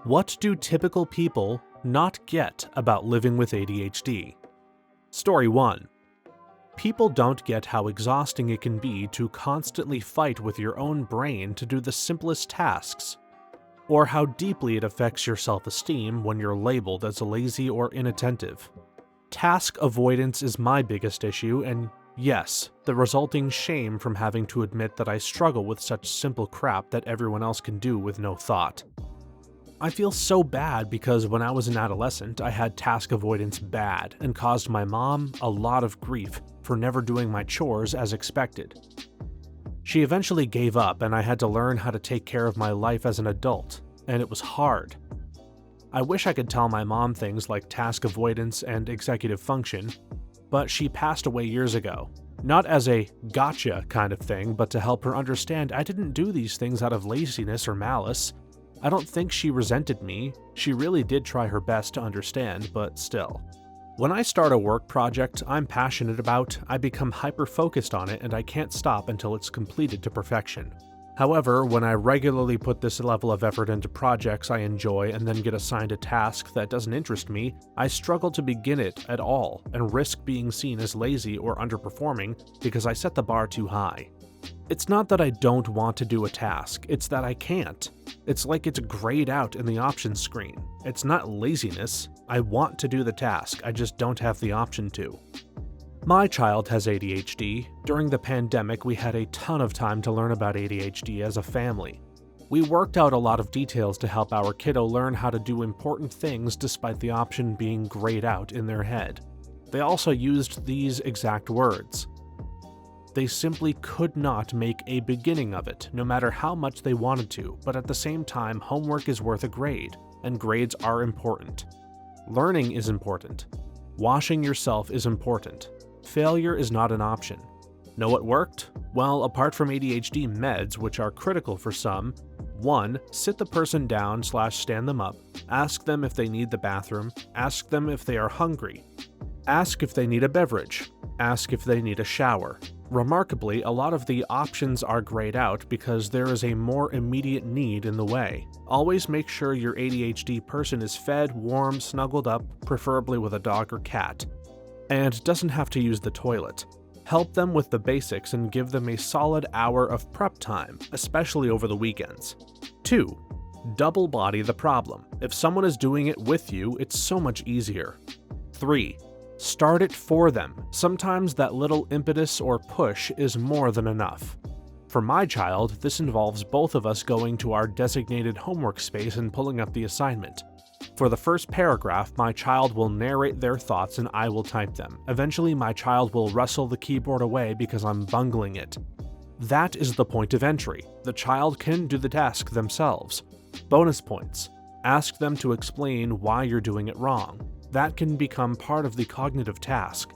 What do typical people not get about living with ADHD? Story 1. People don't get how exhausting it can be to constantly fight with your own brain to do the simplest tasks, or how deeply it affects your self-esteem when you're labeled as lazy or inattentive. Task avoidance is my biggest issue, and yes, the resulting shame from having to admit that I struggle with such simple crap that everyone else can do with no thought. I feel so bad because when I was an adolescent, I had task avoidance bad and caused my mom a lot of grief for never doing my chores as expected. She eventually gave up and I had to learn how to take care of my life as an adult, and it was hard. I wish I could tell my mom things like task avoidance and executive function, but she passed away years ago. Not as a gotcha kind of thing, but to help her understand I didn't do these things out of laziness or malice. I don't think she resented me. She really did try her best to understand, but still. When I start a work project I'm passionate about, I become hyper-focused on it and I can't stop until it's completed to perfection. However, when I regularly put this level of effort into projects I enjoy and then get assigned a task that doesn't interest me, I struggle to begin it at all and risk being seen as lazy or underperforming because I set the bar too high. It's not that I don't want to do a task, it's that I can't. It's like it's grayed out in the options screen. It's not laziness. I want to do the task, I just don't have the option to. My child has ADHD. During the pandemic, we had a ton of time to learn about ADHD as a family. We worked out a lot of details to help our kiddo learn how to do important things despite the option being grayed out in their head. They also used these exact words. They simply could not make a beginning of it, no matter how much they wanted to, but at the same time, homework is worth a grade, and grades are important. Learning is important. Washing yourself is important. Failure is not an option. Know what worked? Well, apart from ADHD meds, which are critical for some, 1. Sit the person down/stand them up. Ask them if they need the bathroom. Ask them if they are hungry. Ask if they need a beverage. Ask if they need a shower. Remarkably, a lot of the options are grayed out because there is a more immediate need in the way. Always make sure your ADHD person is fed, warm, snuggled up, preferably with a dog or cat, and doesn't have to use the toilet. Help them with the basics and give them a solid hour of prep time, especially over the weekends. 2. Double body the problem. If someone is doing it with you, it's so much easier. 3. Start it for them. Sometimes that little impetus or push is more than enough. For my child, this involves both of us going to our designated homework space and pulling up the assignment. For the first paragraph, my child will narrate their thoughts and I will type them. Eventually, my child will wrestle the keyboard away because I'm bungling it. That is the point of entry. The child can do the task themselves. Bonus points. Ask them to explain why you're doing it wrong. That can become part of the cognitive task.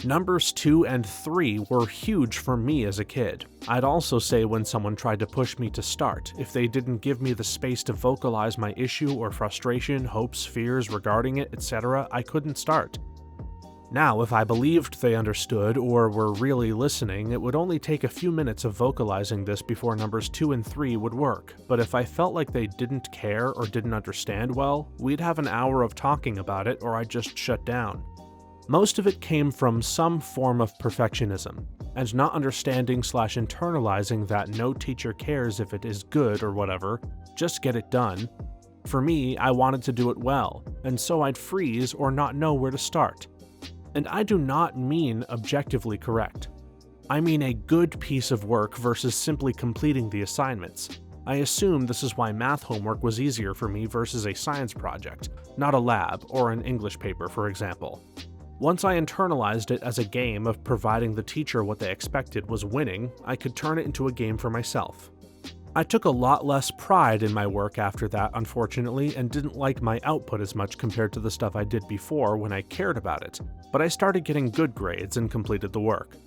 Numbers 2 and 3 were huge for me as a kid. I'd also say when someone tried to push me to start, if they didn't give me the space to vocalize my issue or frustration, hopes, fears regarding it, etc., I couldn't start. Now, if I believed they understood or were really listening, it would only take a few minutes of vocalizing this before numbers 2 and 3 would work, but if I felt like they didn't care or didn't understand well, we'd have an hour of talking about it or I'd just shut down. Most of it came from some form of perfectionism, and not understanding/internalizing that no teacher cares if it is good or whatever, just get it done. For me, I wanted to do it well, and so I'd freeze or not know where to start. And I do not mean objectively correct. I mean a good piece of work versus simply completing the assignments. I assume this is why math homework was easier for me versus a science project, not a lab or an English paper, for example. Once I internalized it as a game of providing the teacher what they expected was winning, I could turn it into a game for myself. I took a lot less pride in my work after that, unfortunately, and didn't like my output as much compared to the stuff I did before when I cared about it, but I started getting good grades and completed the work.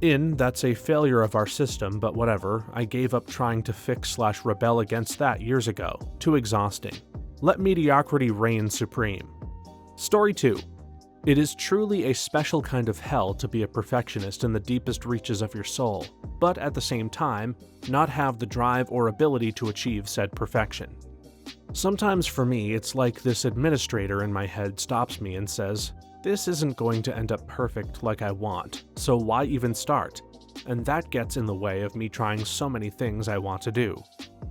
That's a failure of our system, but whatever, I gave up trying to fix/rebel against that years ago. Too exhausting. Let mediocrity reign supreme. Story 2. It is truly a special kind of hell to be a perfectionist in the deepest reaches of your soul, but at the same time, not have the drive or ability to achieve said perfection. Sometimes for me, it's like this administrator in my head stops me and says, "This isn't going to end up perfect like I want, so why even start?" And that gets in the way of me trying so many things I want to do.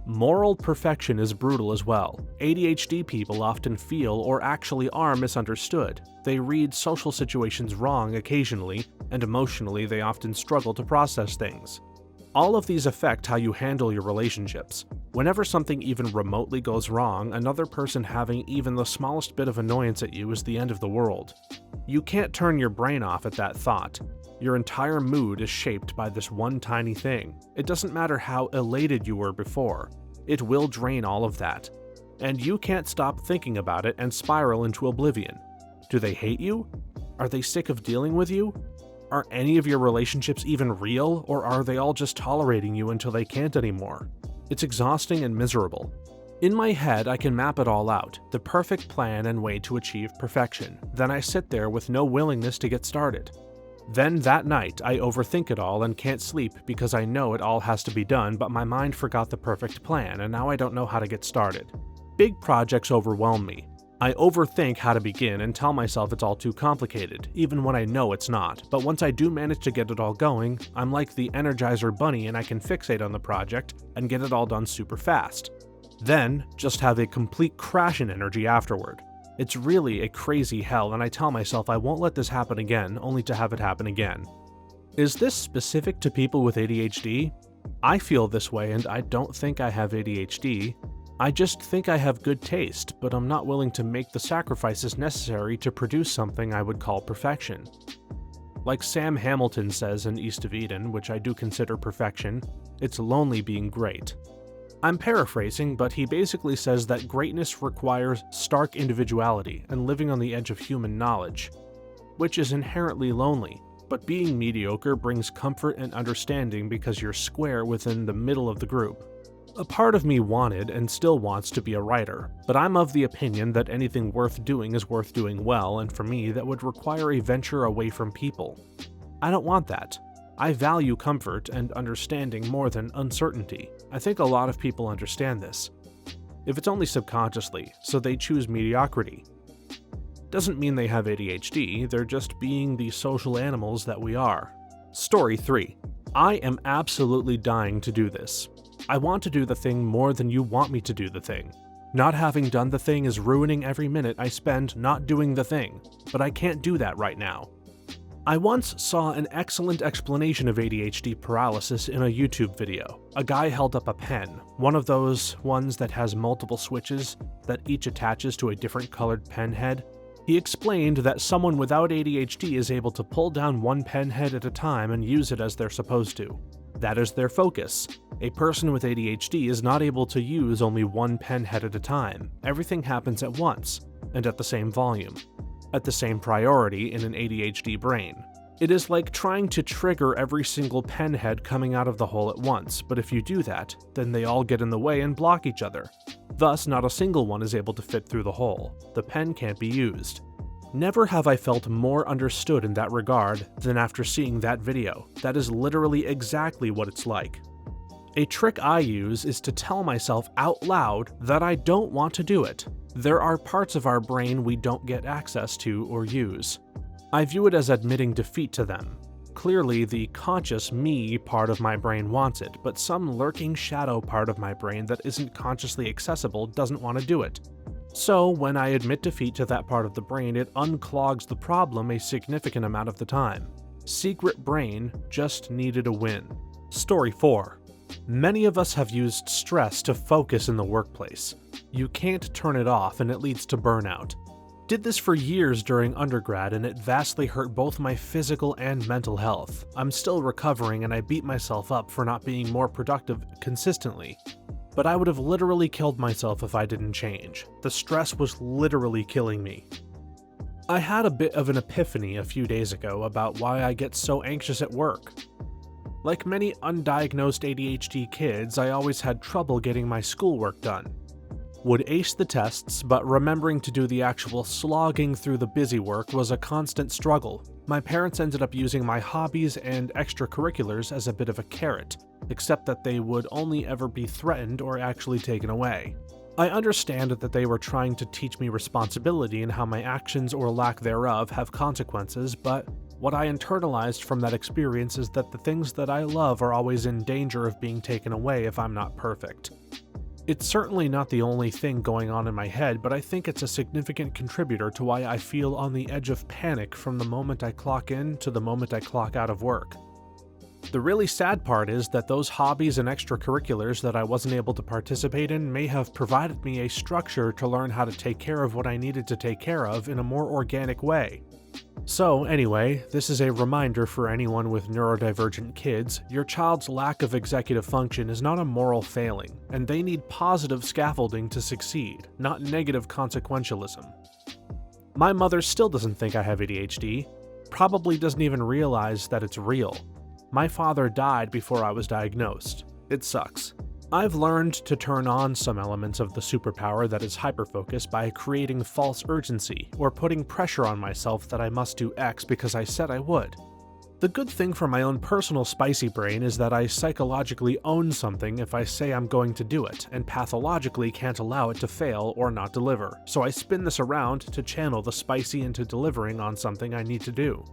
Moral perfection is brutal as well. ADHD people often feel or actually are misunderstood. They read social situations wrong occasionally, and emotionally they often struggle to process things. All of these affect how you handle your relationships. Whenever something even remotely goes wrong, another person having even the smallest bit of annoyance at you is the end of the world. You can't turn your brain off at that thought. Your entire mood is shaped by this one tiny thing. It doesn't matter how elated you were before. It will drain all of that. And you can't stop thinking about it and spiral into oblivion. Do they hate you? Are they sick of dealing with you? Are any of your relationships even real, or are they all just tolerating you until they can't anymore? It's exhausting and miserable. In my head, I can map it all out, the perfect plan and way to achieve perfection. Then I sit there with no willingness to get started. Then that night, I overthink it all and can't sleep because I know it all has to be done, but my mind forgot the perfect plan and now I don't know how to get started. Big projects overwhelm me. I overthink how to begin and tell myself it's all too complicated, even when I know it's not, but once I do manage to get it all going, I'm like the Energizer Bunny and I can fixate on the project and get it all done super fast. Then, just have a complete crash in energy afterward. It's really a crazy hell and I tell myself I won't let this happen again, only to have it happen again. Is this specific to people with ADHD? I feel this way and I don't think I have ADHD. I just think I have good taste, but I'm not willing to make the sacrifices necessary to produce something I would call perfection. Like Sam Hamilton says in East of Eden, which I do consider perfection, it's lonely being great. I'm paraphrasing, but he basically says that greatness requires stark individuality and living on the edge of human knowledge, which is inherently lonely, but being mediocre brings comfort and understanding because you're square within the middle of the group. A part of me wanted and still wants to be a writer, but I'm of the opinion that anything worth doing is worth doing well, and for me that would require a venture away from people. I don't want that. I value comfort and understanding more than uncertainty. I think a lot of people understand this. If it's only subconsciously, so they choose mediocrity. Doesn't mean they have ADHD, they're just being the social animals that we are. Story 3. I am absolutely dying to do this. I want to do the thing more than you want me to do the thing. Not having done the thing is ruining every minute I spend not doing the thing, but I can't do that right now. I once saw an excellent explanation of ADHD paralysis in a YouTube video. A guy held up a pen, one of those ones that has multiple switches that each attaches to a different colored pen head. He explained that someone without ADHD is able to pull down one pen head at a time and use it as they're supposed to. That is their focus. A person with ADHD is not able to use only one pen head at a time. Everything happens at once, and at the same volume, at the same priority in an ADHD brain. It is like trying to trigger every single pen head coming out of the hole at once, but if you do that, then they all get in the way and block each other. Thus, not a single one is able to fit through the hole. The pen can't be used. Never have I felt more understood in that regard than after seeing that video. That is literally exactly what it's like. A trick I use is to tell myself out loud that I don't want to do it. There are parts of our brain we don't get access to or use. I view it as admitting defeat to them. Clearly, the conscious me part of my brain wants it, but some lurking shadow part of my brain that isn't consciously accessible doesn't want to do it. So, when I admit defeat to that part of the brain, it unclogs the problem a significant amount of the time. Secret brain just needed a win. Story 4. Many of us have used stress to focus in the workplace. You can't turn it off and it leads to burnout. Did this for years during undergrad and it vastly hurt both my physical and mental health. I'm still recovering and I beat myself up for not being more productive consistently. But I would have literally killed myself if I didn't change. The stress was literally killing me. I had a bit of an epiphany a few days ago about why I get so anxious at work. Like many undiagnosed ADHD kids, I always had trouble getting my schoolwork done. Would ace the tests, but remembering to do the actual slogging through the busy work was a constant struggle. My parents ended up using my hobbies and extracurriculars as a bit of a carrot, except that they would only ever be threatened or actually taken away. I understand that they were trying to teach me responsibility and how my actions or lack thereof have consequences, but what I internalized from that experience is that the things that I love are always in danger of being taken away if I'm not perfect. It's certainly not the only thing going on in my head, but I think it's a significant contributor to why I feel on the edge of panic from the moment I clock in to the moment I clock out of work. The really sad part is that those hobbies and extracurriculars that I wasn't able to participate in may have provided me a structure to learn how to take care of what I needed to take care of in a more organic way. So anyway, this is a reminder for anyone with neurodivergent kids, your child's lack of executive function is not a moral failing, and they need positive scaffolding to succeed, not negative consequentialism. My mother still doesn't think I have ADHD, probably doesn't even realize that it's real. My father died before I was diagnosed. It sucks. I've learned to turn on some elements of the superpower that is hyperfocus by creating false urgency or putting pressure on myself that I must do X because I said I would. The good thing for my own personal spicy brain is that I psychologically own something if I say I'm going to do it, and pathologically can't allow it to fail or not deliver, so I spin this around to channel the spicy into delivering on something I need to do.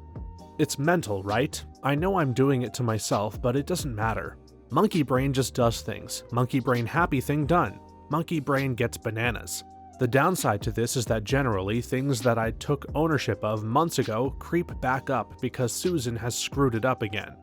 It's mental, right? I know I'm doing it to myself, but it doesn't matter. Monkey brain just does things. Monkey brain happy thing done. Monkey brain gets bananas. The downside to this is that generally, things that I took ownership of months ago creep back up because Susan has screwed it up again.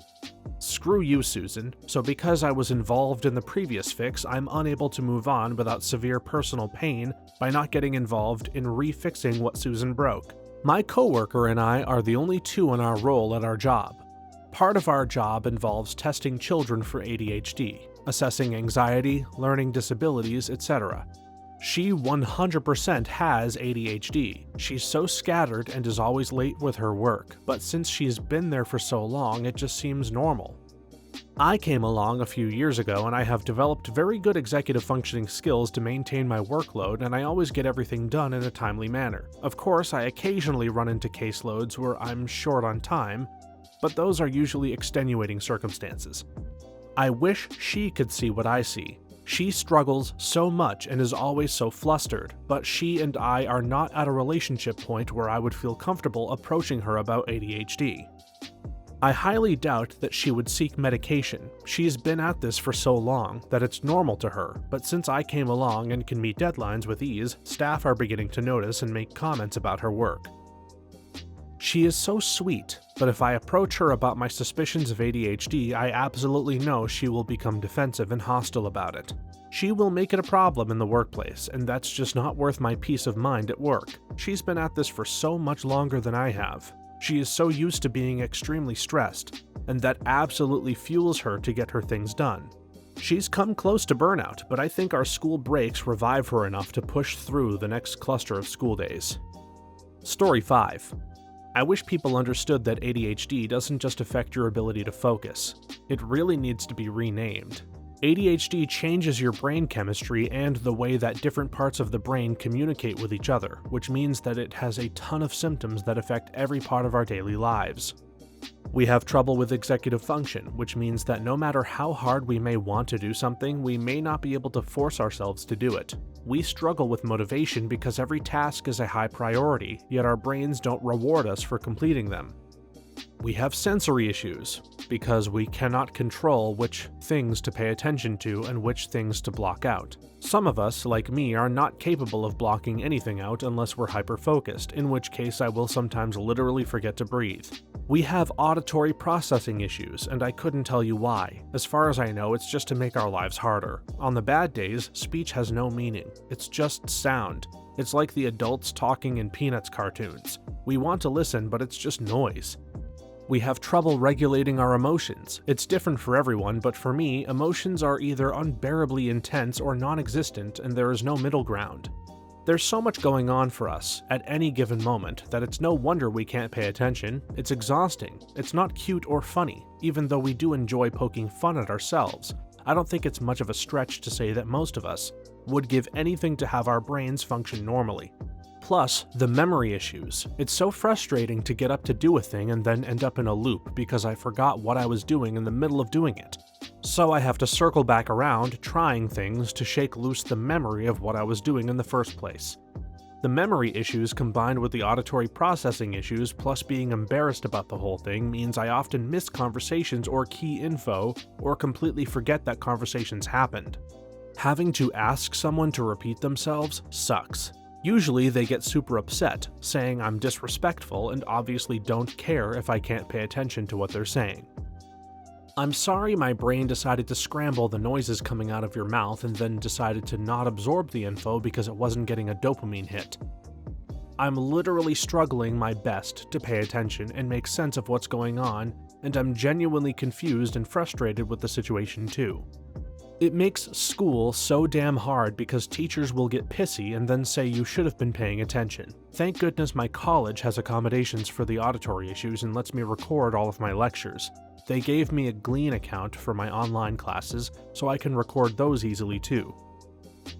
Screw you, Susan. So because I was involved in the previous fix, I'm unable to move on without severe personal pain by not getting involved in refixing what Susan broke. My coworker and I are the only two in our role at our job. Part of our job involves testing children for ADHD, assessing anxiety, learning disabilities, etc. She 100% has ADHD. She's so scattered and is always late with her work, but since she's been there for so long, it just seems normal. I came along a few years ago and I have developed very good executive functioning skills to maintain my workload, and I always get everything done in a timely manner. Of course, I occasionally run into caseloads where I'm short on time, but those are usually extenuating circumstances. I wish she could see what I see. She struggles so much and is always so flustered, but she and I are not at a relationship point where I would feel comfortable approaching her about ADHD. I highly doubt that she would seek medication. She's been at this for so long that it's normal to her, but since I came along and can meet deadlines with ease, staff are beginning to notice and make comments about her work. She is so sweet, but if I approach her about my suspicions of ADHD, I absolutely know she will become defensive and hostile about it. She will make it a problem in the workplace, and that's just not worth my peace of mind at work. She's been at this for so much longer than I have. She is so used to being extremely stressed, and that absolutely fuels her to get her things done. She's come close to burnout, but I think our school breaks revive her enough to push through the next cluster of school days. Story 5. I wish people understood that ADHD doesn't just affect your ability to focus. It really needs to be renamed. ADHD changes your brain chemistry and the way that different parts of the brain communicate with each other, which means that it has a ton of symptoms that affect every part of our daily lives. We have trouble with executive function, which means that no matter how hard we may want to do something, we may not be able to force ourselves to do it. We struggle with motivation because every task is a high priority, yet our brains don't reward us for completing them. We have sensory issues, because we cannot control which things to pay attention to and which things to block out. Some of us, like me, are not capable of blocking anything out unless we're hyper-focused, in which case I will sometimes literally forget to breathe. We have auditory processing issues, and I couldn't tell you why. As far as I know, it's just to make our lives harder. On the bad days, speech has no meaning. It's just sound. It's like the adults talking in Peanuts cartoons. We want to listen, but it's just noise. We have trouble regulating our emotions. It's different for everyone, but for me, emotions are either unbearably intense or non-existent, and there is no middle ground. There's so much going on for us at any given moment that it's no wonder we can't pay attention. It's exhausting. It's not cute or funny, even though we do enjoy poking fun at ourselves. I don't think it's much of a stretch to say that most of us would give anything to have our brains function normally. Plus, the memory issues. It's so frustrating to get up to do a thing and then end up in a loop because I forgot what I was doing in the middle of doing it. So I have to circle back around trying things to shake loose the memory of what I was doing in the first place. The memory issues combined with the auditory processing issues plus being embarrassed about the whole thing means I often miss conversations or key info or completely forget that conversations happened. Having to ask someone to repeat themselves sucks. Usually they get super upset, saying I'm disrespectful and obviously don't care if I can't pay attention to what they're saying. I'm sorry my brain decided to scramble the noises coming out of your mouth and then decided to not absorb the info because it wasn't getting a dopamine hit. I'm literally struggling my best to pay attention and make sense of what's going on, and I'm genuinely confused and frustrated with the situation too. It makes school so damn hard because teachers will get pissy and then say you should have been paying attention. Thank goodness my college has accommodations for the auditory issues and lets me record all of my lectures. They gave me a Glean account for my online classes, so I can record those easily too.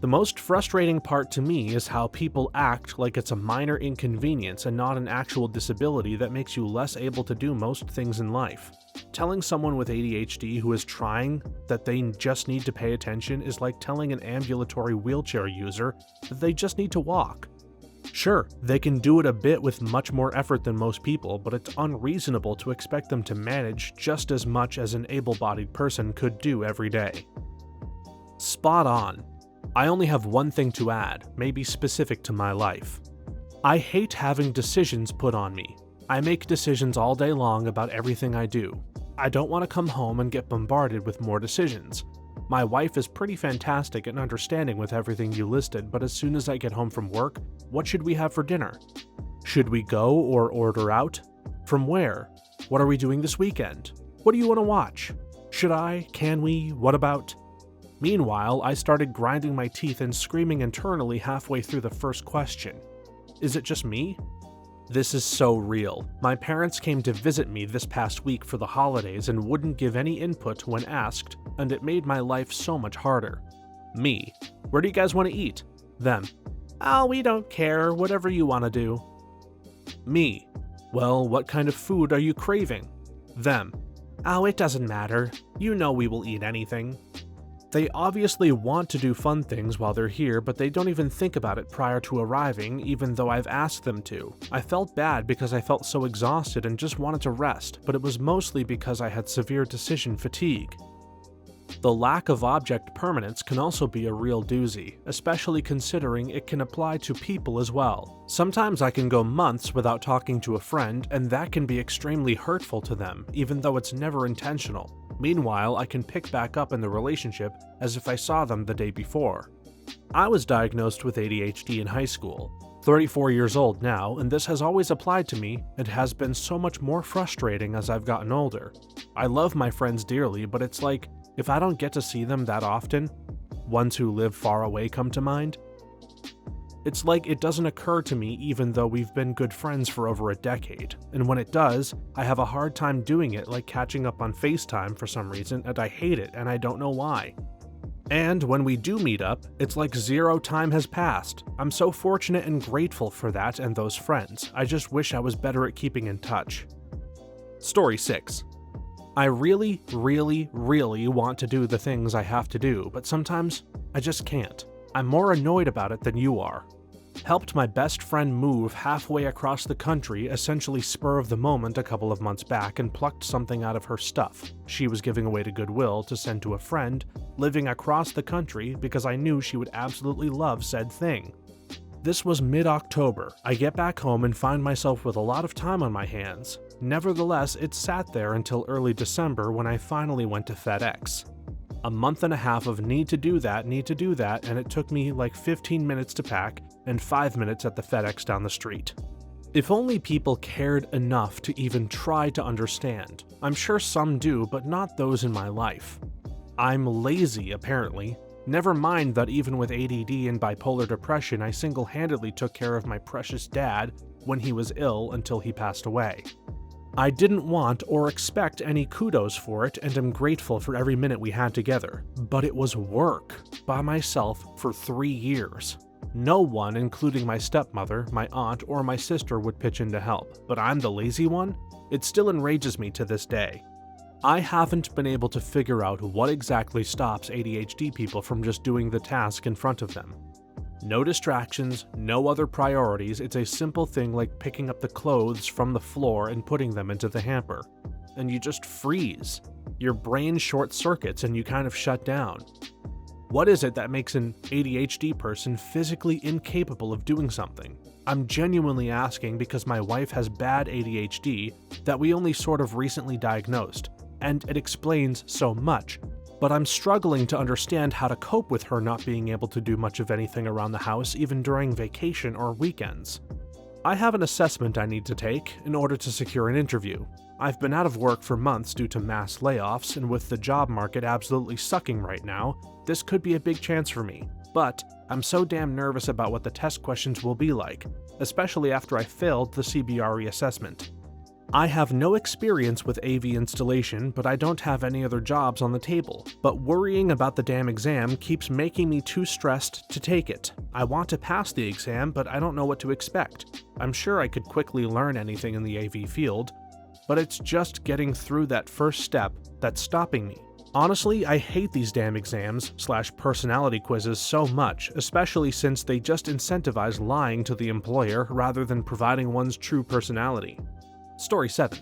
The most frustrating part to me is how people act like it's a minor inconvenience and not an actual disability that makes you less able to do most things in life. Telling someone with ADHD who is trying that they just need to pay attention is like telling an ambulatory wheelchair user that they just need to walk. Sure, they can do it a bit with much more effort than most people, but it's unreasonable to expect them to manage just as much as an able-bodied person could do every day. Spot on. I only have one thing to add, maybe specific to my life. I hate having decisions put on me. I make decisions all day long about everything I do. I don't want to come home and get bombarded with more decisions. My wife is pretty fantastic and understanding with everything you listed, but as soon as I get home from work, what should we have for dinner? Should we go or order out? From where? What are we doing this weekend? What do you want to watch? Should I? Can we? What about? Meanwhile, I started grinding my teeth and screaming internally halfway through the first question. Is it just me? This is so real. My parents came to visit me this past week for the holidays and wouldn't give any input when asked, and it made my life so much harder. Me. Where do you guys want to eat? Them. Oh, we don't care, whatever you want to do. Me. Well, what kind of food are you craving? Them. Oh, it doesn't matter. You know we will eat anything. They obviously want to do fun things while they're here, but they don't even think about it prior to arriving, even though I've asked them to. I felt bad because I felt so exhausted and just wanted to rest, but it was mostly because I had severe decision fatigue. The lack of object permanence can also be a real doozy, especially considering it can apply to people as well. Sometimes I can go months without talking to a friend, and that can be extremely hurtful to them, even though it's never intentional. Meanwhile, I can pick back up in the relationship as if I saw them the day before. I was diagnosed with ADHD in high school, 34 years old now, and this has always applied to me and has been so much more frustrating as I've gotten older. I love my friends dearly, but it's like, if I don't get to see them that often, ones who live far away come to mind. It's like it doesn't occur to me even though we've been good friends for over a decade, and when it does, I have a hard time doing it, like catching up on FaceTime for some reason, and I hate it and I don't know why. And when we do meet up, it's like zero time has passed. I'm so fortunate and grateful for that and those friends. I just wish I was better at keeping in touch. Story 6. I really want to do the things I have to do, but sometimes I just can't. I'm more annoyed about it than you are. Helped my best friend move halfway across the country, essentially spur of the moment a couple of months back, and plucked something out of her stuff she was giving away to Goodwill to send to a friend living across the country because I knew she would absolutely love said thing. This was mid-October. I get back home and find myself with a lot of time on my hands. Nevertheless, it sat there until early December when I finally went to FedEx. A month and a half of need to do that, and it took me like 15 minutes to pack and 5 minutes at the FedEx down the street. If only people cared enough to even try to understand. I'm sure some do, but not those in my life. I'm lazy, apparently. Never mind that even with ADD and bipolar depression, I single-handedly took care of my precious dad when he was ill until he passed away. I didn't want or expect any kudos for it, and am grateful for every minute we had together, but it was work, by myself for 3 years. No one, including my stepmother, my aunt, or my sister, would pitch in to help, but I'm the lazy one? It still enrages me to this day. I haven't been able to figure out what exactly stops ADHD people from just doing the task in front of them. No distractions, no other priorities. It's a simple thing like picking up the clothes from the floor and putting them into the hamper. And you just freeze. Your brain short circuits and you kind of shut down. What is it that makes an ADHD person physically incapable of doing something? I'm genuinely asking because my wife has bad ADHD that we only sort of recently diagnosed, and it explains so much, but I'm struggling to understand how to cope with her not being able to do much of anything around the house even during vacation or weekends. I have an assessment I need to take in order to secure an interview. I've been out of work for months due to mass layoffs, and with the job market absolutely sucking right now, this could be a big chance for me. But I'm so damn nervous about what the test questions will be like, especially after I failed the CBRE assessment. I have no experience with AV installation, but I don't have any other jobs on the table. But worrying about the damn exam keeps making me too stressed to take it. I want to pass the exam, but I don't know what to expect. I'm sure I could quickly learn anything in the AV field, but it's just getting through that first step that's stopping me. Honestly, I hate these damn exams/personality quizzes so much, especially since they just incentivize lying to the employer rather than providing one's true personality. Story 7.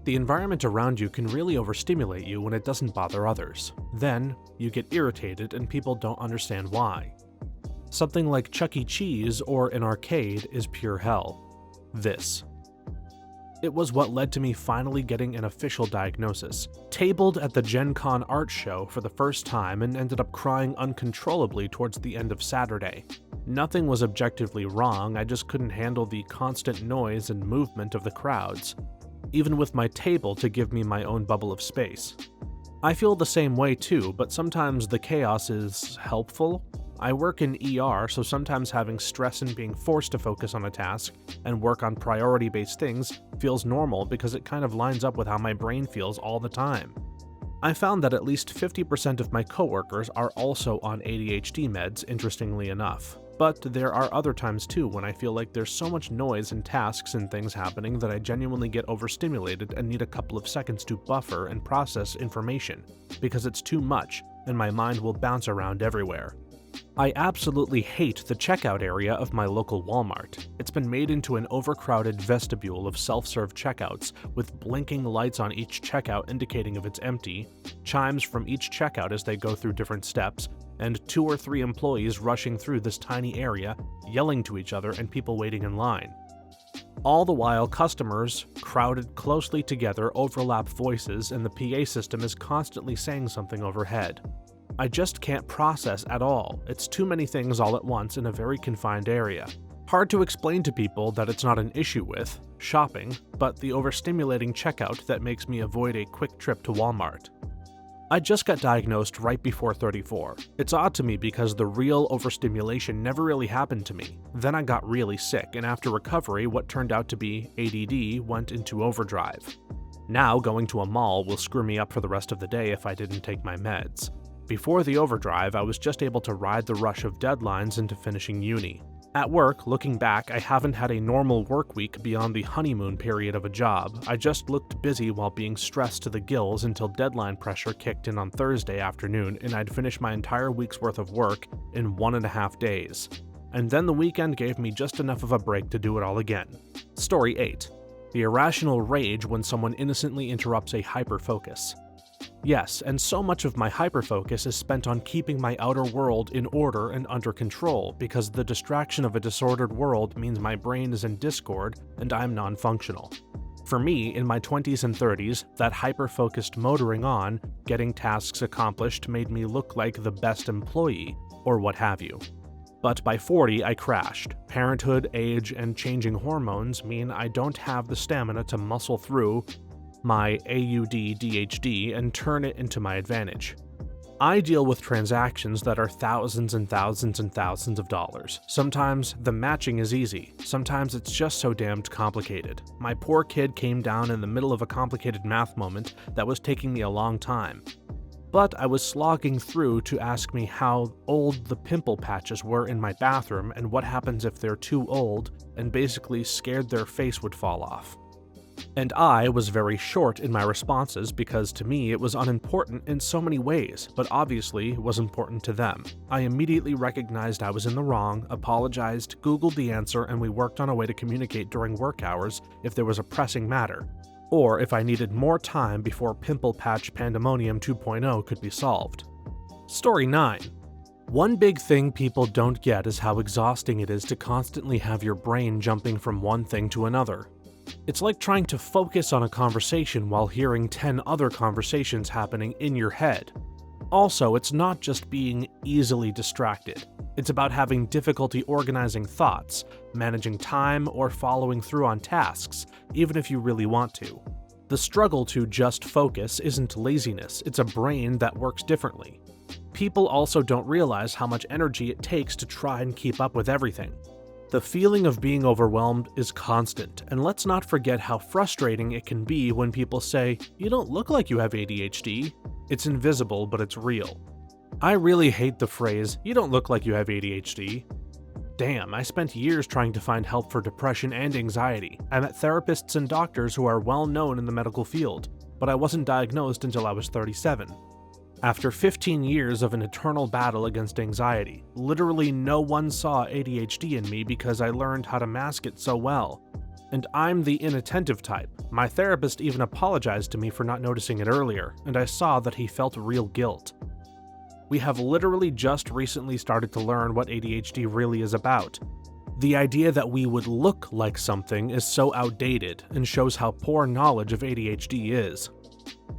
The environment around you can really overstimulate you when it doesn't bother others. Then, you get irritated and people don't understand why. Something like Chuck E. Cheese or an arcade is pure hell. This. It was what led to me finally getting an official diagnosis. Tabled at the Gen Con art show for the first time and ended up crying uncontrollably towards the end of Saturday. Nothing was objectively wrong, I just couldn't handle the constant noise and movement of the crowds, even with my table to give me my own bubble of space. I feel the same way too, but sometimes the chaos is helpful. I work in ER, so sometimes having stress and being forced to focus on a task and work on priority-based things feels normal because it kind of lines up with how my brain feels all the time. I found that at least 50% of my coworkers are also on ADHD meds, interestingly enough. But there are other times too when I feel like there's so much noise and tasks and things happening that I genuinely get overstimulated and need a couple of seconds to buffer and process information, because it's too much and my mind will bounce around everywhere. I absolutely hate the checkout area of my local Walmart. It's been made into an overcrowded vestibule of self-serve checkouts with blinking lights on each checkout indicating if it's empty, chimes from each checkout as they go through different steps, and 2 or 3 employees rushing through this tiny area, yelling to each other and people waiting in line. All the while, customers, crowded closely together, overlap voices, and the PA system is constantly saying something overhead. I just can't process at all. It's too many things all at once in a very confined area. Hard to explain to people that it's not an issue with shopping, but the overstimulating checkout that makes me avoid a quick trip to Walmart. I just got diagnosed right before 34. It's odd to me because the real overstimulation never really happened to me. Then I got really sick, and after recovery, what turned out to be ADD went into overdrive. Now, going to a mall will screw me up for the rest of the day if I didn't take my meds. Before the overdrive, I was just able to ride the rush of deadlines into finishing uni. At work, looking back, I haven't had a normal work week beyond the honeymoon period of a job. I just looked busy while being stressed to the gills until deadline pressure kicked in on Thursday afternoon and I'd finish my entire week's worth of work in 1.5 days. And then the weekend gave me just enough of a break to do it all again. Story 8. The irrational rage when someone innocently interrupts a hyperfocus. Yes, and so much of my hyperfocus is spent on keeping my outer world in order and under control because the distraction of a disordered world means my brain is in discord and I'm non-functional. For me, in my 20s and 30s, that hyper-focused motoring on, getting tasks accomplished made me look like the best employee, or what have you. But by 40, I crashed. Parenthood, age, and changing hormones mean I don't have the stamina to muscle through my ADHD and turn it into my advantage. I deal with transactions that are thousands and thousands and thousands of dollars. Sometimes the matching is easy, sometimes it's just so damned complicated. My poor kid came down in the middle of a complicated math moment that was taking me a long time. But I was slogging through to ask me how old the pimple patches were in my bathroom and what happens if they're too old, and basically scared their face would fall off. And I was very short in my responses because to me it was unimportant in so many ways, but obviously was important to them. I immediately recognized I was in the wrong, apologized, Googled the answer, and we worked on a way to communicate during work hours if there was a pressing matter, or if I needed more time before Pimple Patch Pandemonium 2.0 could be solved. Story 9. One big thing people don't get is how exhausting it is to constantly have your brain jumping from one thing to another. It's like trying to focus on a conversation while hearing 10 other conversations happening in your head. Also, it's not just being easily distracted. It's about having difficulty organizing thoughts, managing time, or following through on tasks, even if you really want to. The struggle to just focus isn't laziness, it's a brain that works differently. People also don't realize how much energy it takes to try and keep up with everything. The feeling of being overwhelmed is constant, and let's not forget how frustrating it can be when people say, "You don't look like you have ADHD." It's invisible, but it's real. I really hate the phrase, "You don't look like you have ADHD." Damn, I spent years trying to find help for depression and anxiety. I met therapists and doctors who are well known in the medical field, but I wasn't diagnosed until I was 37. After 15 years of an eternal battle against anxiety, literally no one saw ADHD in me because I learned how to mask it so well. And I'm the inattentive type. My therapist even apologized to me for not noticing it earlier, and I saw that he felt real guilt. We have literally just recently started to learn what ADHD really is about. The idea that we would look like something is so outdated and shows how poor knowledge of ADHD is.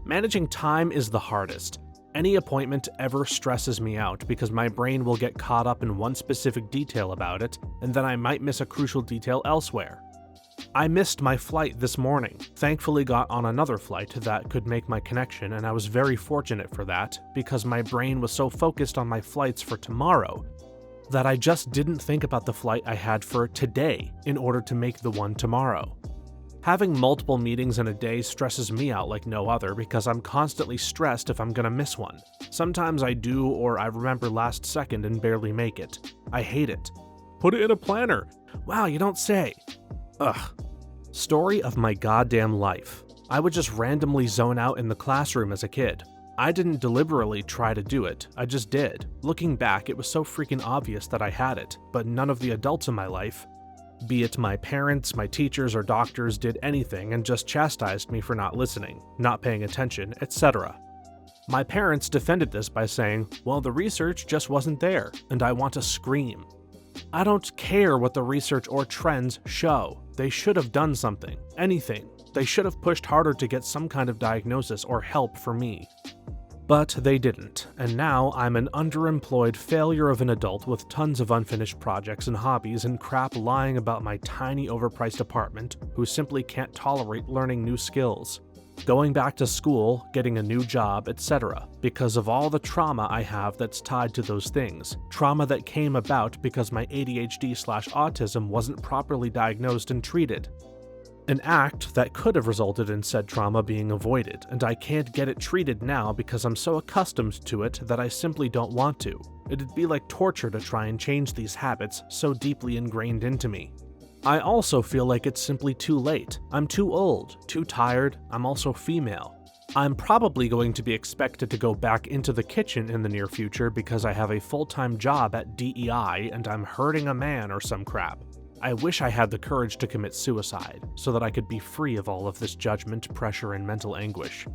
Managing time is the hardest. Any appointment ever stresses me out because my brain will get caught up in one specific detail about it, and then I might miss a crucial detail elsewhere. I missed my flight this morning, thankfully got on another flight that could make my connection, and I was very fortunate for that because my brain was so focused on my flights for tomorrow that I just didn't think about the flight I had for today in order to make the one tomorrow. Having multiple meetings in a day stresses me out like no other because I'm constantly stressed if I'm gonna miss one. Sometimes I do, or I remember last second and barely make it. I hate it. Put it in a planner. Wow, you don't say. Ugh. Story of my goddamn life. I would just randomly zone out in the classroom as a kid. I didn't deliberately try to do it, I just did. Looking back, it was so freaking obvious that I had it, but none of the adults in my life, be it my parents, my teachers, or doctors, did anything and just chastised me for not listening, not paying attention, etc. My parents defended this by saying, "Well, the research just wasn't there," and I want to scream. I don't care what the research or trends show. They should have done something, anything. They should have pushed harder to get some kind of diagnosis or help for me. But they didn't, and now I'm an underemployed failure of an adult with tons of unfinished projects and hobbies and crap lying about my tiny overpriced apartment who simply can't tolerate learning new skills. Going back to school, getting a new job, etc. because of all the trauma I have that's tied to those things. Trauma that came about because my ADHD/autism wasn't properly diagnosed and treated. An act that could have resulted in said trauma being avoided, and I can't get it treated now because I'm so accustomed to it that I simply don't want to. It'd be like torture to try and change these habits so deeply ingrained into me. I also feel like it's simply too late. I'm too old, too tired, I'm also female. I'm probably going to be expected to go back into the kitchen in the near future because I have a full-time job at DEI and I'm hurting a man or some crap. I wish I had the courage to commit suicide, so that I could be free of all of this judgment, pressure, and mental anguish.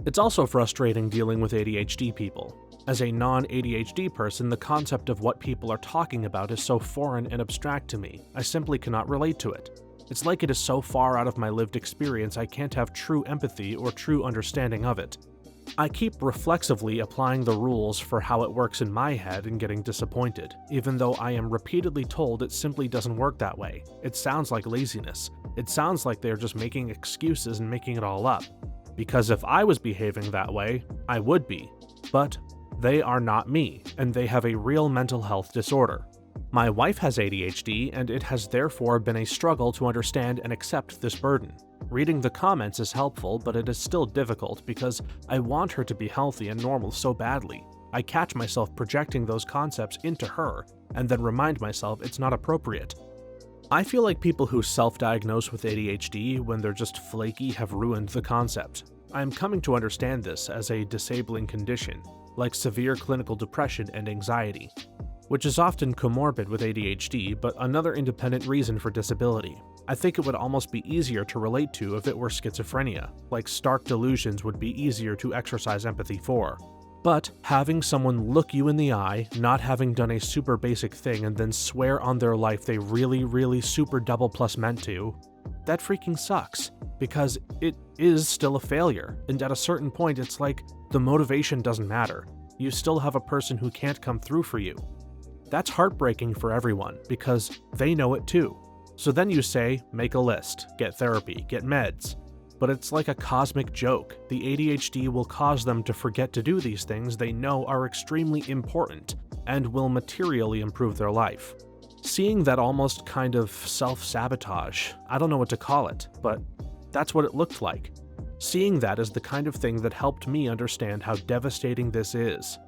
It's also frustrating dealing with ADHD people. As a non-ADHD person, the concept of what people are talking about is so foreign and abstract to me, I simply cannot relate to it. It's like it is so far out of my lived experience I can't have true empathy or true understanding of it. I keep reflexively applying the rules for how it works in my head and getting disappointed, even though I am repeatedly told it simply doesn't work that way. It sounds like laziness. It sounds like they're just making excuses and making it all up. Because if I was behaving that way, I would be. But they are not me, and they have a real mental health disorder. My wife has ADHD, and it has therefore been a struggle to understand and accept this burden. Reading the comments is helpful, but it is still difficult because I want her to be healthy and normal so badly. I catch myself projecting those concepts into her and then remind myself it's not appropriate. I feel like people who self-diagnose with ADHD when they're just flaky have ruined the concept. I am coming to understand this as a disabling condition, like severe clinical depression and anxiety, which is often comorbid with ADHD, but another independent reason for disability. I think it would almost be easier to relate to if it were schizophrenia, like stark delusions would be easier to exercise empathy for. But having someone look you in the eye, not having done a super basic thing and then swear on their life they really super double plus meant to, that freaking sucks, because it is still a failure, and at a certain point it's like the motivation doesn't matter. You still have a person who can't come through for you. That's heartbreaking for everyone, because they know it too. So then you say, make a list, get therapy, get meds. But it's like a cosmic joke. The ADHD will cause them to forget to do these things they know are extremely important and will materially improve their life. Seeing that almost kind of self-sabotage, I don't know what to call it, but that's what it looked like. Seeing that is the kind of thing that helped me understand how devastating this is.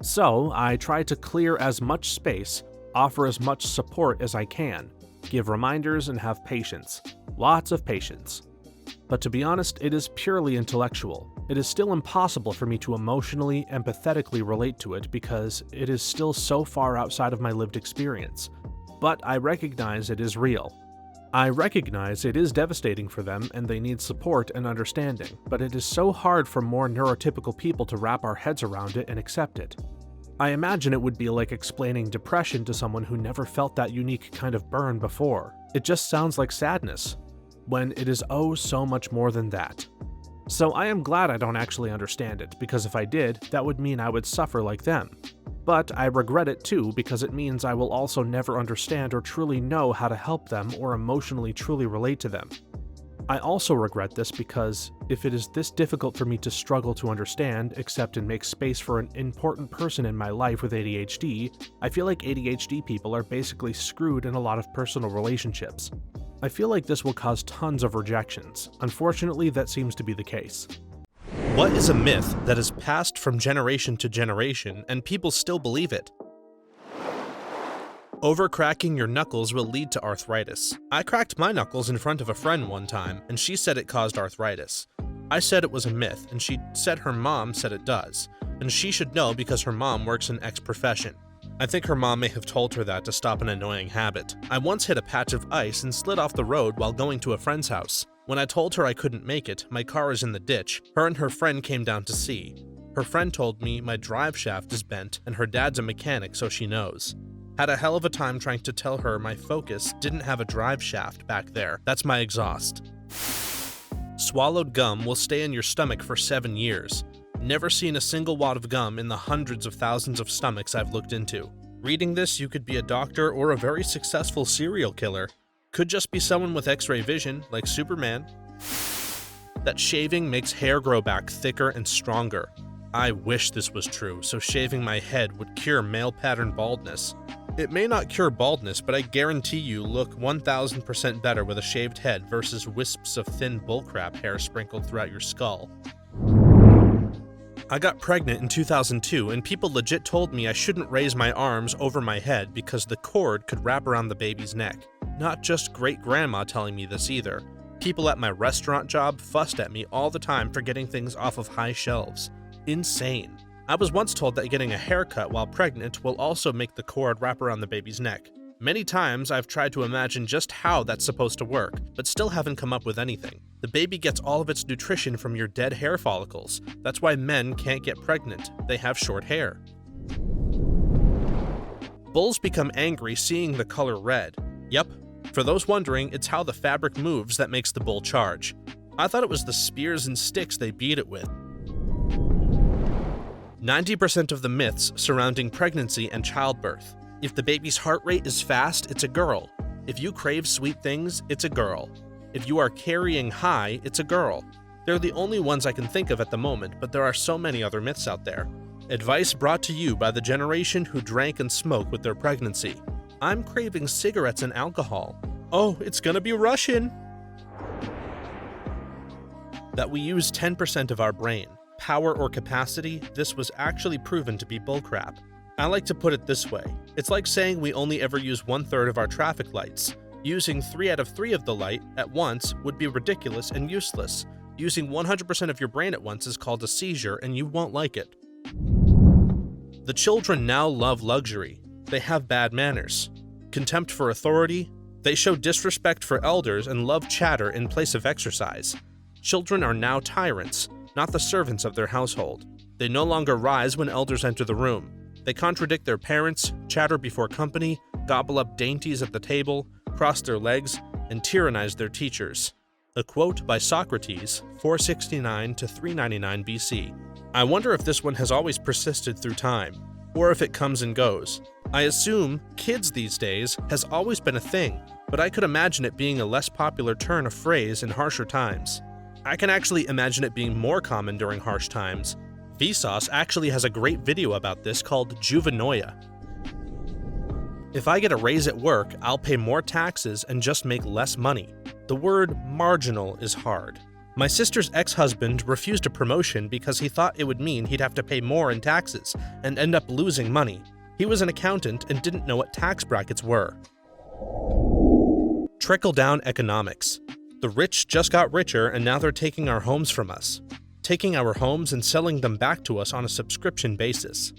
So I try to clear as much space, offer as much support as I can, give reminders and have patience. Lots of patience. But to be honest, it is purely intellectual. It is still impossible for me to emotionally, empathetically relate to it because it is still so far outside of my lived experience. But I recognize it is real. I recognize it is devastating for them and they need support and understanding, but it is so hard for more neurotypical people to wrap our heads around it and accept it. I imagine it would be like explaining depression to someone who never felt that unique kind of burn before. It just sounds like sadness, when it is oh so much more than that. So I am glad I don't actually understand it, because if I did, that would mean I would suffer like them. But I regret it too, because it means I will also never understand or truly know how to help them or emotionally truly relate to them. I also regret this because if it is this difficult for me to struggle to understand, accept, and make space for an important person in my life with ADHD, I feel like ADHD people are basically screwed in a lot of personal relationships. I feel like this will cause tons of rejections. Unfortunately, that seems to be the case. What is a myth that is passed from generation to generation and people still believe it? Overcracking your knuckles will lead to arthritis. I cracked my knuckles in front of a friend one time, and she said it caused arthritis. I said it was a myth, and she said her mom said it does, and she should know because her mom works in X profession. I think her mom may have told her that to stop an annoying habit. I once hit a patch of ice and slid off the road while going to a friend's house. When I told her I couldn't make it, my car is in the ditch, her and her friend came down to see. Her friend told me my drive shaft is bent and her dad's a mechanic, so she knows. Had a hell of a time trying to tell her my Focus didn't have a drive shaft back there. That's my exhaust. Swallowed gum will stay in your stomach for 7 years. Never seen a single wad of gum in the hundreds of thousands of stomachs I've looked into. Reading this, you could be a doctor or a very successful serial killer. Could just be someone with X-ray vision, like Superman. That shaving makes hair grow back thicker and stronger. I wish this was true, so shaving my head would cure male pattern baldness. It may not cure baldness, but I guarantee you look 1000% better with a shaved head versus wisps of thin bullcrap hair sprinkled throughout your skull. I got pregnant in 2002 and people legit told me I shouldn't raise my arms over my head because the cord could wrap around the baby's neck. Not just great-grandma telling me this either. People at my restaurant job fussed at me all the time for getting things off of high shelves. Insane. I was once told that getting a haircut while pregnant will also make the cord wrap around the baby's neck. Many times I've tried to imagine just how that's supposed to work, but still haven't come up with anything. The baby gets all of its nutrition from your dead hair follicles. That's why men can't get pregnant. They have short hair. Bulls become angry seeing the color red. Yep. For those wondering, it's how the fabric moves that makes the bull charge. I thought it was the spears and sticks they beat it with. 90% of the myths surrounding pregnancy and childbirth. If the baby's heart rate is fast, it's a girl. If you crave sweet things, it's a girl. If you are carrying high, it's a girl. They're the only ones I can think of at the moment, but there are so many other myths out there. Advice brought to you by the generation who drank and smoked with their pregnancy. I'm craving cigarettes and alcohol. Oh, it's gonna be Russian! that we use 10% of our brain. Power or capacity, this was actually proven to be bullcrap. I like to put it this way. It's like saying we only ever use 1/3 of our traffic lights. Using 3 out of 3 of the light at once would be ridiculous and useless. Using 100% of your brain at once is called a seizure, and you won't like it. The children now love luxury. They have bad manners. Contempt for authority. They show disrespect for elders and love chatter in place of exercise. Children are now tyrants, not the servants of their household. They no longer rise when elders enter the room. They contradict their parents, chatter before company, gobble up dainties at the table, cross their legs, and tyrannize their teachers. A quote by Socrates, 469 to 399 BC. I wonder if this one has always persisted through time, or if it comes and goes. I assume kids these days has always been a thing, but I could imagine it being a less popular turn of phrase in harsher times. I can actually imagine it being more common during harsh times. Vsauce actually has a great video about this called Juvenoia. If I get a raise at work, I'll pay more taxes and just make less money. The word marginal is hard. My sister's ex-husband refused a promotion because he thought it would mean he'd have to pay more in taxes and end up losing money. He was an accountant and didn't know what tax brackets were. Trickle-down economics. The rich just got richer and now they're taking our homes from us. Taking our homes and selling them back to us on a subscription basis.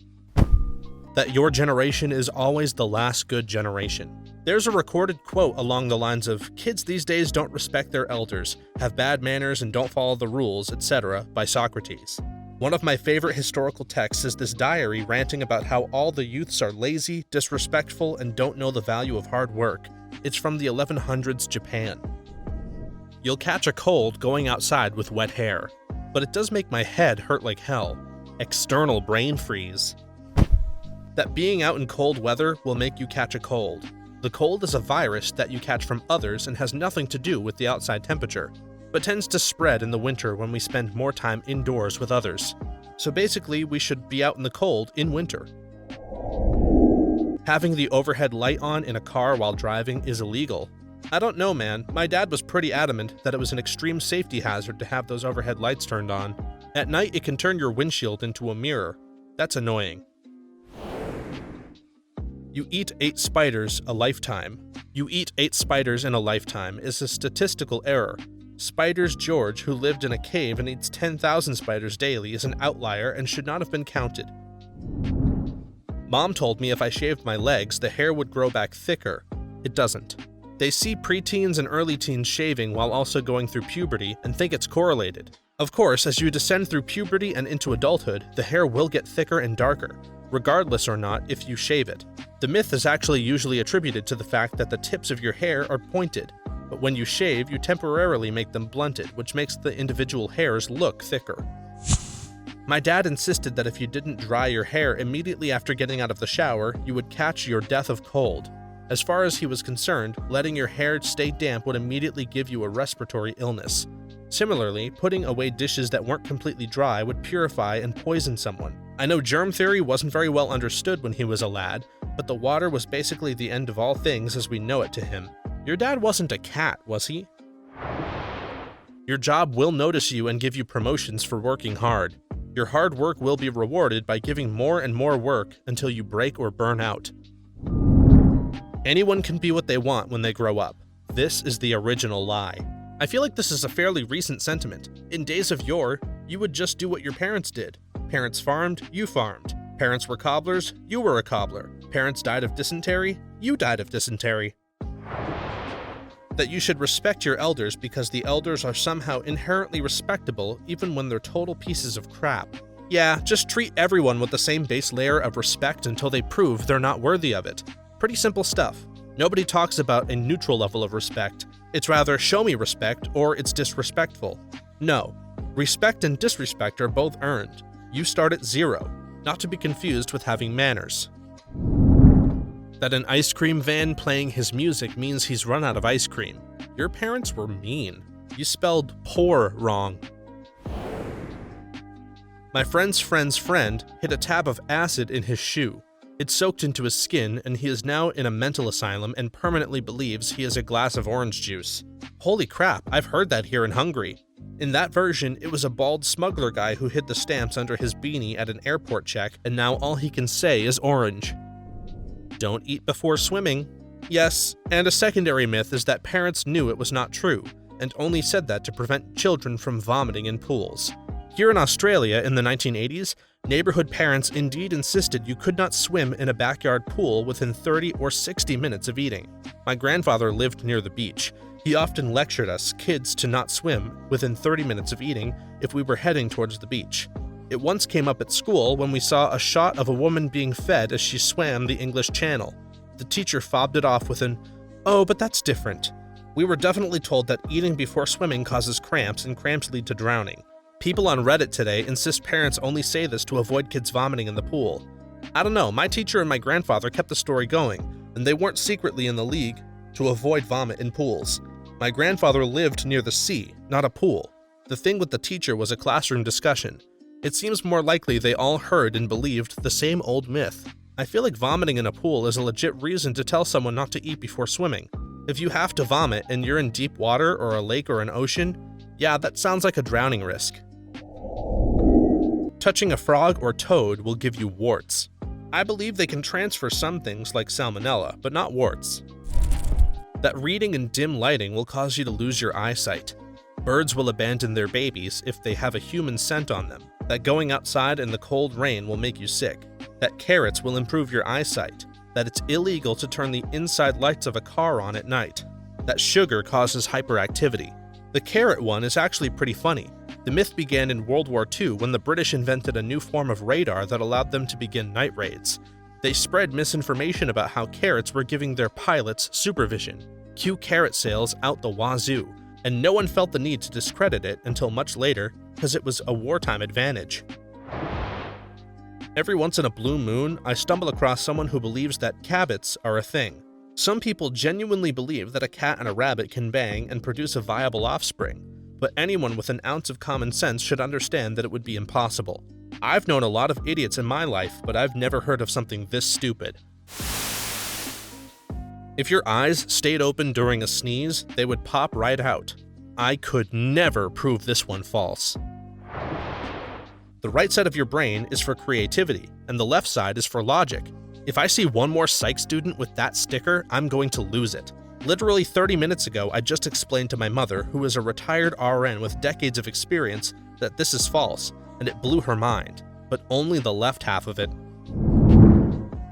That your generation is always the last good generation. There's a recorded quote along the lines of, "Kids these days don't respect their elders, have bad manners and don't follow the rules, etc." by Socrates. One of my favorite historical texts is this diary ranting about how all the youths are lazy, disrespectful, and don't know the value of hard work. It's from the 1100s Japan. You'll catch a cold going outside with wet hair, but it does make my head hurt like hell. External brain freeze. That being out in cold weather will make you catch a cold. The cold is a virus that you catch from others and has nothing to do with the outside temperature, but tends to spread in the winter when we spend more time indoors with others. So basically, we should be out in the cold in winter. Having the overhead light on in a car while driving is illegal. I don't know, man. My dad was pretty adamant that it was an extreme safety hazard to have those overhead lights turned on. At night, it can turn your windshield into a mirror. That's annoying. You eat 8 spiders a lifetime. You eat 8 spiders in a lifetime is a statistical error. Spiders George, who lived in a cave and eats 10,000 spiders daily, is an outlier and should not have been counted. Mom told me if I shaved my legs, the hair would grow back thicker. It doesn't. They see preteens and early teens shaving while also going through puberty and think it's correlated. Of course, as you descend through puberty and into adulthood, the hair will get thicker and darker, regardless or not if you shave it. The myth is actually usually attributed to the fact that the tips of your hair are pointed, but when you shave, you temporarily make them blunted, which makes the individual hairs look thicker. My dad insisted that if you didn't dry your hair immediately after getting out of the shower, you would catch your death of cold. As far as he was concerned, letting your hair stay damp would immediately give you a respiratory illness. Similarly, putting away dishes that weren't completely dry would purify and poison someone. I know germ theory wasn't very well understood when he was a lad, but the water was basically the end of all things as we know it to him. Your dad wasn't a cat, was he? Your job will notice you and give you promotions for working hard. Your hard work will be rewarded by giving more and more work until you break or burn out. Anyone can be what they want when they grow up. This is the original lie. I feel like this is a fairly recent sentiment. In days of yore, you would just do what your parents did. Parents farmed, you farmed. Parents were cobblers, you were a cobbler. Parents died of dysentery, you died of dysentery. That you should respect your elders because the elders are somehow inherently respectable even when they're total pieces of crap. Yeah, just treat everyone with the same base layer of respect until they prove they're not worthy of it. Pretty simple stuff. Nobody talks about a neutral level of respect. It's rather show me respect or it's disrespectful. No, respect and disrespect are both earned. You start at 0, not to be confused with having manners. That an ice cream van playing his music means he's run out of ice cream. Your parents were mean. You spelled poor wrong. My friend's friend hid a tab of acid in his shoe. It soaked into his skin, and he is now in a mental asylum and permanently believes he is a glass of orange juice. Holy crap, I've heard that here in Hungary. In that version, it was a bald smuggler guy who hid the stamps under his beanie at an airport check, and now all he can say is orange. Don't eat before swimming. Yes, and a secondary myth is that parents knew it was not true, and only said that to prevent children from vomiting in pools. Here in Australia in the 1980s, neighborhood parents indeed insisted you could not swim in a backyard pool within 30 or 60 minutes of eating. My grandfather lived near the beach. He often lectured us kids to not swim within 30 minutes of eating if we were heading towards the beach. It once came up at school when we saw a shot of a woman being fed as she swam the English Channel. The teacher fobbed it off with an, "Oh, but that's different." We were definitely told that eating before swimming causes cramps, and cramps lead to drowning. People on Reddit today insist parents only say this to avoid kids vomiting in the pool. I don't know, my teacher and my grandfather kept the story going, and they weren't secretly in the league to avoid vomit in pools. My grandfather lived near the sea, not a pool. The thing with the teacher was a classroom discussion. It seems more likely they all heard and believed the same old myth. I feel like vomiting in a pool is a legit reason to tell someone not to eat before swimming. If you have to vomit and you're in deep water or a lake or an ocean, yeah, that sounds like a drowning risk. Touching a frog or toad will give you warts. I believe they can transfer some things like salmonella, but not warts. That reading in dim lighting will cause you to lose your eyesight. Birds will abandon their babies if they have a human scent on them. That going outside in the cold rain will make you sick. That carrots will improve your eyesight. That it's illegal to turn the inside lights of a car on at night. That sugar causes hyperactivity. The carrot one is actually pretty funny. The myth began in World War II when the British invented a new form of radar that allowed them to begin night raids. They spread misinformation about how carrots were giving their pilots supervision. Cue carrot sales out the wazoo, and no one felt the need to discredit it until much later because it was a wartime advantage. Every once in a blue moon, I stumble across someone who believes that cabots are a thing. Some people genuinely believe that a cat and a rabbit can bang and produce a viable offspring, but anyone with an ounce of common sense should understand that it would be impossible. I've known a lot of idiots in my life, but I've never heard of something this stupid. If your eyes stayed open during a sneeze, they would pop right out. I could never prove this one false. The right side of your brain is for creativity, and the left side is for logic. If I see one more psych student with that sticker, I'm going to lose it. Literally 30 minutes ago, I just explained to my mother, who is a retired RN with decades of experience, that this is false, and it blew her mind, but only the left half of it.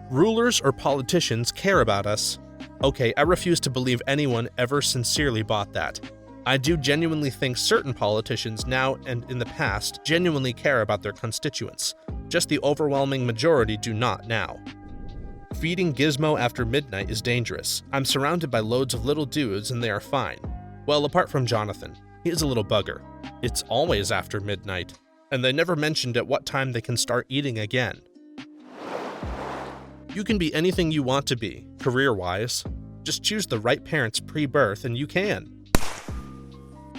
Rulers or politicians care about us. Okay, I refuse to believe anyone ever sincerely bought that. I do genuinely think certain politicians now and in the past genuinely care about their constituents. Just the overwhelming majority do not now. Feeding Gizmo after midnight is dangerous. I'm surrounded by loads of little dudes and they are fine. Well, apart from Jonathan. He is a little bugger. It's always after midnight. And they never mentioned at what time they can start eating again. You can be anything you want to be, career-wise. Just choose the right parents pre-birth and you can.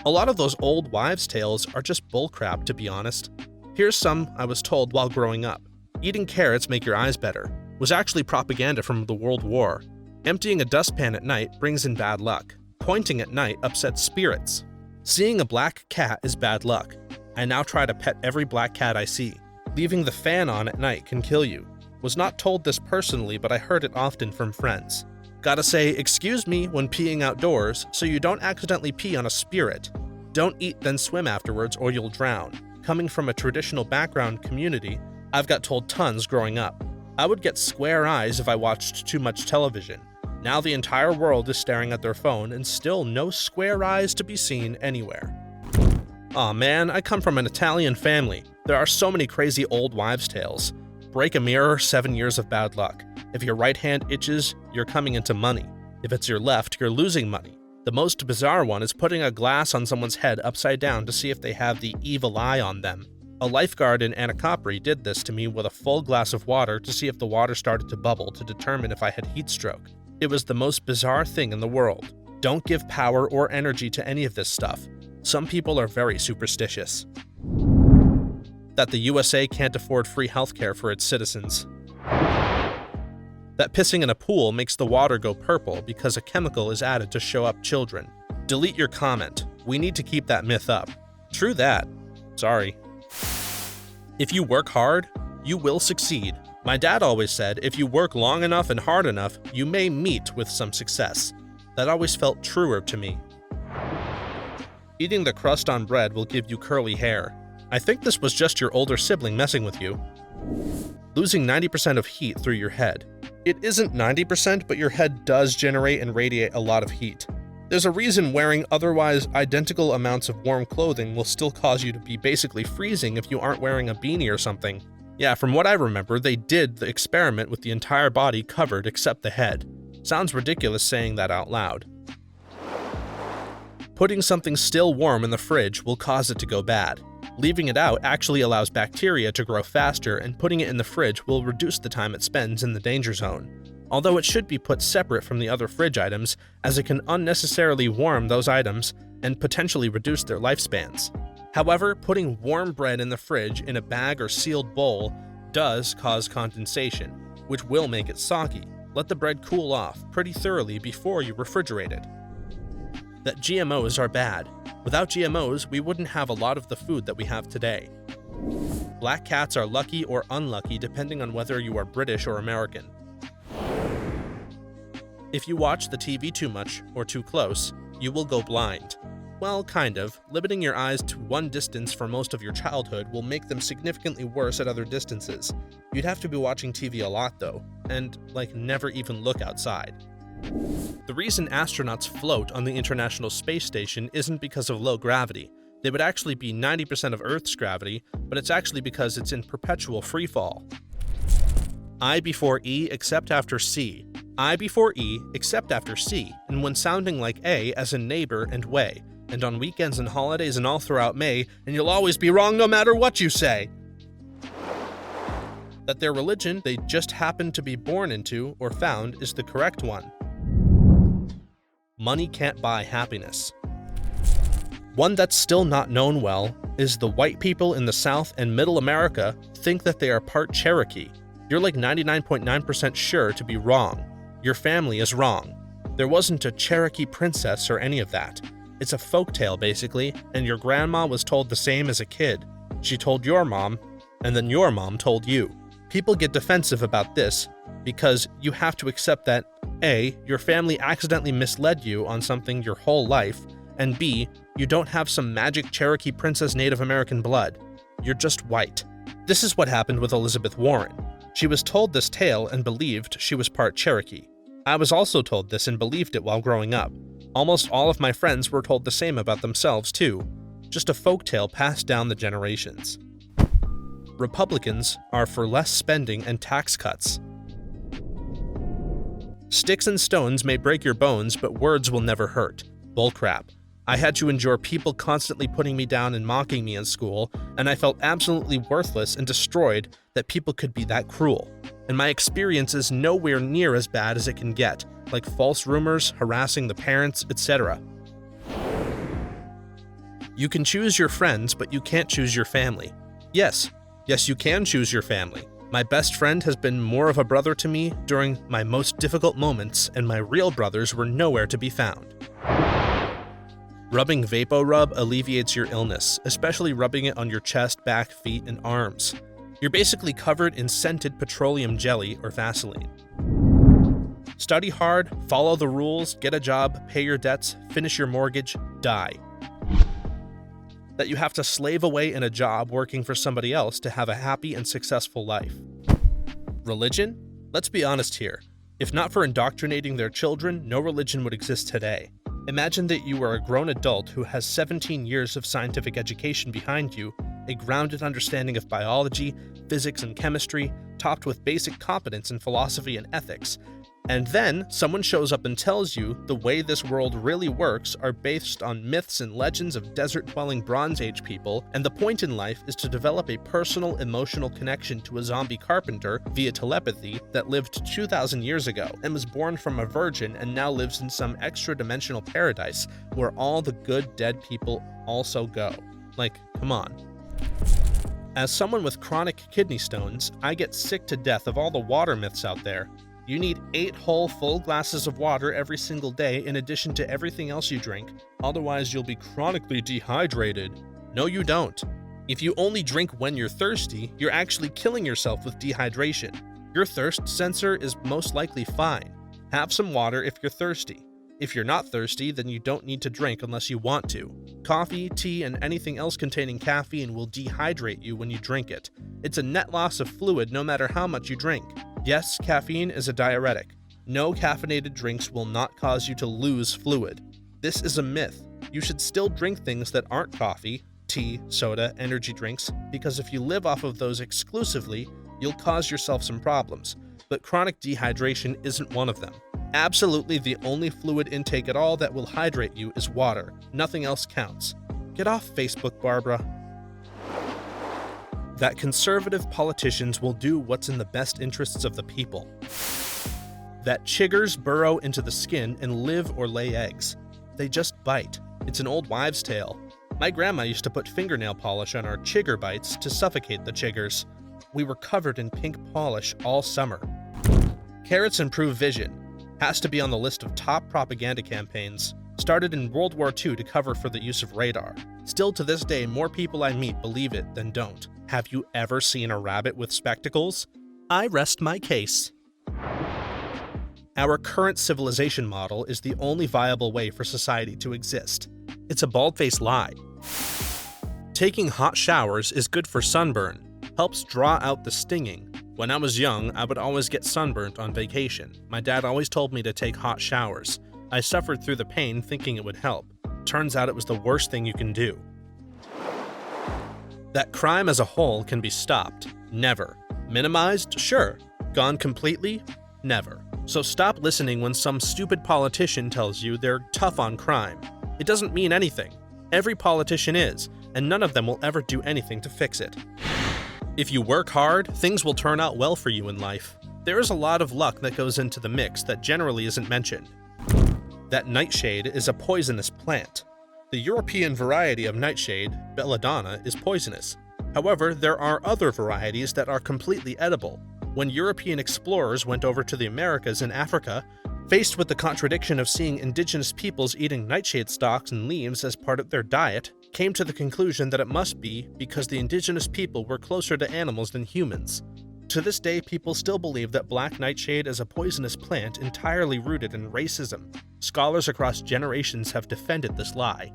A lot of those old wives' tales are just bullcrap, to be honest. Here's some I was told while growing up. Eating carrots make your eyes better. Was actually propaganda from the World War. Emptying a dustpan at night brings in bad luck. Pointing at night upsets spirits. Seeing a black cat is bad luck. I now try to pet every black cat I see. Leaving the fan on at night can kill you. Was not told this personally, but I heard it often from friends. Gotta say, excuse me when peeing outdoors, so you don't accidentally pee on a spirit. Don't eat then swim afterwards or you'll drown. Coming from a traditional background community, I've got told tons growing up. I would get square eyes if I watched too much television. Now the entire world is staring at their phone and still no square eyes to be seen anywhere. Aw man, I come from an Italian family. There are so many crazy old wives' tales. Break a mirror, 7 years of bad luck. If your right hand itches, you're coming into money. If it's your left, you're losing money. The most bizarre one is putting a glass on someone's head upside down to see if they have the evil eye on them. A lifeguard in Anacapri did this to me with a full glass of water to see if the water started to bubble to determine if I had heat stroke. It was the most bizarre thing in the world. Don't give power or energy to any of this stuff. Some people are very superstitious. That the USA can't afford free healthcare for its citizens. That pissing in a pool makes the water go purple because a chemical is added to show up children. Delete your comment. We need to keep that myth up. True that. Sorry. If you work hard, you will succeed. My dad always said, if you work long enough and hard enough, you may meet with some success. That always felt truer to me. Eating the crust on bread will give you curly hair. I think this was just your older sibling messing with you. Losing 90% of heat through your head. It isn't 90%, but your head does generate and radiate a lot of heat. There's a reason wearing otherwise identical amounts of warm clothing will still cause you to be basically freezing if you aren't wearing a beanie or something. Yeah, from what I remember, they did the experiment with the entire body covered except the head. Sounds ridiculous saying that out loud. Putting something still warm in the fridge will cause it to go bad. Leaving it out actually allows bacteria to grow faster, and putting it in the fridge will reduce the time it spends in the danger zone. Although it should be put separate from the other fridge items, as it can unnecessarily warm those items and potentially reduce their lifespans. However, putting warm bread in the fridge in a bag or sealed bowl does cause condensation, which will make it soggy. Let the bread cool off pretty thoroughly before you refrigerate it. That GMOs are bad. Without GMOs, we wouldn't have a lot of the food that we have today. Black cats are lucky or unlucky depending on whether you are British or American. If you watch the TV too much or too close, you will go blind. Well, kind of. Limiting your eyes to one distance for most of your childhood will make them significantly worse at other distances. You'd have to be watching TV a lot though, and never even look outside. The reason astronauts float on the International Space Station isn't because of low gravity. They would actually be 90% of Earth's gravity, but it's actually because it's in perpetual freefall. I before E except after C. I before E except after C, and when sounding like A as in neighbor and way, and on weekends and holidays and all throughout May, and you'll always be wrong no matter what you say. That their religion they just happened to be born into or found is the correct one. Money can't buy happiness. One that's still not known well is the white people in the South and Middle America think that they are part Cherokee. You're 99.9% sure to be wrong. Your family is wrong. There wasn't a Cherokee princess or any of that. It's a folktale basically, and your grandma was told the same as a kid. She told your mom, and then your mom told you. People get defensive about this because you have to accept that A, your family accidentally misled you on something your whole life, and B, you don't have some magic Cherokee princess Native American blood. You're just white. This is what happened with Elizabeth Warren. She was told this tale and believed she was part Cherokee. I was also told this and believed it while growing up. Almost all of my friends were told the same about themselves too. Just a folktale passed down the generations. Republicans are for less spending and tax cuts. Sticks and stones may break your bones, but words will never hurt. Bullcrap. I had to endure people constantly putting me down and mocking me in school, and I felt absolutely worthless and destroyed that people could be that cruel. And my experience is nowhere near as bad as it can get, like false rumors, harassing the parents, etc. You can choose your friends, but you can't choose your family. Yes, you can choose your family. My best friend has been more of a brother to me during my most difficult moments, and my real brothers were nowhere to be found. Rubbing VapoRub alleviates your illness, especially rubbing it on your chest, back, feet, and arms. You're basically covered in scented petroleum jelly or Vaseline. Study hard, follow the rules, get a job, pay your debts, finish your mortgage, die. That you have to slave away in a job working for somebody else to have a happy and successful life. Religion? Let's be honest here. If not for indoctrinating their children, no religion would exist today. Imagine that you are a grown adult who has 17 years of scientific education behind you, a grounded understanding of biology, physics, and chemistry, topped with basic competence in philosophy and ethics. And then someone shows up and tells you the way this world really works are based on myths and legends of desert-dwelling Bronze Age people, and the point in life is to develop a personal emotional connection to a zombie carpenter via telepathy that lived 2,000 years ago and was born from a virgin and now lives in some extra-dimensional paradise where all the good dead people also go. Come on. As someone with chronic kidney stones, I get sick to death of all the water myths out there. You need 8 whole full glasses of water every single day in addition to everything else you drink, otherwise you'll be chronically dehydrated. No, you don't. If you only drink when you're thirsty, you're actually killing yourself with dehydration. Your thirst sensor is most likely fine. Have some water if you're thirsty. If you're not thirsty, then you don't need to drink unless you want to. Coffee, tea, and anything else containing caffeine will dehydrate you when you drink it. It's a net loss of fluid no matter how much you drink. Yes, caffeine is a diuretic. No caffeinated drinks will not cause you to lose fluid. This is a myth. You should still drink things that aren't coffee, tea, soda, energy drinks, because if you live off of those exclusively, you'll cause yourself some problems. But chronic dehydration isn't one of them. Absolutely the only fluid intake at all that will hydrate you is water. Nothing else counts. Get off Facebook, Barbara. That conservative politicians will do what's in the best interests of the people. That chiggers burrow into the skin and live or lay eggs. They just bite. It's an old wives' tale. My grandma used to put fingernail polish on our chigger bites to suffocate the chiggers. We were covered in pink polish all summer. Carrots improve vision. Has to be on the list of top propaganda campaigns. Started in World War II to cover for the use of radar. Still to this day, more people I meet believe it than don't. Have you ever seen a rabbit with spectacles? I rest my case. Our current civilization model is the only viable way for society to exist. It's a bald-faced lie. Taking hot showers is good for sunburn. Helps draw out the stinging. When I was young, I would always get sunburnt on vacation. My dad always told me to take hot showers. I suffered through the pain thinking it would help. Turns out it was the worst thing you can do. That crime as a whole can be stopped. Never. Minimized? Sure. Gone completely? Never. So stop listening when some stupid politician tells you they're tough on crime. It doesn't mean anything. Every politician is, and none of them will ever do anything to fix it. If you work hard, things will turn out well for you in life. There is a lot of luck that goes into the mix that generally isn't mentioned. That nightshade is a poisonous plant. The European variety of nightshade, belladonna, is poisonous. However, there are other varieties that are completely edible. When European explorers went over to the Americas and Africa, faced with the contradiction of seeing indigenous peoples eating nightshade stalks and leaves as part of their diet, came to the conclusion that it must be because the indigenous people were closer to animals than humans. To this day, people still believe that black nightshade is a poisonous plant entirely rooted in racism. Scholars across generations have defended this lie.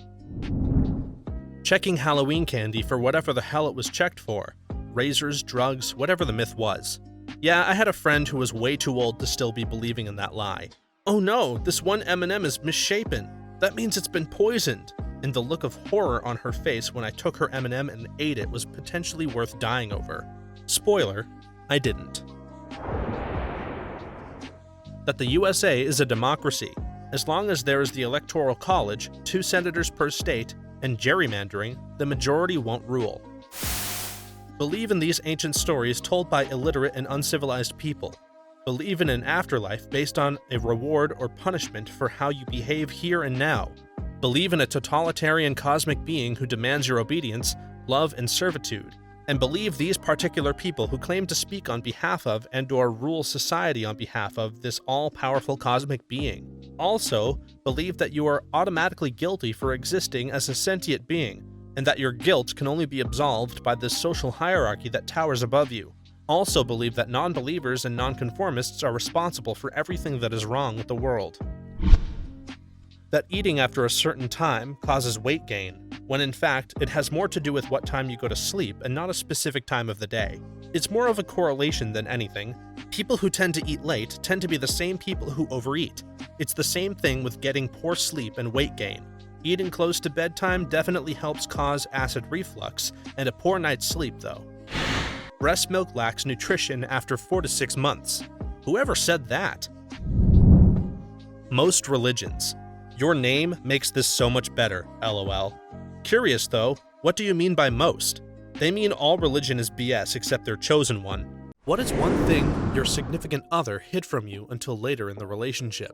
Checking Halloween candy for whatever the hell it was checked for. Razors, drugs, whatever the myth was. Yeah, I had a friend who was way too old to still be believing in that lie. Oh no, this one M&M is misshapen. That means it's been poisoned. And the look of horror on her face when I took her M&M and ate it was potentially worth dying over. Spoiler, I didn't. That the USA is a democracy. As long as there is the Electoral College, 2 senators per state, and gerrymandering, the majority won't rule. Believe in these ancient stories told by illiterate and uncivilized people. Believe in an afterlife based on a reward or punishment for how you behave here and now. Believe in a totalitarian cosmic being who demands your obedience, love, and servitude. And believe these particular people who claim to speak on behalf of and/or rule society on behalf of this all-powerful cosmic being. Also, believe that you are automatically guilty for existing as a sentient being, and that your guilt can only be absolved by this social hierarchy that towers above you. Also believe that non-believers and nonconformists are responsible for everything that is wrong with the world. That eating after a certain time causes weight gain, when in fact it has more to do with what time you go to sleep and not a specific time of the day. It's more of a correlation than anything. People who tend to eat late tend to be the same people who overeat. It's the same thing with getting poor sleep and weight gain. Eating close to bedtime definitely helps cause acid reflux and a poor night's sleep though. Breast milk lacks nutrition after 4 to 6 months. Whoever said that? Most religions. Your name makes this so much better, lol. Curious though, what do you mean by most? They mean all religion is BS except their chosen one. What is one thing your significant other hid from you until later in the relationship?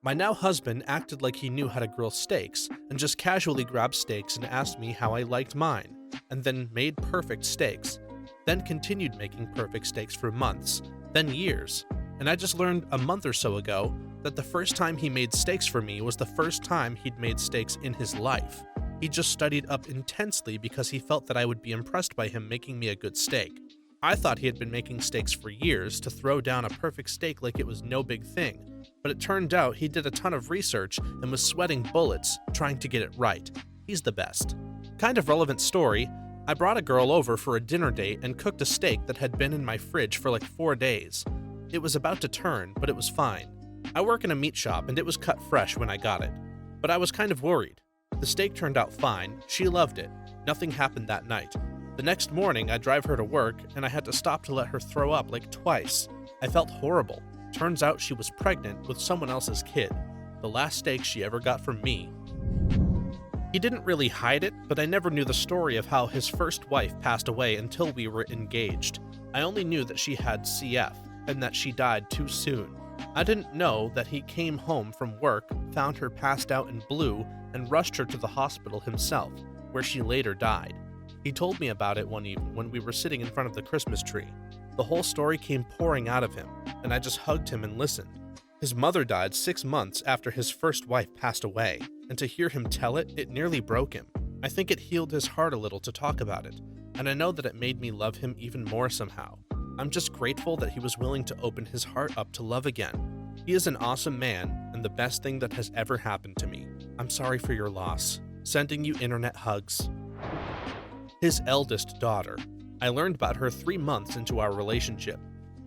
My now husband acted like he knew how to grill steaks and just casually grabbed steaks and asked me how I liked mine, and then made perfect steaks. Then continued making perfect steaks for months, then years. And I just learned a month or so ago that the first time he made steaks for me was the first time he'd made steaks in his life. He just studied up intensely because he felt that I would be impressed by him making me a good steak. I thought he had been making steaks for years to throw down a perfect steak like it was no big thing, but it turned out he did a ton of research and was sweating bullets trying to get it right. He's the best. Kind of relevant story, I brought a girl over for a dinner date and cooked a steak that had been in my fridge for like 4 days. It was about to turn, but it was fine. I work in a meat shop and it was cut fresh when I got it, but I was kind of worried. The steak turned out fine, she loved it, nothing happened that night. The next morning I drive her to work and I had to stop to let her throw up like twice. I felt horrible. Turns out she was pregnant with someone else's kid. The last steak she ever got from me. He didn't really hide it, but I never knew the story of how his first wife passed away until we were engaged. I only knew that she had CF and that she died too soon. I didn't know that he came home from work, found her passed out in blue, and rushed her to the hospital himself, where she later died. He told me about it one evening when we were sitting in front of the Christmas tree. The whole story came pouring out of him, and I just hugged him and listened. His mother died 6 months after his first wife passed away, and to hear him tell it, it nearly broke him. I think it healed his heart a little to talk about it, and I know that it made me love him even more somehow. I'm just grateful that he was willing to open his heart up to love again. He is an awesome man, and the best thing that has ever happened to me. I'm sorry for your loss. Sending you internet hugs. His eldest daughter. I learned about her 3 months into our relationship.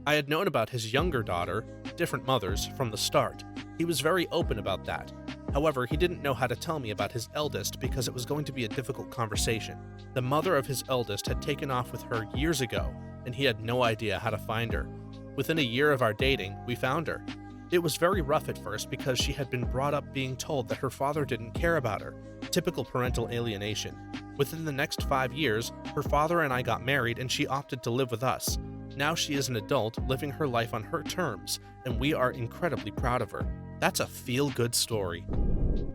I had known about his younger daughter, different mothers, from the start. He was very open about that. However, he didn't know how to tell me about his eldest because it was going to be a difficult conversation. The mother of his eldest had taken off with her years ago, and he had no idea how to find her. Within a year of our dating, we found her. It was very rough at first because she had been brought up being told that her father didn't care about her. Typical parental alienation. Within the next 5 years, her father and I got married and she opted to live with us. Now she is an adult, living her life on her terms, and we are incredibly proud of her. That's a feel-good story.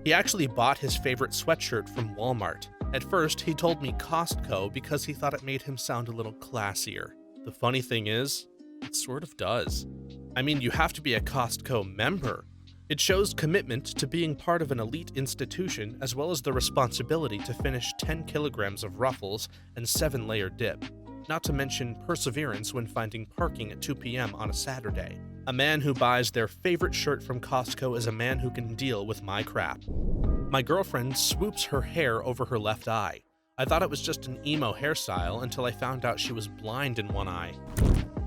He actually bought his favorite sweatshirt from Walmart. At first, he told me Costco because he thought it made him sound a little classier. The funny thing is, it sort of does. I mean, you have to be a Costco member. It shows commitment to being part of an elite institution as well as the responsibility to finish 10 kilograms of Ruffles and 7-layer dip. Not to mention perseverance when finding parking at 2 p.m. on a Saturday. A man who buys their favorite shirt from Costco is a man who can deal with my crap. My girlfriend swoops her hair over her left eye. I thought it was just an emo hairstyle until I found out she was blind in one eye.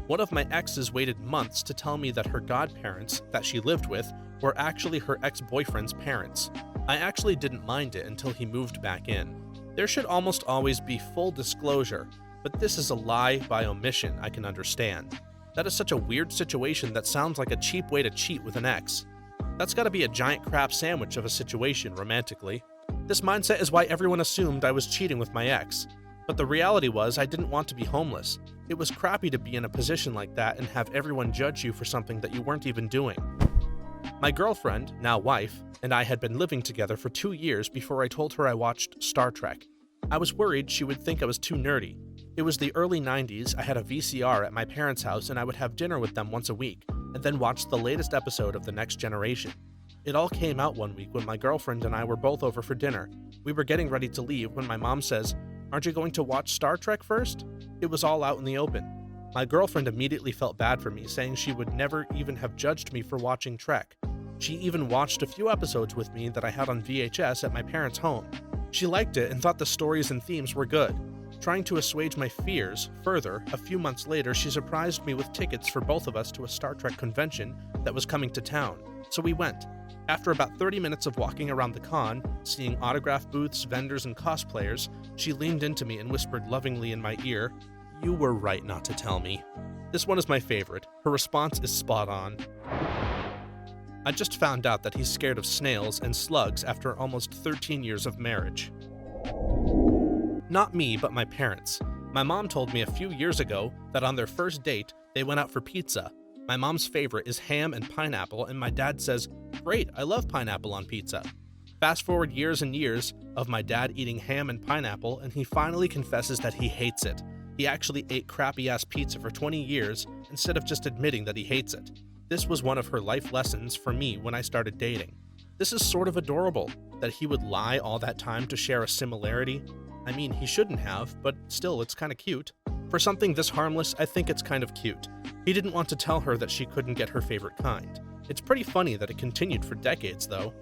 One of my exes waited months to tell me that her godparents, that she lived with, were actually her ex-boyfriend's parents. I actually didn't mind it until he moved back in. There should almost always be full disclosure, but this is a lie by omission I can understand. That is such a weird situation that sounds like a cheap way to cheat with an ex. That's gotta be a giant crap sandwich of a situation romantically. This mindset is why everyone assumed I was cheating with my ex. But the reality was I didn't want to be homeless. It was crappy to be in a position like that and have everyone judge you for something that you weren't even doing. My girlfriend, now wife, and I had been living together for 2 years before I told her I watched Star Trek. I was worried she would think I was too nerdy. It was the early 90s, I had a VCR at my parents' house and I would have dinner with them once a week, and then watch the latest episode of The Next Generation. It all came out one week when my girlfriend and I were both over for dinner. We were getting ready to leave when my mom says, "Aren't you going to watch Star Trek first?" It was all out in the open. My girlfriend immediately felt bad for me, saying she would never even have judged me for watching Trek. She even watched a few episodes with me that I had on VHS at my parents' home. She liked it and thought the stories and themes were good. Trying to assuage my fears further, a few months later she surprised me with tickets for both of us to a Star Trek convention that was coming to town, so we went. After about 30 minutes of walking around the con, seeing autograph booths, vendors, and cosplayers, she leaned into me and whispered lovingly in my ear, "You were right not to tell me." This one is my favorite. Her response is spot on. I just found out that he's scared of snails and slugs after almost 13 years of marriage. Not me, but my parents. My mom told me a few years ago that on their first date, they went out for pizza. My mom's favorite is ham and pineapple, and my dad says, "Great, I love pineapple on pizza." Fast forward years and years of my dad eating ham and pineapple, and he finally confesses that he hates it. He actually ate crappy-ass pizza for 20 years instead of just admitting that he hates it. This was one of her life lessons for me when I started dating. This is sort of adorable, that he would lie all that time to share a similarity. I mean, he shouldn't have, but still, it's kinda cute. For something this harmless, I think it's kind of cute. He didn't want to tell her that she couldn't get her favorite kind. It's pretty funny that it continued for decades, though.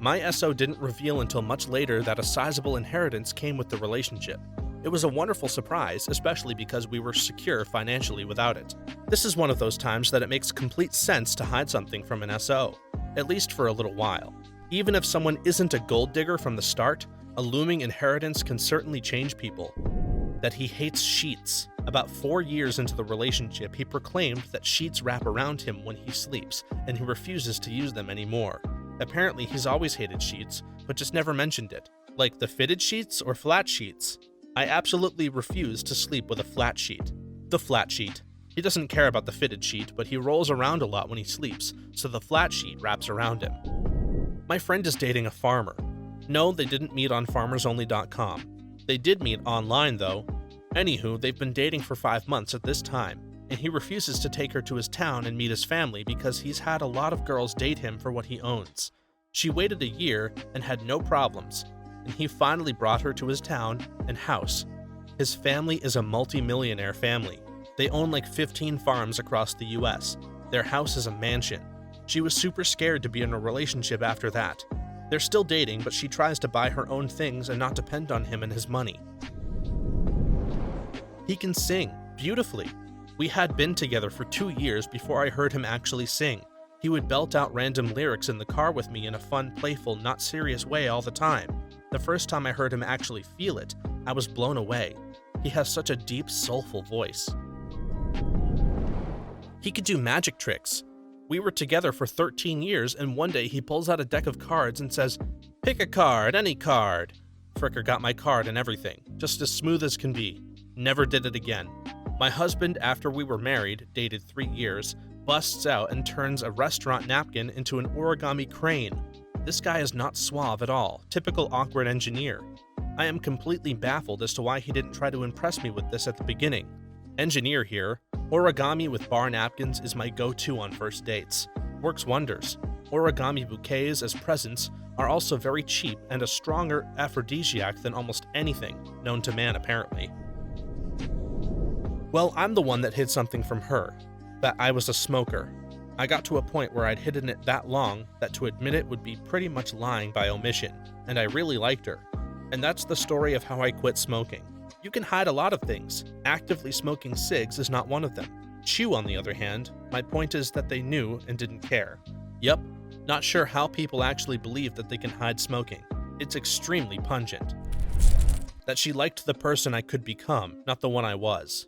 My SO didn't reveal until much later that a sizable inheritance came with the relationship. It was a wonderful surprise, especially because we were secure financially without it. This is one of those times that it makes complete sense to hide something from an SO, at least for a little while. Even if someone isn't a gold digger from the start, a looming inheritance can certainly change people. That he hates sheets. About 4 years into the relationship, he proclaimed that sheets wrap around him when he sleeps, and he refuses to use them anymore. Apparently, he's always hated sheets, but just never mentioned it. Like the fitted sheets or flat sheets? I absolutely refuse to sleep with a flat sheet. The flat sheet. He doesn't care about the fitted sheet, but he rolls around a lot when he sleeps, so the flat sheet wraps around him. My friend is dating a farmer. No, they didn't meet on farmersonly.com. They did meet online, though. Anywho, they've been dating for 5 months at this time, and he refuses to take her to his town and meet his family because he's had a lot of girls date him for what he owns. She waited a year and had no problems, and he finally brought her to his town and house. His family is a multi-millionaire family. They own like 15 farms across the US. Their house is a mansion. She was super scared to be in a relationship after that. They're still dating, but she tries to buy her own things and not depend on him and his money. He can sing beautifully. We had been together for 2 years before I heard him actually sing. He would belt out random lyrics in the car with me in a fun, playful, not serious way all the time. The first time I heard him actually feel it, I was blown away. He has such a deep, soulful voice. He could do magic tricks. We were together for 13 years, and one day he pulls out a deck of cards and says, "Pick a card, any card." Fricker got my card and everything, just as smooth as can be. Never did it again. My husband, after we were married, dated 3 years, busts out and turns a restaurant napkin into an origami crane. This guy is not suave at all, typical awkward engineer. I am completely baffled as to why he didn't try to impress me with this at the beginning. Engineer here. Origami with bar napkins is my go-to on first dates. Works wonders. Origami bouquets as presents are also very cheap and a stronger aphrodisiac than almost anything known to man, apparently. Well, I'm the one that hid something from her, that I was a smoker. I got to a point where I'd hidden it that long that to admit it would be pretty much lying by omission, and I really liked her. And that's the story of how I quit smoking. You can hide a lot of things. Actively smoking cigs is not one of them. Chew, on the other hand, my point is that they knew and didn't care. Yep, not sure how people actually believe that they can hide smoking. It's extremely pungent. That she liked the person I could become, not the one I was.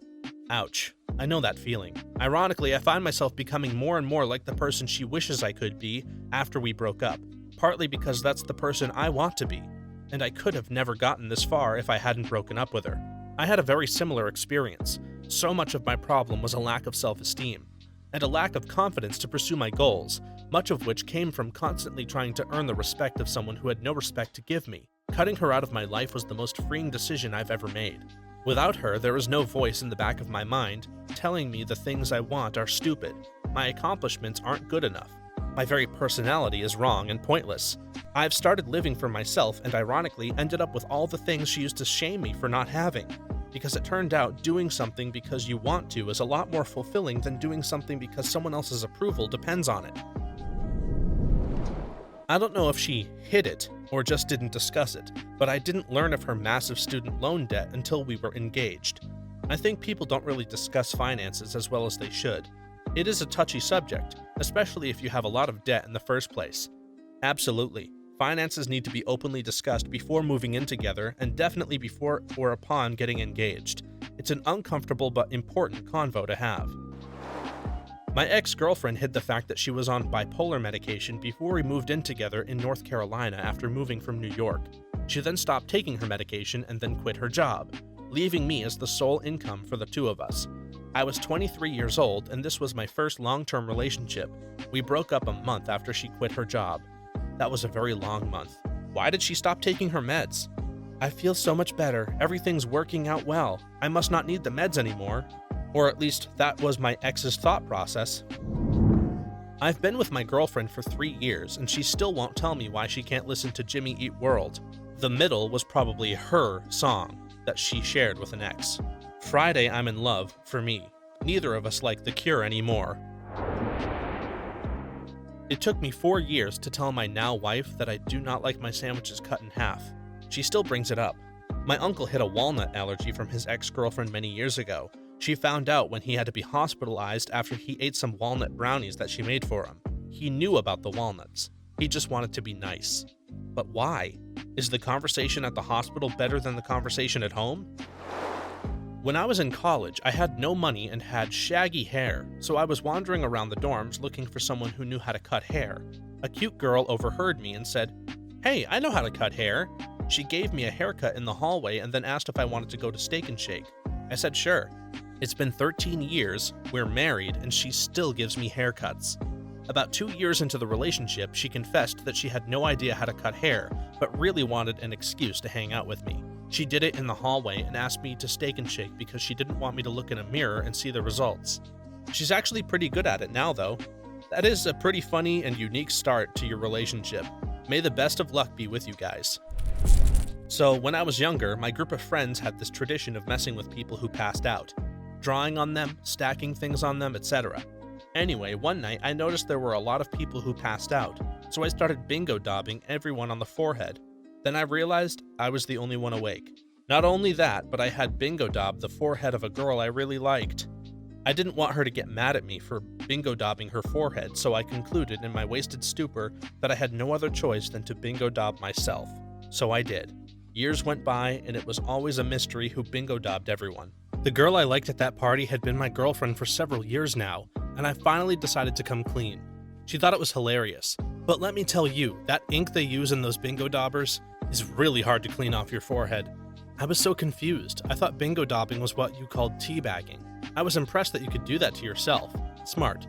Ouch. I know that feeling. Ironically, I find myself becoming more and more like the person she wishes I could be after we broke up, partly because that's the person I want to be, and I could have never gotten this far if I hadn't broken up with her. I had a very similar experience. So much of my problem was a lack of self-esteem, and a lack of confidence to pursue my goals, much of which came from constantly trying to earn the respect of someone who had no respect to give me. Cutting her out of my life was the most freeing decision I've ever made. Without her, there is no voice in the back of my mind telling me the things I want are stupid, my accomplishments aren't good enough, my very personality is wrong and pointless. I've started living for myself and ironically ended up with all the things she used to shame me for not having, because it turned out doing something because you want to is a lot more fulfilling than doing something because someone else's approval depends on it. I don't know if she hid it or just didn't discuss it, but I didn't learn of her massive student loan debt until we were engaged. I think people don't really discuss finances as well as they should. It is a touchy subject, especially if you have a lot of debt in the first place. Absolutely. Finances need to be openly discussed before moving in together and definitely before or upon getting engaged. It's an uncomfortable but important convo to have. My ex-girlfriend hid the fact that she was on bipolar medication before we moved in together in North Carolina after moving from New York. She then stopped taking her medication and then quit her job, leaving me as the sole income for the two of us. I was 23 years old and this was my first long-term relationship. We broke up a month after she quit her job. That was a very long month. Why did she stop taking her meds? I feel so much better. Everything's working out well. I must not need the meds anymore. Or at least that was my ex's thought process. I've been with my girlfriend for 3 years, and she still won't tell me why she can't listen to Jimmy Eat World. The Middle was probably her song that she shared with an ex. Friday I'm in Love, for me. Neither of us like The Cure anymore. It took me 4 years to tell my now wife that I do not like my sandwiches cut in half. She still brings it up. My uncle hit a walnut allergy from his ex-girlfriend many years ago. She found out when he had to be hospitalized after he ate some walnut brownies that she made for him. He knew about the walnuts. He just wanted to be nice. But why? Is the conversation at the hospital better than the conversation at home? When I was in college, I had no money and had shaggy hair, so I was wandering around the dorms looking for someone who knew how to cut hair. A cute girl overheard me and said, "Hey, I know how to cut hair." She gave me a haircut in the hallway and then asked if I wanted to go to Steak and Shake. I said sure. It's been 13 years, we're married, and she still gives me haircuts. About 2 years into the relationship, she confessed that she had no idea how to cut hair, but really wanted an excuse to hang out with me. She did it in the hallway and asked me to Steak and Shake because she didn't want me to look in a mirror and see the results. She's actually pretty good at it now, though. That is a pretty funny and unique start to your relationship. May the best of luck be with you guys. So, when I was younger, my group of friends had this tradition of messing with people who passed out, drawing on them, stacking things on them, etc. Anyway, one night I noticed there were a lot of people who passed out, so I started bingo daubing everyone on the forehead. Then I realized I was the only one awake. Not only that, but I had bingo daub the forehead of a girl I really liked. I didn't want her to get mad at me for bingo daubing her forehead, so I concluded in my wasted stupor that I had no other choice than to bingo daub myself. So I did. Years went by, and it was always a mystery who bingo daubed everyone. The girl I liked at that party had been my girlfriend for several years now, and I finally decided to come clean. She thought it was hilarious. But let me tell you, that ink they use in those bingo daubers is really hard to clean off your forehead. I was so confused. I thought bingo daubing was what you called teabagging. I was impressed that you could do that to yourself. Smart.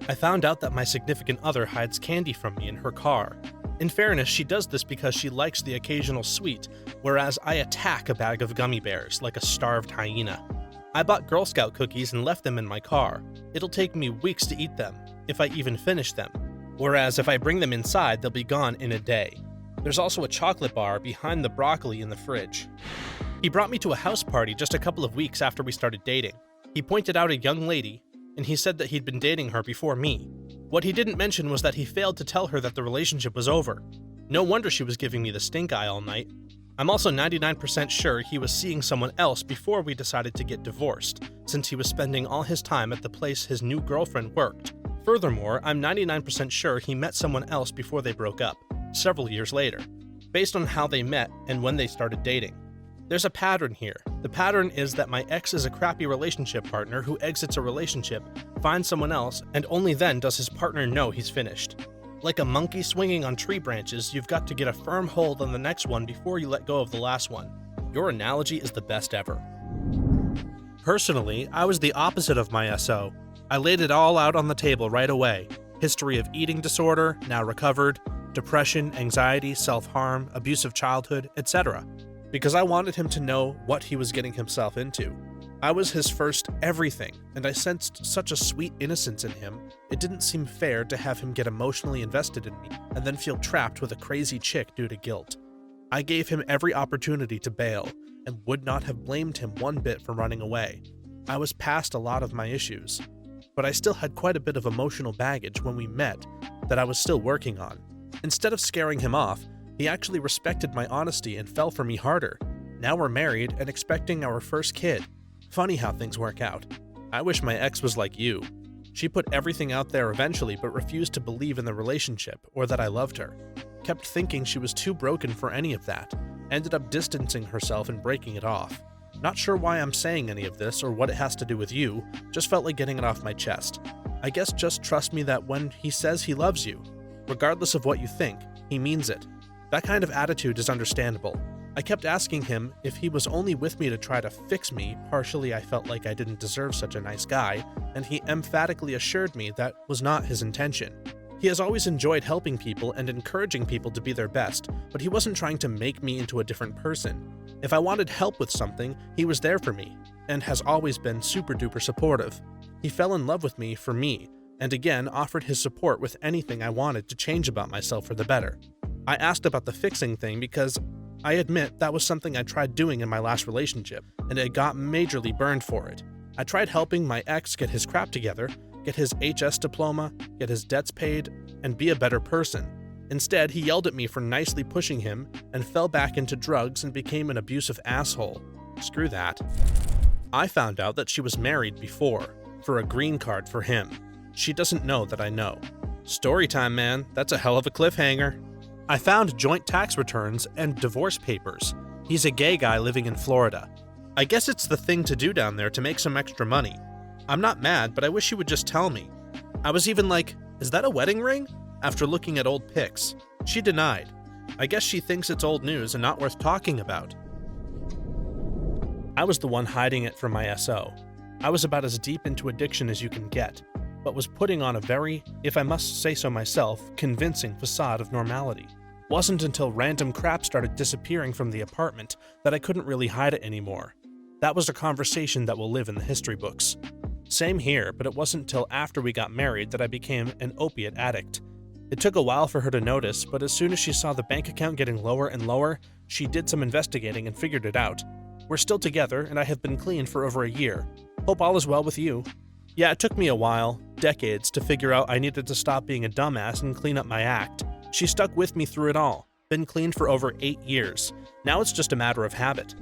I found out that my significant other hides candy from me in her car. In fairness, she does this because she likes the occasional sweet, whereas I attack a bag of gummy bears like a starved hyena. I bought Girl Scout cookies and left them in my car. It'll take me weeks to eat them, if I even finish them. Whereas if I bring them inside, they'll be gone in a day. There's also a chocolate bar behind the broccoli in the fridge. He brought me to a house party just a couple of weeks after we started dating. He pointed out a young lady, and he said that he'd been dating her before me. What he didn't mention was that he failed to tell her that the relationship was over. No wonder she was giving me the stink eye all night. I'm also 99% sure he was seeing someone else before we decided to get divorced, since he was spending all his time at the place his new girlfriend worked. Furthermore, I'm 99% sure he met someone else before they broke up, several years later, based on how they met and when they started dating. There's a pattern here. The pattern is that my ex is a crappy relationship partner who exits a relationship, finds someone else, and only then does his partner know he's finished. Like a monkey swinging on tree branches, you've got to get a firm hold on the next one before you let go of the last one. Your analogy is the best ever. Personally, I was the opposite of my SO. I laid it all out on the table right away. History of eating disorder, now recovered, depression, anxiety, self-harm, abusive childhood, etc. Because I wanted him to know what he was getting himself into. I was his first everything, and I sensed such a sweet innocence in him, it didn't seem fair to have him get emotionally invested in me and then feel trapped with a crazy chick due to guilt. I gave him every opportunity to bail, and would not have blamed him one bit for running away. I was past a lot of my issues, but I still had quite a bit of emotional baggage when we met that I was still working on. Instead of scaring him off, he actually respected my honesty and fell for me harder. Now we're married and expecting our first kid. Funny how things work out. I wish my ex was like you. She put everything out there eventually but refused to believe in the relationship or that I loved her. Kept thinking she was too broken for any of that. Ended up distancing herself and breaking it off. Not sure why I'm saying any of this or what it has to do with you, just felt like getting it off my chest. I guess just trust me that when he says he loves you, regardless of what you think, he means it. That kind of attitude is understandable. I kept asking him if he was only with me to try to fix me. Partially I felt like I didn't deserve such a nice guy, and he emphatically assured me that was not his intention. He has always enjoyed helping people and encouraging people to be their best, but he wasn't trying to make me into a different person. If I wanted help with something, he was there for me. and has always been super duper supportive. He fell in love with me for me, and again offered his support with anything I wanted to change about myself for the better. I asked about the fixing thing because I admit that was something I tried doing in my last relationship, and I got majorly burned for it. I tried helping my ex get his crap together, get his HS diploma, get his debts paid, and be a better person. Instead, he yelled at me for nicely pushing him and fell back into drugs and became an abusive asshole. Screw that. I found out that she was married before, for a green card for him. She doesn't know that I know. Story time, man. That's a hell of a cliffhanger. I found joint tax returns and divorce papers. He's a gay guy living in Florida. I guess it's the thing to do down there to make some extra money. I'm not mad, but I wish he would just tell me. I was even like, is that a wedding ring? After looking at old pics. She denied. I guess she thinks it's old news and not worth talking about. I was the one hiding it from my SO. I was about as deep into addiction as you can get, but was putting on a very, if I must say so myself, convincing facade of normality. Wasn't until random crap started disappearing from the apartment that I couldn't really hide it anymore. That was a conversation that will live in the history books. Same here, but it wasn't until after we got married that I became an opiate addict. It took a while for her to notice, but as soon as she saw the bank account getting lower and lower, she did some investigating and figured it out. We're still together, and I have been clean for over a year. Hope all is well with you. Yeah, it took me a while, decades, to figure out I needed to stop being a dumbass and clean up my act. She stuck with me through it all. Been clean for over 8 years. Now it's just a matter of habit.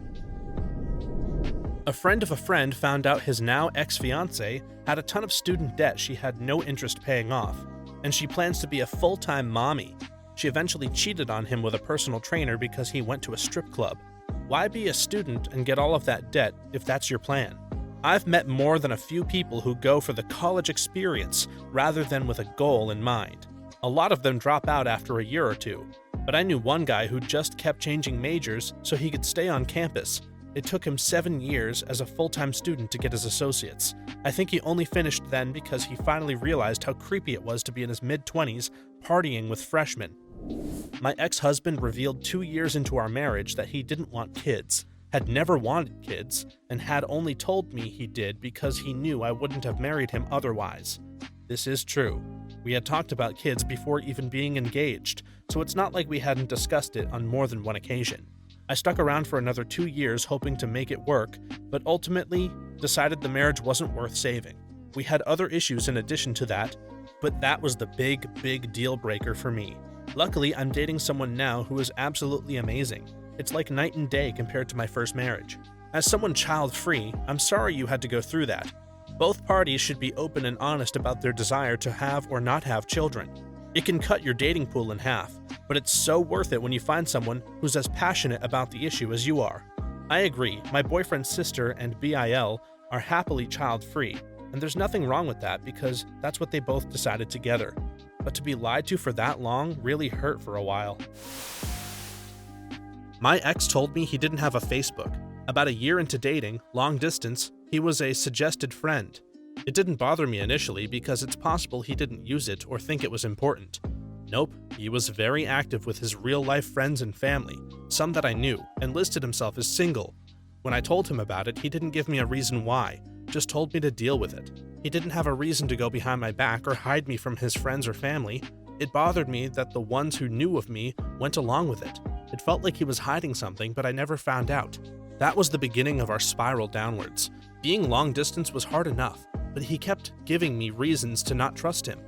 A friend of a friend found out his now ex-fiancé had a ton of student debt she had no interest paying off, and she plans to be a full-time mommy. She eventually cheated on him with a personal trainer because he went to a strip club. Why be a student and get all of that debt if that's your plan? I've met more than a few people who go for the college experience rather than with a goal in mind. A lot of them drop out after a year or two, but I knew one guy who just kept changing majors so he could stay on campus. It took him 7 years as a full-time student to get his associates. I think he only finished then because he finally realized how creepy it was to be in his mid-20s partying with freshmen. My ex-husband revealed 2 years into our marriage that he didn't want kids, had never wanted kids, and had only told me he did because he knew I wouldn't have married him otherwise. This is true. We had talked about kids before even being engaged, so it's not like we hadn't discussed it on more than one occasion. I stuck around for another 2 years hoping to make it work, but ultimately decided the marriage wasn't worth saving. We had other issues in addition to that, but that was the big deal breaker for me. Luckily, I'm dating someone now who is absolutely amazing. It's like night and day compared to my first marriage. As someone child-free, I'm sorry you had to go through that. Both parties should be open and honest about their desire to have or not have children. It can cut your dating pool in half, but it's so worth it when you find someone who's as passionate about the issue as you are. I agree, my boyfriend's sister and BIL are happily child-free, and there's nothing wrong with that because that's what they both decided together. But to be lied to for that long really hurt for a while. My ex told me he didn't have a Facebook. About a year into dating, long distance, he was a suggested friend. It didn't bother me initially because it's possible he didn't use it or think it was important. Nope, he was very active with his real-life friends and family, some that I knew, and listed himself as single. When I told him about it, he didn't give me a reason why, just told me to deal with it. He didn't have a reason to go behind my back or hide me from his friends or family. It bothered me that the ones who knew of me went along with it. It felt like he was hiding something, but I never found out. That was the beginning of our spiral downwards. Being long distance was hard enough, but he kept giving me reasons to not trust him.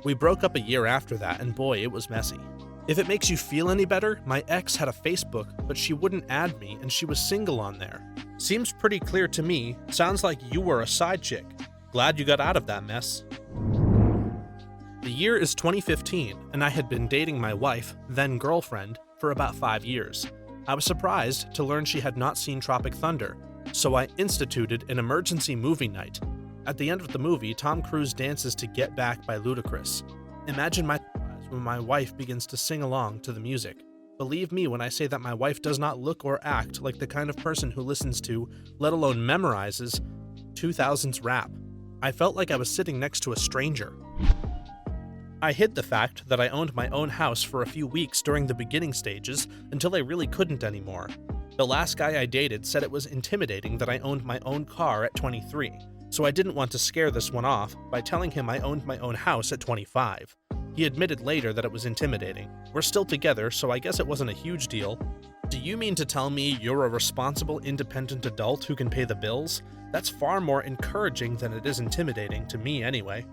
We broke up a year after that, and boy, it was messy. If it makes you feel any better, my ex had a Facebook, but she wouldn't add me, and she was single on there. Seems pretty clear to me. Sounds like you were a side chick. Glad you got out of that mess. The year is 2015, and I had been dating my wife, then girlfriend, for about 5 years. I was surprised to learn she had not seen Tropic Thunder, so I instituted an emergency movie night. At the end of the movie, Tom Cruise dances to Get Back by Ludacris. Imagine my surprise when my wife begins to sing along to the music. Believe me when I say that my wife does not look or act like the kind of person who listens to, let alone memorizes, 2000s rap. I felt like I was sitting next to a stranger. I hid the fact that I owned my own house for a few weeks during the beginning stages until I really couldn't anymore. The last guy I dated said it was intimidating that I owned my own car at 23, so I didn't want to scare this one off by telling him I owned my own house at 25. He admitted later that it was intimidating. We're still together, so I guess it wasn't a huge deal. Do you mean to tell me you're a responsible, independent adult who can pay the bills? That's far more encouraging than it is intimidating, to me anyway.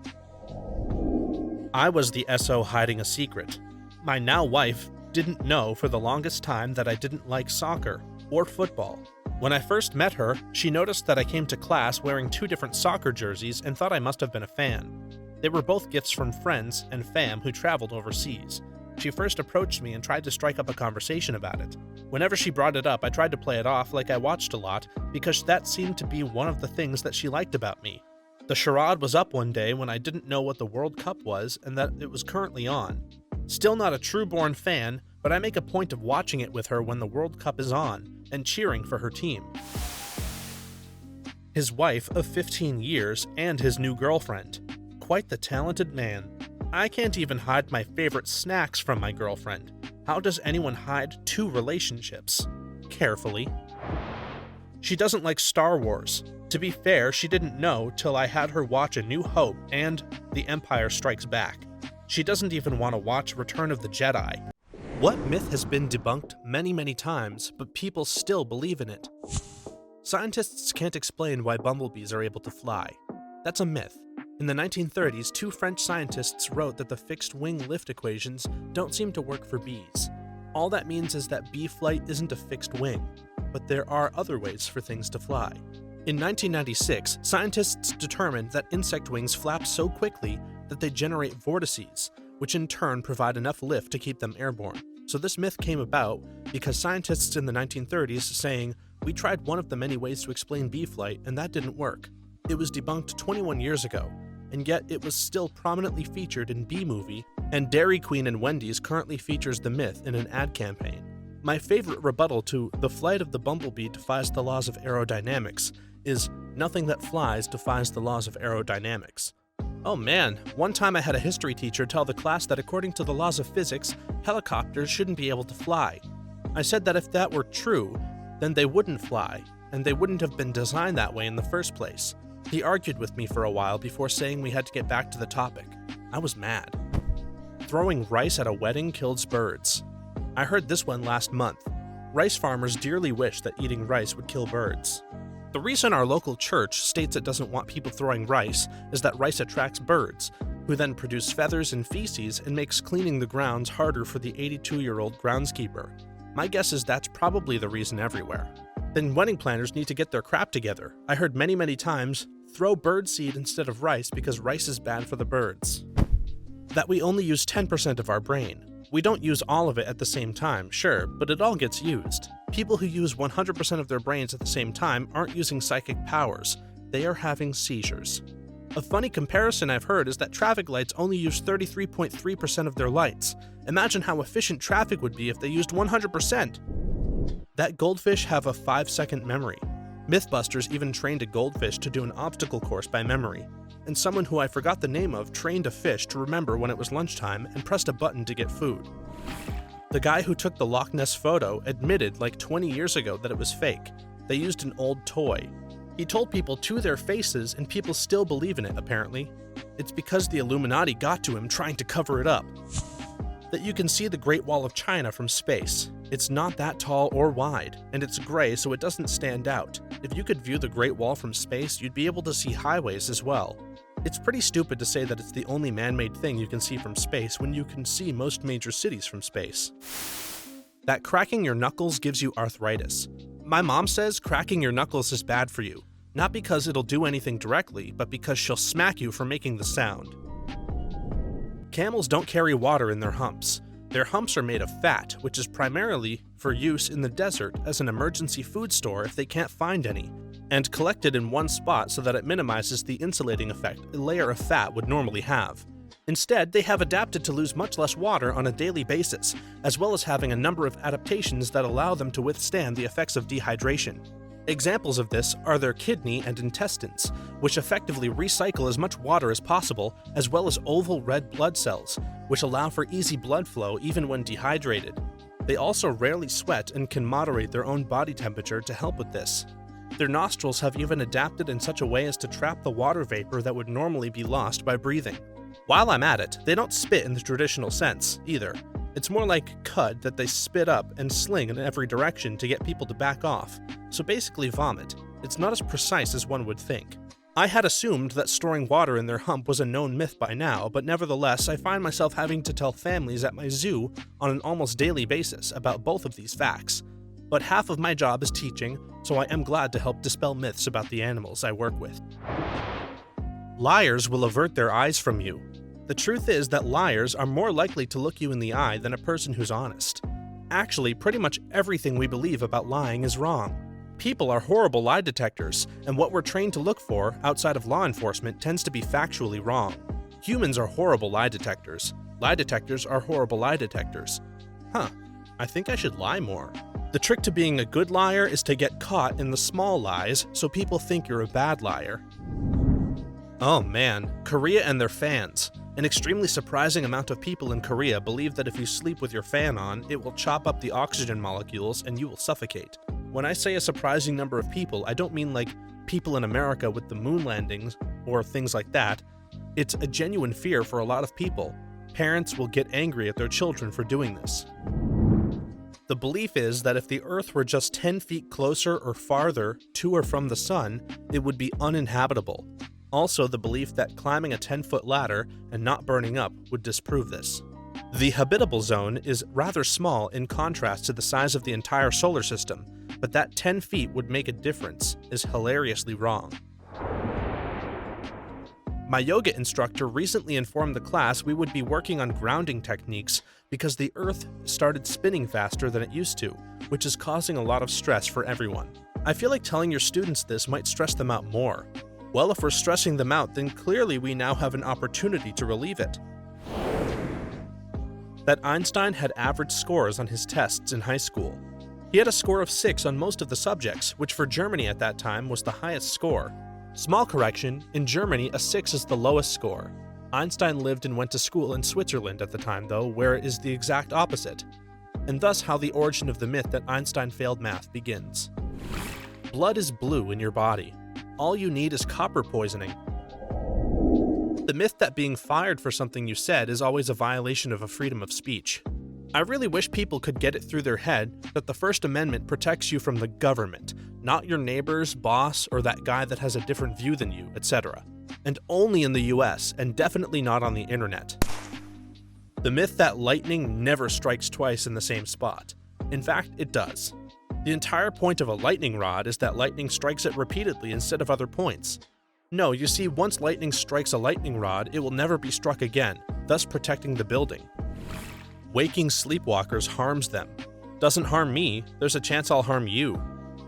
I was the SO hiding a secret. My now wife didn't know for the longest time that I didn't like soccer or football. When I first met her, she noticed that I came to class wearing 2 different soccer jerseys and thought I must have been a fan. They were both gifts from friends and fam who traveled overseas. She first approached me and tried to strike up a conversation about it. Whenever she brought it up, I tried to play it off like I watched a lot, because that seemed to be one of the things that she liked about me. The charade was up one day when I didn't know what the World Cup was and that it was currently on. Still not a true-born fan, but I make a point of watching it with her when the World Cup is on, and cheering for her team. His wife of 15 years and his new girlfriend. Quite the talented man. I can't even hide my favorite snacks from my girlfriend. How does anyone hide 2 relationships? Carefully. She doesn't like Star Wars. To be fair, she didn't know till I had her watch A New Hope and The Empire Strikes Back. She doesn't even want to watch Return of the Jedi. What myth has been debunked many times, but people still believe in it? Scientists can't explain why bumblebees are able to fly. That's a myth. In the 1930s, 2 French scientists wrote that the fixed-wing lift equations don't seem to work for bees. All that means is that bee flight isn't a fixed wing, but there are other ways for things to fly. In 1996, scientists determined that insect wings flap so quickly that they generate vortices, which in turn provide enough lift to keep them airborne. So this myth came about because scientists in the 1930s saying, "We tried one of the many ways to explain bee flight, and that didn't work." It was debunked 21 years ago, and yet it was still prominently featured in Bee Movie, and Dairy Queen and Wendy's currently features the myth in an ad campaign. My favorite rebuttal to "the flight of the bumblebee defies the laws of aerodynamics" is "nothing that flies defies the laws of aerodynamics." Oh man, one time I had a history teacher tell the class that according to the laws of physics, helicopters shouldn't be able to fly. I said that if that were true, then they wouldn't fly, and they wouldn't have been designed that way in the first place. He argued with me for a while before saying we had to get back to the topic. I was mad. Throwing rice at a wedding kills birds. I heard this one last month. Rice farmers dearly wish that eating rice would kill birds. The reason our local church states it doesn't want people throwing rice is that rice attracts birds, who then produce feathers and feces and makes cleaning the grounds harder for the 82-year-old groundskeeper. My guess is that's probably the reason everywhere. Then wedding planners need to get their crap together. I heard many times, throw bird seed instead of rice because rice is bad for the birds. That we only use 10% of our brain. We don't use all of it at the same time, sure, but it all gets used. People who use 100% of their brains at the same time aren't using psychic powers. They are having seizures. A funny comparison I've heard is that traffic lights only use 33.3% of their lights. Imagine how efficient traffic would be if they used 100%. That goldfish have a 5-second memory. Mythbusters even trained a goldfish to do an obstacle course by memory. And someone who I forgot the name of trained a fish to remember when it was lunchtime and pressed a button to get food. The guy who took the Loch Ness photo admitted like 20 years ago that it was fake. They used an old toy. He told people to their faces and people still believe in it, apparently. It's because the Illuminati got to him trying to cover it up. That you can see the Great Wall of China from space. It's not that tall or wide, and it's gray so it doesn't stand out. If you could view the Great Wall from space, you'd be able to see highways as well. It's pretty stupid to say that it's the only man-made thing you can see from space when you can see most major cities from space. That cracking your knuckles gives you arthritis. My mom says cracking your knuckles is bad for you, not because it'll do anything directly, but because she'll smack you for making the sound. Camels don't carry water in their humps. Their humps are made of fat, which is primarily for use in the desert as an emergency food store if they can't find any, and collected in one spot so that it minimizes the insulating effect a layer of fat would normally have. Instead, they have adapted to lose much less water on a daily basis, as well as having a number of adaptations that allow them to withstand the effects of dehydration. Examples of this are their kidney and intestines, which effectively recycle as much water as possible, as well as oval red blood cells, which allow for easy blood flow even when dehydrated. They also rarely sweat and can moderate their own body temperature to help with this. Their nostrils have even adapted in such a way as to trap the water vapor that would normally be lost by breathing. While I'm at it, they don't spit in the traditional sense, either. It's more like cud that they spit up and sling in every direction to get people to back off, so basically vomit. It's not as precise as one would think. I had assumed that storing water in their hump was a known myth by now, but nevertheless I find myself having to tell families at my zoo on an almost daily basis about both of these facts. But half of my job is teaching, so I am glad to help dispel myths about the animals I work with. Liars will avert their eyes from you. The truth is that liars are more likely to look you in the eye than a person who's honest. Actually, pretty much everything we believe about lying is wrong. People are horrible lie detectors, and what we're trained to look for, outside of law enforcement, tends to be factually wrong. Humans are horrible lie detectors. Lie detectors are horrible lie detectors. I think I should lie more. The trick to being a good liar is to get caught in the small lies so people think you're a bad liar. Oh man, Korea and their fans. An extremely surprising amount of people in Korea believe that if you sleep with your fan on, it will chop up the oxygen molecules and you will suffocate. When I say a surprising number of people, I don't mean like people in America with the moon landings or things like that. It's a genuine fear for a lot of people. Parents will get angry at their children for doing this. The belief is that if the Earth were just 10 feet closer or farther to or from the sun, it would be uninhabitable. Also, the belief that climbing a 10-foot ladder and not burning up would disprove this. The habitable zone is rather small in contrast to the size of the entire solar system, but that 10 feet would make a difference is hilariously wrong. My yoga instructor recently informed the class we would be working on grounding techniques because the Earth started spinning faster than it used to, which is causing a lot of stress for everyone. I feel like telling your students this might stress them out more. Well, if we're stressing them out, then clearly we now have an opportunity to relieve it. That Einstein had average scores on his tests in high school. He had a score of 6 on most of the subjects, which for Germany at that time was the highest score. Small correction, in Germany a 6 is the lowest score. Einstein lived and went to school in Switzerland at the time though, where it is the exact opposite. And thus how the origin of the myth that Einstein failed math begins. Blood is blue in your body. All you need is copper poisoning. The myth that being fired for something you said is always a violation of a freedom of speech. I really wish people could get it through their head that the First Amendment protects you from the government, not your neighbors, boss, or that guy that has a different view than you, etc. And only in the US, and definitely not on the internet. The myth that lightning never strikes twice in the same spot. In fact, it does. The entire point of a lightning rod is that lightning strikes it repeatedly instead of other points. No, you see, once lightning strikes a lightning rod, it will never be struck again, thus protecting the building. Waking sleepwalkers harms them. Doesn't harm me, there's a chance I'll harm you.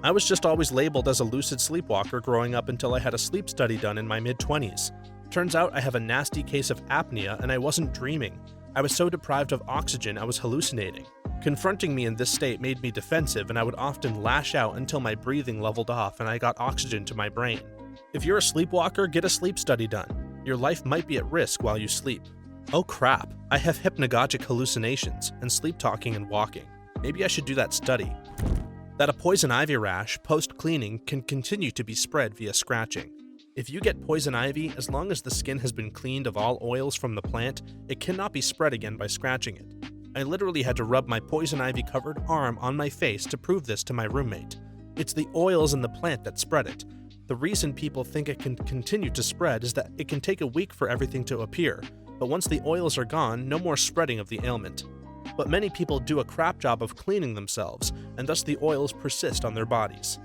I was just always labeled as a lucid sleepwalker growing up until I had a sleep study done in my mid-20s. Turns out I have a nasty case of apnea and I wasn't dreaming. I was so deprived of oxygen I was hallucinating. Confronting me in this state made me defensive and I would often lash out until my breathing leveled off and I got oxygen to my brain. If you're a sleepwalker, get a sleep study done. Your life might be at risk while you sleep. Oh crap, I have hypnagogic hallucinations and sleep talking and walking. Maybe I should do that study. That a poison ivy rash post-cleaning can continue to be spread via scratching. If you get poison ivy, as long as the skin has been cleaned of all oils from the plant, it cannot be spread again by scratching it. I literally had to rub my poison ivy covered arm on my face to prove this to my roommate. It's the oils in the plant that spread it. The reason people think it can continue to spread is that it can take a week for everything to appear, but once the oils are gone, no more spreading of the ailment. But many people do a crap job of cleaning themselves, and thus the oils persist on their bodies.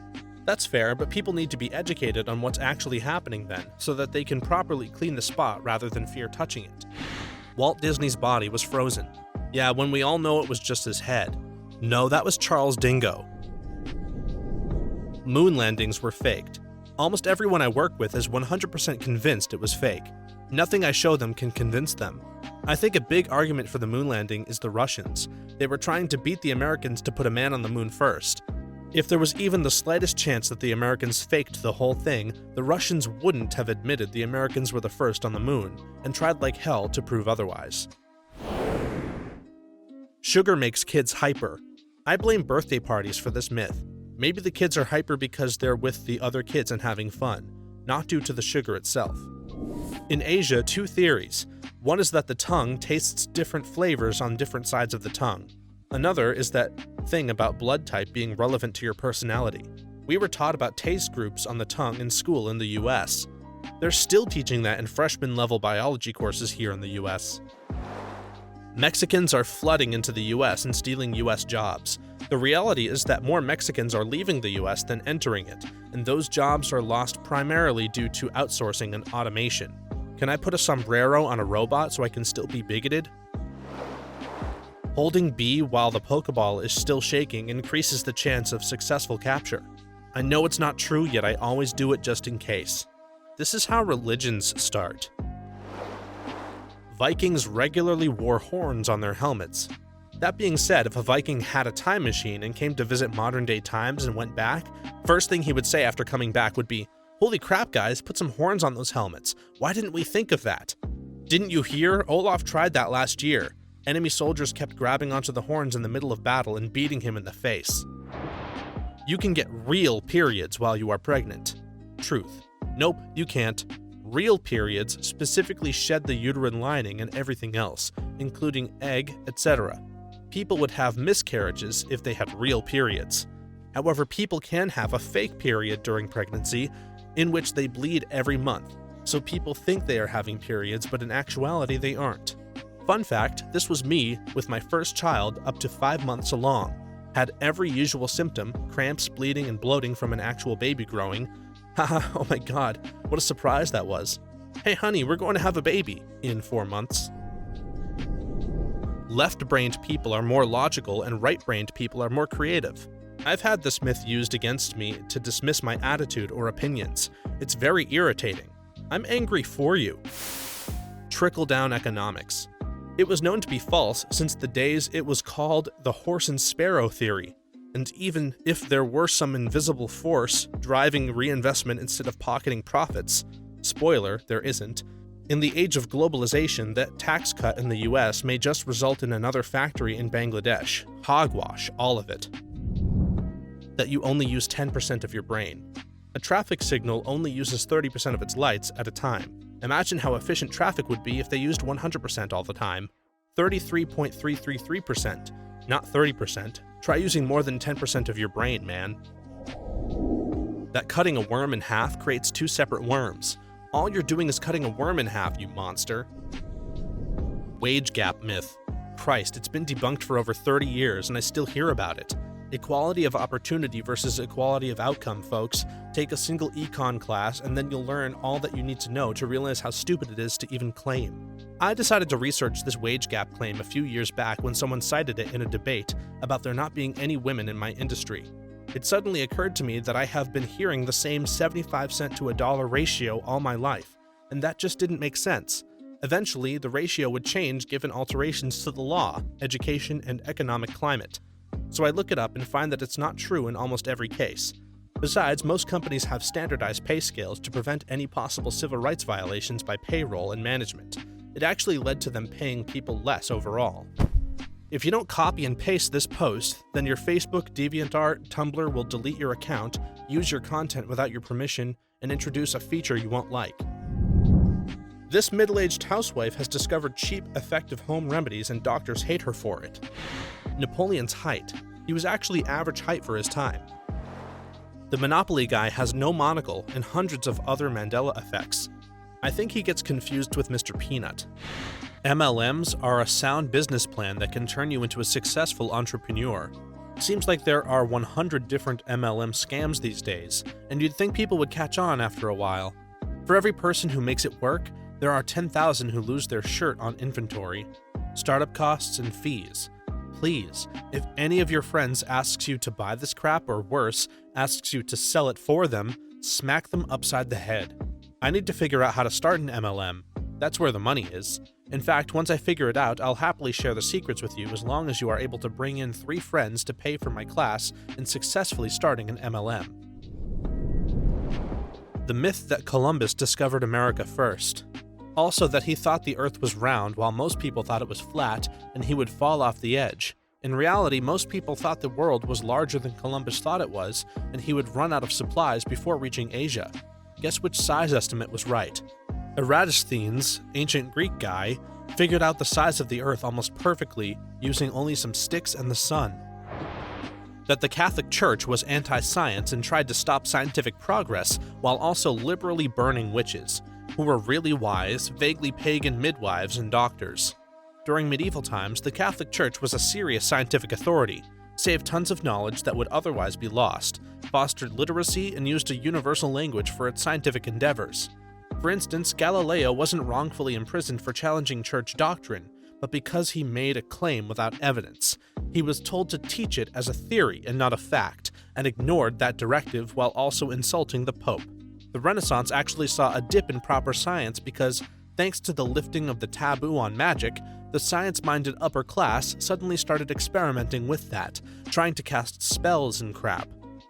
That's fair, but people need to be educated on what's actually happening then, so that they can properly clean the spot rather than fear touching it. Walt Disney's body was frozen. Yeah, when we all know it was just his head. No, that was Charles Dingo. Moon landings were faked. Almost everyone I work with is 100% convinced it was fake. Nothing I show them can convince them. I think a big argument for the moon landing is the Russians. They were trying to beat the Americans to put a man on the moon first. If there was even the slightest chance that the Americans faked the whole thing, the Russians wouldn't have admitted the Americans were the first on the moon, and tried like hell to prove otherwise. Sugar makes kids hyper. I blame birthday parties for this myth. Maybe the kids are hyper because they're with the other kids and having fun, not due to the sugar itself. In Asia, 2 theories. One is that the tongue tastes different flavors on different sides of the tongue. Another is that thing about blood type being relevant to your personality. We were taught about taste groups on the tongue in school in the US. They're still teaching that in freshman-level biology courses here in the US. Mexicans are flooding into the US and stealing US jobs. The reality is that more Mexicans are leaving the US than entering it, and those jobs are lost primarily due to outsourcing and automation. Can I put a sombrero on a robot so I can still be bigoted? Holding B while the Pokeball is still shaking increases the chance of successful capture. I know it's not true, yet I always do it just in case. This is how religions start. Vikings regularly wore horns on their helmets. That being said, if a Viking had a time machine and came to visit modern-day times and went back, first thing he would say after coming back would be, "Holy crap, guys, put some horns on those helmets. Why didn't we think of that? Didn't you hear? Olaf tried that last year. Enemy soldiers kept grabbing onto the horns in the middle of battle and beating him in the face." You can get real periods while you are pregnant. Truth. Nope, you can't. Real periods specifically shed the uterine lining and everything else, including egg, etc. People would have miscarriages if they had real periods. However, people can have a fake period during pregnancy in which they bleed every month, so people think they are having periods, but in actuality they aren't. Fun fact, this was me with my first child up to 5 months along. Had every usual symptom, cramps, bleeding, and bloating from an actual baby growing. Haha, oh my god, what a surprise that was. Hey honey, we're going to have a baby in 4 months. Left-brained people are more logical and right-brained people are more creative. I've had this myth used against me to dismiss my attitude or opinions. It's very irritating. I'm angry for you. Trickle-down economics. It was known to be false since the days it was called the horse and sparrow theory. And even if there were some invisible force driving reinvestment instead of pocketing profits, spoiler, there isn't, in the age of globalization, that tax cut in the US may just result in another factory in Bangladesh. Hogwash, all of it. That you only use 10% of your brain. A traffic signal only uses 30% of its lights at a time. Imagine how efficient traffic would be if they used 100% all the time. 33.333%, not 30%. Try using more than 10% of your brain, man. That cutting a worm in half creates 2 separate worms. All you're doing is cutting a worm in half, you monster. Wage gap myth. Christ, it's been debunked for over 30 years and I still hear about it. Equality of opportunity versus equality of outcome, folks. Take a single econ class and then you'll learn all that you need to know to realize how stupid it is to even claim. I decided to research this wage gap claim a few years back when someone cited it in a debate about there not being any women in my industry. It suddenly occurred to me that I have been hearing the same 75-cent to $1 ratio all my life, and that just didn't make sense. Eventually, the ratio would change given alterations to the law, education, and economic climate. So I look it up and find that it's not true in almost every case. Besides, most companies have standardized pay scales to prevent any possible civil rights violations by payroll and management. It actually led to them paying people less overall. If you don't copy and paste this post, then your Facebook, DeviantArt, Tumblr will delete your account, use your content without your permission, and introduce a feature you won't like. This middle-aged housewife has discovered cheap, effective home remedies and doctors hate her for it. Napoleon's height. He was actually average height for his time. The Monopoly guy has no monocle and hundreds of other Mandela effects. I think he gets confused with Mr. Peanut. MLMs are a sound business plan that can turn you into a successful entrepreneur. Seems like there are 100 different MLM scams these days, and you'd think people would catch on after a while. For every person who makes it work, there are 10,000 who lose their shirt on inventory, startup costs, and fees. Please, if any of your friends asks you to buy this crap or worse, asks you to sell it for them, smack them upside the head. I need to figure out how to start an MLM. That's where the money is. In fact, once I figure it out, I'll happily share the secrets with you as long as you are able to bring in 3 friends to pay for my class in successfully starting an MLM. The myth that Columbus discovered America first. Also that he thought the Earth was round while most people thought it was flat and he would fall off the edge. In reality, most people thought the world was larger than Columbus thought it was, and he would run out of supplies before reaching Asia. Guess which size estimate was right? Eratosthenes, ancient Greek guy, figured out the size of the Earth almost perfectly using only some sticks and the sun. That the Catholic Church was anti-science and tried to stop scientific progress while also liberally burning witches, who were really wise, vaguely pagan midwives and doctors. During medieval times, the Catholic Church was a serious scientific authority, saved tons of knowledge that would otherwise be lost, fostered literacy, and used a universal language for its scientific endeavors. For instance, Galileo wasn't wrongfully imprisoned for challenging church doctrine, but because he made a claim without evidence. He was told to teach it as a theory and not a fact, and ignored that directive while also insulting the Pope. The Renaissance actually saw a dip in proper science because, thanks to the lifting of the taboo on magic, the science-minded upper class suddenly started experimenting with that, trying to cast spells and crap.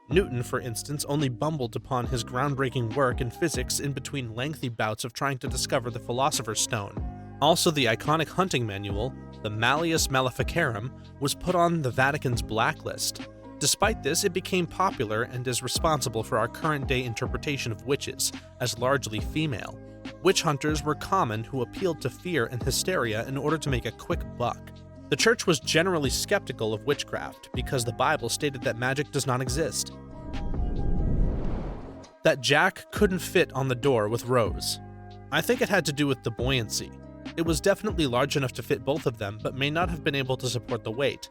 Newton, for instance, only bumbled upon his groundbreaking work in physics in between lengthy bouts of trying to discover the Philosopher's Stone. Also, the iconic hunting manual, the Malleus Maleficarum, was put on the Vatican's blacklist. Despite this, it became popular and is responsible for our current-day interpretation of witches, as largely female. Witch hunters were common who appealed to fear and hysteria in order to make a quick buck. The church was generally skeptical of witchcraft because the Bible stated that magic does not exist. That Jack couldn't fit on the door with Rose. I think it had to do with the buoyancy. It was definitely large enough to fit both of them, but may not have been able to support the weight.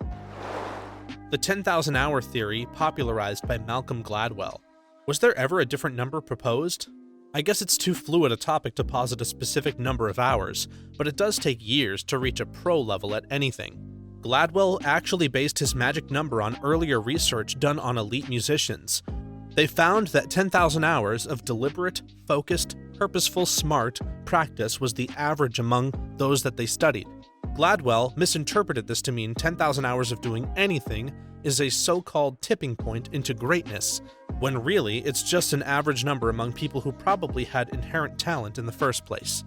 The 10,000 hour theory, popularized by Malcolm Gladwell. Was there ever a different number proposed? I guess it's too fluid a topic to posit a specific number of hours, but it does take years to reach a pro level at anything. Gladwell actually based his magic number on earlier research done on elite musicians. They found that 10,000 hours of deliberate, focused, purposeful, smart practice was the average among those that they studied. Gladwell misinterpreted this to mean 10,000 hours of doing anything is a so-called tipping point into greatness, when really it's just an average number among people who probably had inherent talent in the first place.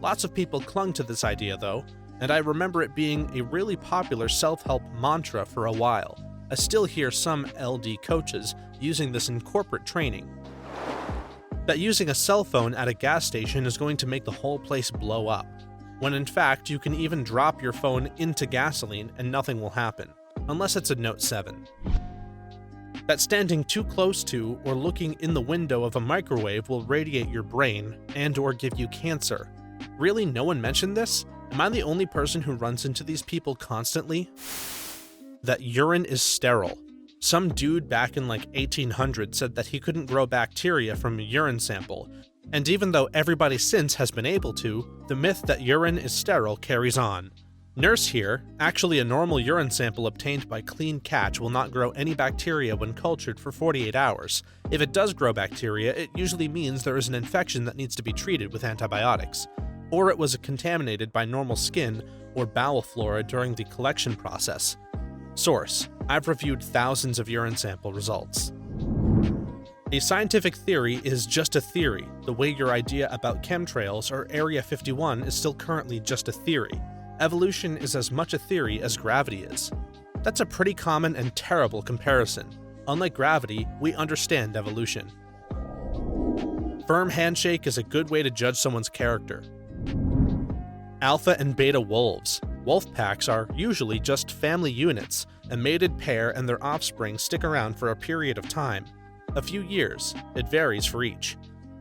Lots of people clung to this idea though, and I remember it being a really popular self-help mantra for a while. I still hear some LD coaches using this in corporate training. That using a cell phone at a gas station is going to make the whole place blow up, when in fact you can even drop your phone into gasoline and nothing will happen, unless it's a Note 7. That standing too close to or looking in the window of a microwave will radiate your brain and/or give you cancer. Really, no one mentioned this? Am I the only person who runs into these people constantly? That urine is sterile. Some dude back in like 1800 said that he couldn't grow bacteria from a urine sample, and even though everybody since has been able to, the myth that urine is sterile carries on. Nurse here, actually a normal urine sample obtained by clean catch will not grow any bacteria when cultured for 48 hours. If it does grow bacteria, it usually means there is an infection that needs to be treated with antibiotics, or it was contaminated by normal skin or bowel flora during the collection process. Source: I've reviewed thousands of urine sample results. A scientific theory is just a theory, the way your idea about chemtrails or Area 51 is still currently just a theory. Evolution is as much a theory as gravity is. That's a pretty common and terrible comparison. Unlike gravity, we understand evolution. Firm handshake is a good way to judge someone's character. Alpha and beta wolves. Wolf packs are usually just family units. A mated pair and their offspring stick around for a period of time. A few years. It varies for each.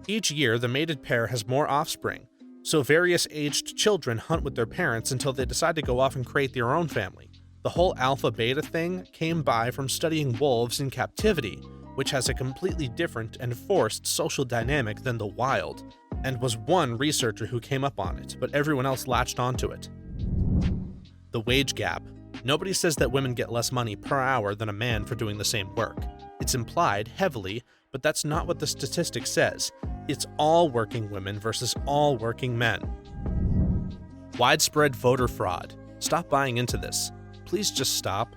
Each year, the mated pair has more offspring, so various aged children hunt with their parents until they decide to go off and create their own family. The whole alpha-beta thing came by from studying wolves in captivity, which has a completely different and forced social dynamic than the wild, and was one researcher who came up on it, but everyone else latched onto it. The wage gap. Nobody says that women get less money per hour than a man for doing the same work. It's implied heavily, but that's not what the statistic says. It's all working women versus all working men. Widespread voter fraud. Stop buying into this. Please just stop.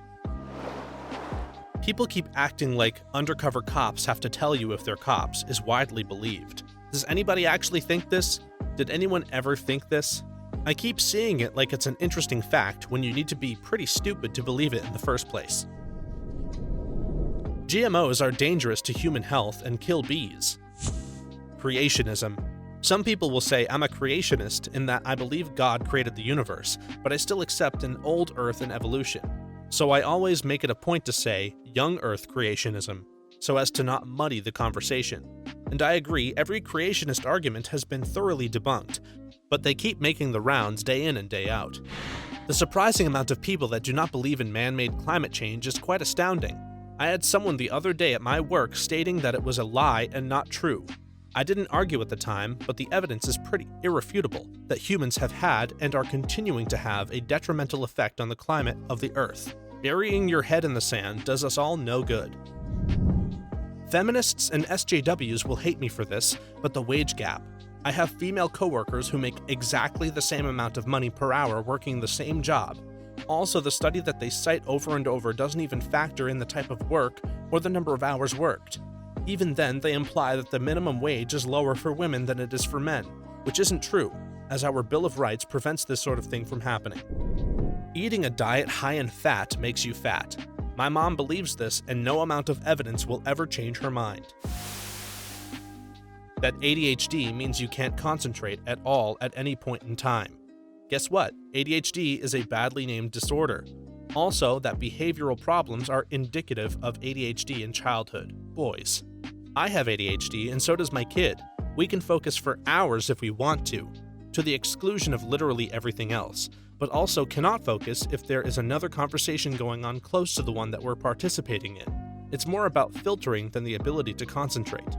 People keep acting like undercover cops have to tell you if they're cops is widely believed. Does anybody actually think this? Did anyone ever think this? I keep seeing it like it's an interesting fact when you need to be pretty stupid to believe it in the first place. GMOs are dangerous to human health and kill bees. Creationism. Some people will say I'm a creationist in that I believe God created the universe, but I still accept an old Earth and evolution. So I always make it a point to say young Earth creationism, so as to not muddy the conversation. And I agree, every creationist argument has been thoroughly debunked, but they keep making the rounds day in and day out. The surprising amount of people that do not believe in man-made climate change is quite astounding. I had someone the other day at my work stating that it was a lie and not true. I didn't argue at the time, but the evidence is pretty irrefutable that humans have had and are continuing to have a detrimental effect on the climate of the Earth. Burying your head in the sand does us all no good. Feminists and SJWs will hate me for this, but the wage gap. I have female coworkers who make exactly the same amount of money per hour working the same job. Also, the study that they cite over and over doesn't even factor in the type of work or the number of hours worked. Even then, they imply that the minimum wage is lower for women than it is for men, which isn't true, as our Bill of Rights prevents this sort of thing from happening. Eating a diet high in fat makes you fat. My mom believes this, and no amount of evidence will ever change her mind. That ADHD means you can't concentrate at all at any point in time. Guess what? ADHD is a badly named disorder. Also, that behavioral problems are indicative of ADHD in childhood. Boys. I have ADHD, and so does my kid. We can focus for hours if we want to the exclusion of literally everything else, but also cannot focus if there is another conversation going on close to the one that we're participating in. It's more about filtering than the ability to concentrate.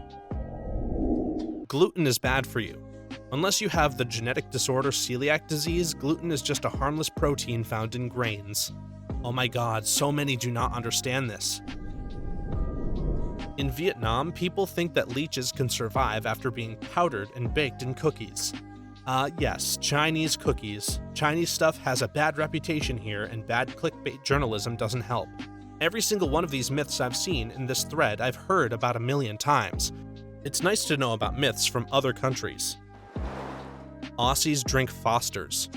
Gluten is bad for you. Unless you have the genetic disorder celiac disease, gluten is just a harmless protein found in grains. Oh my god, so many do not understand this. In Vietnam, people think that leeches can survive after being powdered and baked in cookies. Yes, Chinese cookies. Chinese stuff has a bad reputation here, and bad clickbait journalism doesn't help. Every single one of these myths I've seen in this thread I've heard about 1,000,000 times. It's nice to know about myths from other countries. Aussies drink Fosters.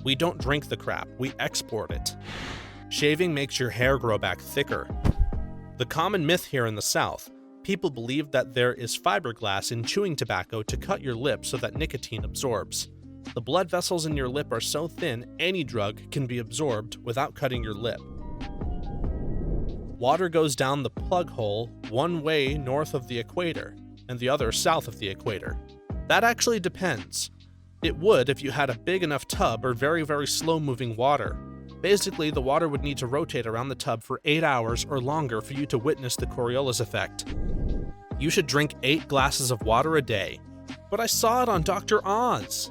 We don't drink the crap, we export it. Shaving makes your hair grow back thicker. The common myth here in the South, people believe that there is fiberglass in chewing tobacco to cut your lip so that nicotine absorbs. The blood vessels in your lip are so thin, any drug can be absorbed without cutting your lip. Water goes down the plug hole one way north of the equator, and the other south of the equator. That actually depends. It would if you had a big enough tub or very, very slow-moving water. Basically, the water would need to rotate around the tub for 8 hours or longer for you to witness the Coriolis effect. You should drink 8 glasses of water a day. But I saw it on Dr. Oz.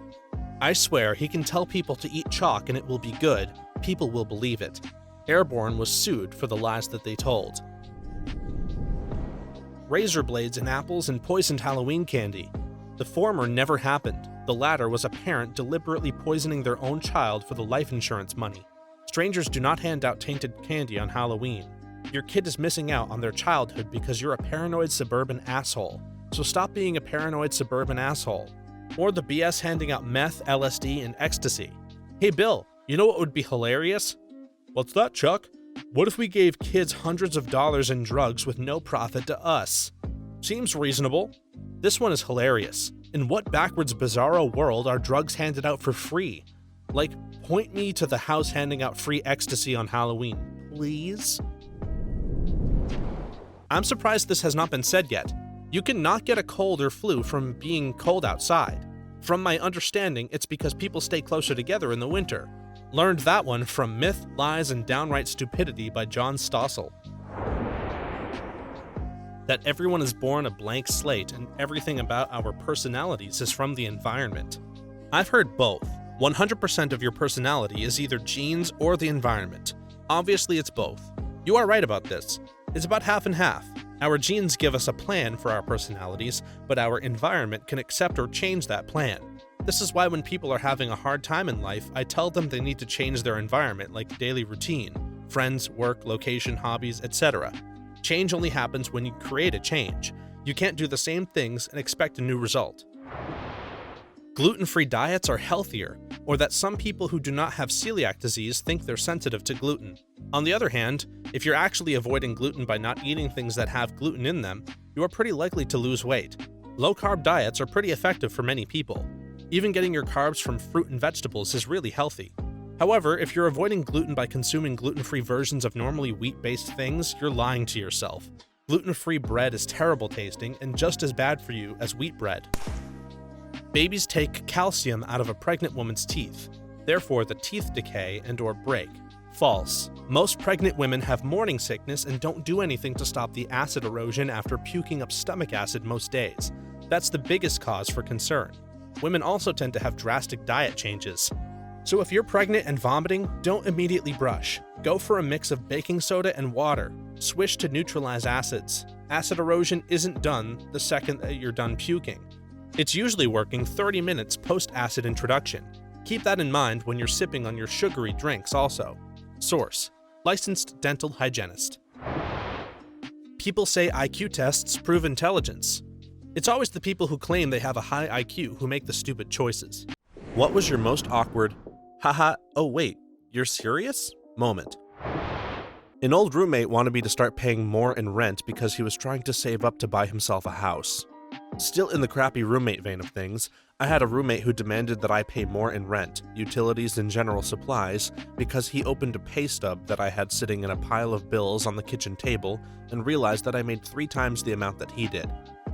I swear, he can tell people to eat chalk and it will be good. People will believe it. Airborne was sued for the lies that they told. Razor blades in apples and poisoned Halloween candy. The former never happened. The latter was a parent deliberately poisoning their own child for the life insurance money. Strangers do not hand out tainted candy on Halloween. Your kid is missing out on their childhood because you're a paranoid suburban asshole. So stop being a paranoid suburban asshole. Or the BS handing out meth, LSD, and ecstasy. Hey Bill, you know what would be hilarious? What's that, Chuck? What if we gave kids hundreds of dollars in drugs with no profit to us? Seems reasonable. This one is hilarious. In what backwards bizarro world are drugs handed out for free? Like, point me to the house handing out free ecstasy on Halloween, please? I'm surprised this has not been said yet. You cannot get a cold or flu from being cold outside. From my understanding, it's because people stay closer together in the winter. Learned that one from Myth, Lies, and Downright Stupidity by John Stossel. That everyone is born a blank slate and everything about our personalities is from the environment. I've heard both. 100% of your personality is either genes or the environment. Obviously, it's both. You are right about this. It's about half and half. Our genes give us a plan for our personalities, but our environment can accept or change that plan. This is why when people are having a hard time in life, I tell them they need to change their environment, like daily routine, friends, work, location, hobbies, etc. Change only happens when you create a change. You can't do the same things and expect a new result. gluten-free diets are healthier, or that some people who do not have celiac disease think they're sensitive to gluten. On the other hand, if you're actually avoiding gluten by not eating things that have gluten in them, you are pretty likely to lose weight. Low-carb diets are pretty effective for many people. Even getting your carbs from fruit and vegetables is really healthy. However, if you're avoiding gluten by consuming gluten-free versions of normally wheat-based things, you're lying to yourself. Gluten-free bread is terrible tasting and just as bad for you as wheat bread. Babies take calcium out of a pregnant woman's teeth. Therefore, the teeth decay and/or break. False. Most pregnant women have morning sickness and don't do anything to stop the acid erosion after puking up stomach acid most days. That's the biggest cause for concern. Women also tend to have drastic diet changes. So if you're pregnant and vomiting, don't immediately brush. Go for a mix of baking soda and water. Swish to neutralize acids. Acid erosion isn't done the second that you're done puking. It's usually working 30 minutes post-acid introduction. Keep that in mind when you're sipping on your sugary drinks also. Source: licensed dental hygienist. People say IQ tests prove intelligence. It's always the people who claim they have a high IQ who make the stupid choices. What was your most awkward, haha, oh wait, you're serious? Moment. An old roommate wanted me to start paying more in rent because he was trying to save up to buy himself a house. Still in the crappy roommate vein of things, I had a roommate who demanded that I pay more in rent, utilities, and general supplies because he opened a pay stub that I had sitting in a pile of bills on the kitchen table and realized that I made 3 times the amount that he did.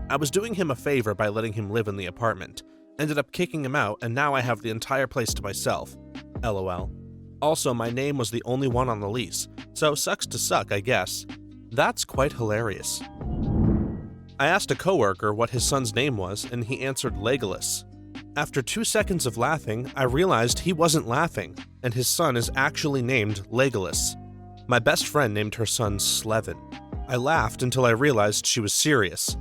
I was doing him a favor by letting him live in the apartment. Ended up kicking him out, and now I have the entire place to myself. LOL. Also, my name was the only one on the lease, so sucks to suck, I guess. That's quite hilarious. I asked a coworker what his son's name was, and he answered Legolas. After 2 seconds of laughing, I realized he wasn't laughing, and his son is actually named Legolas. My best friend named her son Slevin. I laughed until I realized she was serious.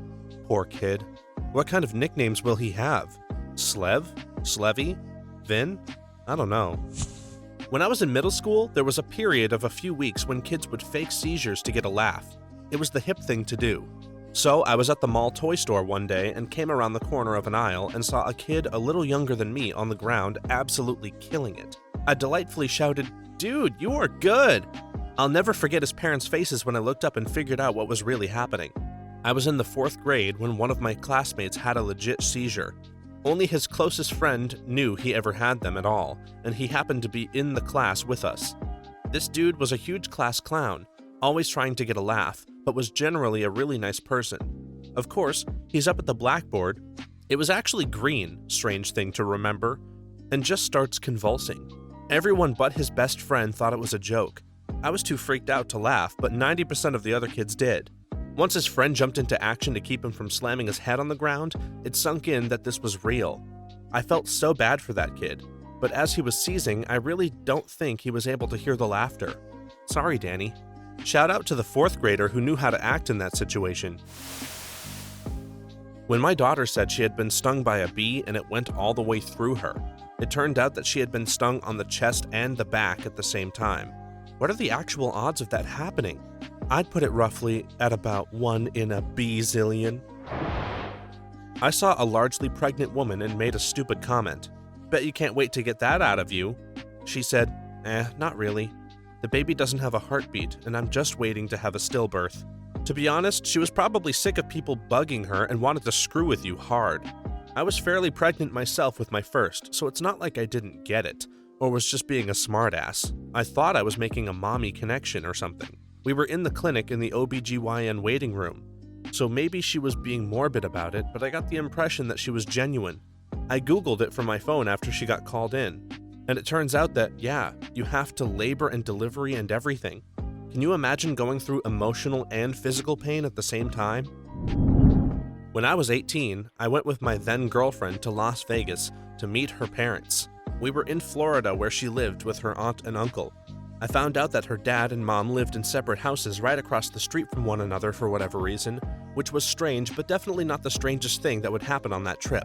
Poor kid. What kind of nicknames will he have? Slev? Slevy? Vin? I don't know. When I was in middle school, there was a period of a few weeks when kids would fake seizures to get a laugh. It was the hip thing to do. So I was at the mall toy store one day and came around the corner of an aisle and saw a kid a little younger than me on the ground absolutely killing it. I delightfully shouted, "Dude, you are good!" I'll never forget his parents' faces when I looked up and figured out what was really happening. I was in the 4th grade when one of my classmates had a legit seizure. Only his closest friend knew he ever had them at all, and he happened to be in the class with us. This dude was a huge class clown, always trying to get a laugh, but was generally a really nice person. Of course, he's up at the blackboard. It was actually green, strange thing to remember, and just starts convulsing. Everyone but his best friend thought it was a joke. I was too freaked out to laugh, but 90% of the other kids did. Once his friend jumped into action to keep him from slamming his head on the ground, it sunk in that this was real. I felt so bad for that kid, but as he was seizing, I really don't think he was able to hear the laughter. Sorry, Danny. Shout out to the 4th grader who knew how to act in that situation. When my daughter said she had been stung by a bee and it went all the way through her, it turned out that she had been stung on the chest and the back at the same time. What are the actual odds of that happening? I'd put it roughly at about 1 in a bazillion. I saw a largely pregnant woman and made a stupid comment. Bet you can't wait to get that out of you. She said, not really. The baby doesn't have a heartbeat, and I'm just waiting to have a stillbirth. To be honest, she was probably sick of people bugging her and wanted to screw with you hard. I was fairly pregnant myself with my first, so it's not like I didn't get it, or was just being a smartass. I thought I was making a mommy connection or something. We were in the clinic in the OBGYN waiting room, so maybe she was being morbid about it, but I got the impression that she was genuine. I googled it from my phone after she got called in, and it turns out that, yeah, you have to labor and delivery and everything. Can you imagine going through emotional and physical pain at the same time? When I was 18, I went with my then girlfriend to Las Vegas to meet her parents. We were in Florida where she lived with her aunt and uncle. I found out that her dad and mom lived in separate houses right across the street from one another for whatever reason, which was strange, but definitely not the strangest thing that would happen on that trip.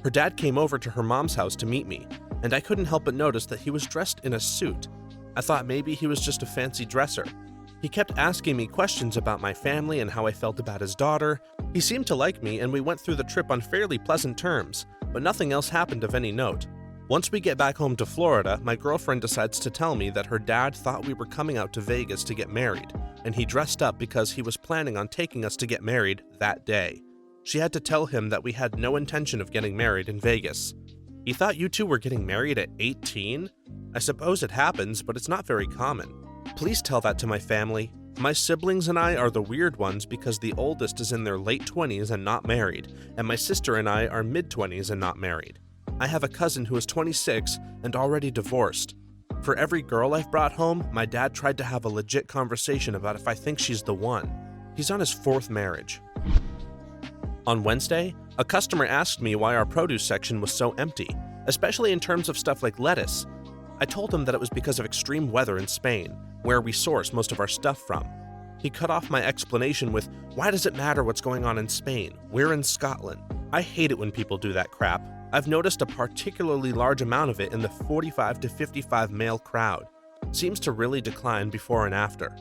Her dad came over to her mom's house to meet me, and I couldn't help but notice that he was dressed in a suit. I thought maybe he was just a fancy dresser. He kept asking me questions about my family and how I felt about his daughter. He seemed to like me, and we went through the trip on fairly pleasant terms, but nothing else happened of any note. Once we get back home to Florida, my girlfriend decides to tell me that her dad thought we were coming out to Vegas to get married, and he dressed up because he was planning on taking us to get married that day. She had to tell him that we had no intention of getting married in Vegas. He thought you two were getting married at 18? I suppose it happens, but it's not very common. Please tell that to my family. My siblings and I are the weird ones because the oldest is in their late 20s and not married, and my sister and I are mid-20s and not married. I have a cousin who is 26 and already divorced. For every girl I've brought home, my dad tried to have a legit conversation about if I think she's the one. He's on his 4th marriage. On Wednesday, a customer asked me why our produce section was so empty, especially in terms of stuff like lettuce. I told him that it was because of extreme weather in Spain, where we source most of our stuff from. He cut off my explanation with, "Why does it matter what's going on in Spain? We're in Scotland." I hate it when people do that crap. I've noticed a particularly large amount of it in the 45 to 55 male crowd. Seems to really decline before and after.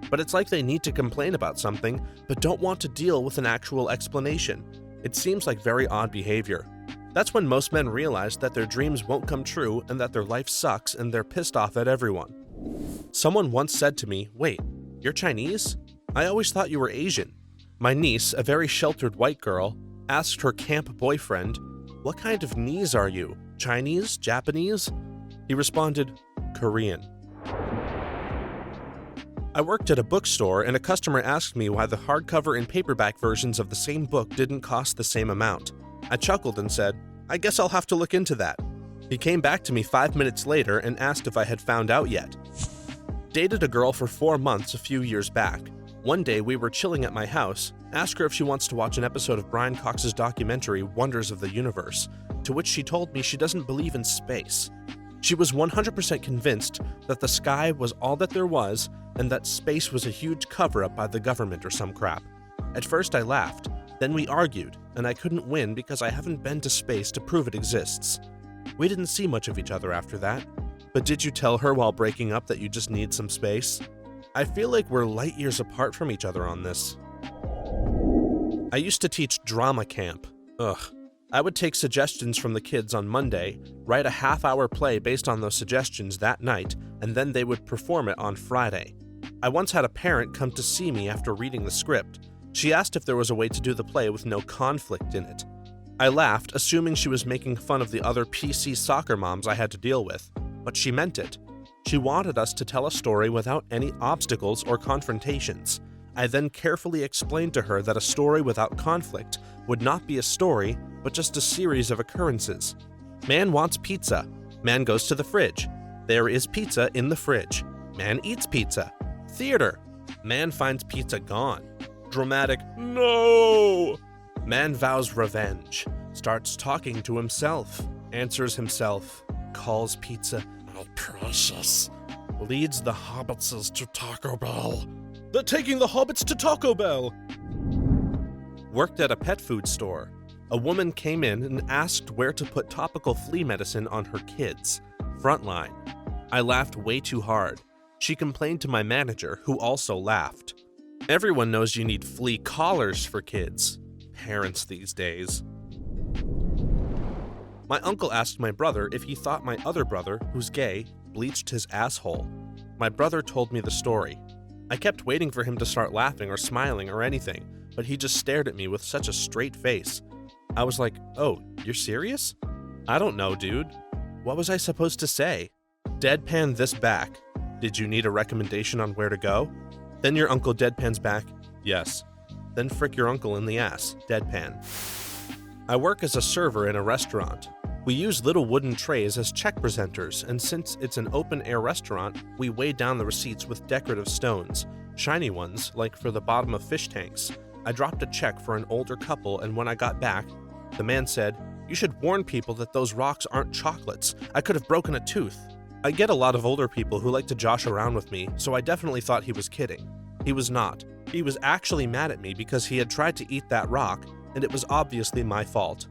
But it's like they need to complain about something, but don't want to deal with an actual explanation. It seems like very odd behavior. That's when most men realize that their dreams won't come true and that their life sucks and they're pissed off at everyone. Someone once said to me, "Wait, you're Chinese? I always thought you were Asian." My niece, a very sheltered white girl, asked her camp boyfriend, "What kind of knees are you? Chinese? Japanese?" He responded, "Korean." I worked at a bookstore and a customer asked me why the hardcover and paperback versions of the same book didn't cost the same amount. I chuckled and said, "I guess I'll have to look into that." He came back to me 5 minutes later and asked if I had found out yet. Dated a girl for 4 months a few years back. One day we were chilling at my house, asked her if she wants to watch an episode of Brian Cox's documentary Wonders of the Universe, to which she told me she doesn't believe in space. She was 100% convinced that the sky was all that there was and that space was a huge cover-up by the government or some crap. At first I laughed, then we argued, and I couldn't win because I haven't been to space to prove it exists. We didn't see much of each other after that. But did you tell her while breaking up that you just need some space? I feel like we're light years apart from each other on this. I used to teach drama camp. Ugh. I would take suggestions from the kids on Monday, write a half-hour play based on those suggestions that night, and then they would perform it on Friday. I once had a parent come to see me after reading the script. She asked if there was a way to do the play with no conflict in it. I laughed, assuming she was making fun of the other PC soccer moms I had to deal with, but she meant it. She wanted us to tell a story without any obstacles or confrontations. I then carefully explained to her that a story without conflict would not be a story, but just a series of occurrences. Man wants pizza. Man goes to the fridge. There is pizza in the fridge. Man eats pizza. Theater. Man finds pizza gone. Dramatic, no! Man vows revenge. Starts talking to himself. Answers himself. Calls pizza, "My precious." Leads the hobbitses to Taco Bell. They're taking the hobbits to Taco Bell! Worked at a pet food store. A woman came in and asked where to put topical flea medicine on her kids. Frontline. I laughed way too hard. She complained to my manager, who also laughed. Everyone knows you need flea collars for kids. Parents these days. My uncle asked my brother if he thought my other brother, who's gay, bleached his asshole. My brother told me the story. I kept waiting for him to start laughing or smiling or anything, but he just stared at me with such a straight face. I was like, "Oh, you're serious?" "I don't know, dude." What was I supposed to say? Deadpan this back. "Did you need a recommendation on where to go?" Then your uncle deadpans back, "Yes." Then frick your uncle in the ass, deadpan. I work as a server in a restaurant. We use little wooden trays as check presenters, and since it's an open-air restaurant, we weigh down the receipts with decorative stones, shiny ones, like for the bottom of fish tanks. I dropped a check for an older couple, and when I got back, the man said, "You should warn people that those rocks aren't chocolates. I could have broken a tooth." I get a lot of older people who like to josh around with me, so I definitely thought he was kidding. He was not. He was actually mad at me because he had tried to eat that rock, and it was obviously my fault.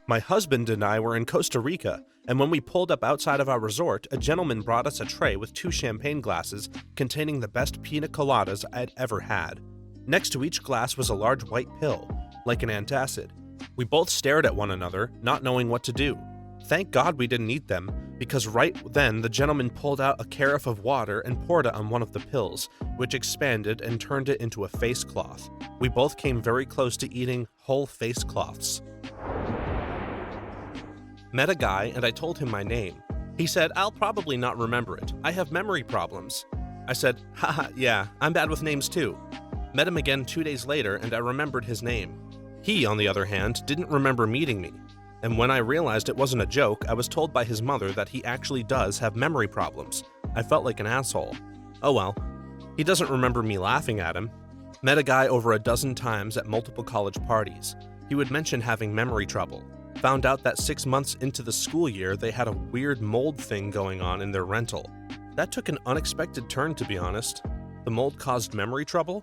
My husband and I were in Costa Rica, and when we pulled up outside of our resort, a gentleman brought us a tray with 2 champagne glasses containing the best pina coladas I'd ever had. Next to each glass was a large white pill, like an antacid. We both stared at one another, not knowing what to do. Thank God we didn't eat them, because right then the gentleman pulled out a carafe of water and poured it on one of the pills, which expanded and turned it into a face cloth. We both came very close to eating whole face cloths. Met a guy and I told him my name. He said, "I'll probably not remember it. I have memory problems." I said, "Haha, yeah, I'm bad with names too." Met him again 2 days later and I remembered his name. He, on the other hand, didn't remember meeting me. And when I realized it wasn't a joke, I was told by his mother that he actually does have memory problems. I felt like an asshole. Oh well. He doesn't remember me laughing at him. Met a guy over a dozen times at multiple college parties. He would mention having memory trouble. Found out that 6 months into the school year, they had a weird mold thing going on in their rental. That took an unexpected turn, to be honest. The mold caused memory trouble?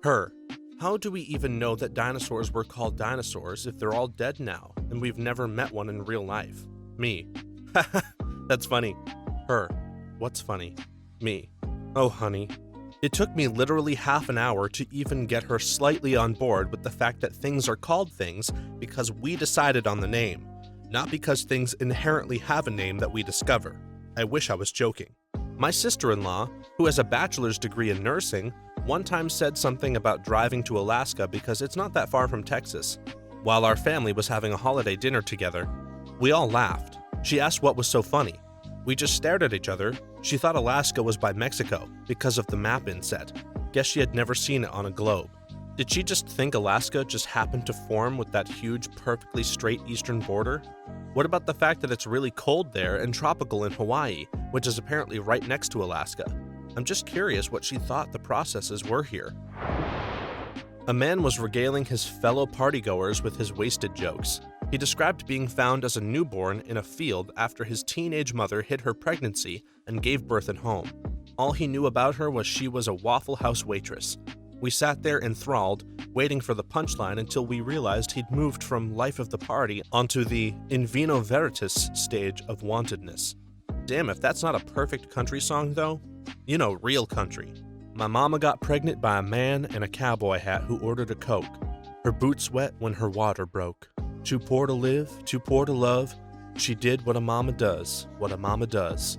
Her. How do we even know that dinosaurs were called dinosaurs if they're all dead now and we've never met one in real life? Me. Haha, that's funny. Her. What's funny? Me. Oh, honey. It took me literally half an hour to even get her slightly on board with the fact that things are called things because we decided on the name, not because things inherently have a name that we discover. I wish I was joking. My sister-in-law, who has a bachelor's degree in nursing, one time said something about driving to Alaska because it's not that far from Texas. While our family was having a holiday dinner together, we all laughed. She asked what was so funny. We just stared at each other. She thought Alaska was by Mexico because of the map inset. Guess she had never seen it on a globe. Did she just think Alaska just happened to form with that huge, perfectly straight eastern border? What about the fact that it's really cold there and tropical in Hawaii, which is apparently right next to Alaska? I'm just curious what she thought the processes were here. A man was regaling his fellow partygoers with his wasted jokes. He described being found as a newborn in a field after his teenage mother hid her pregnancy and gave birth at home. All he knew about her was she was a Waffle House waitress. We sat there enthralled, waiting for the punchline until we realized he'd moved from life of the party onto the in vino veritas stage of wantedness. Damn, if that's not a perfect country song though. You know, real country. My mama got pregnant by a man in a cowboy hat who ordered a Coke. Her boots wet when her water broke. Too poor to live, too poor to love. She did what a mama does, what a mama does.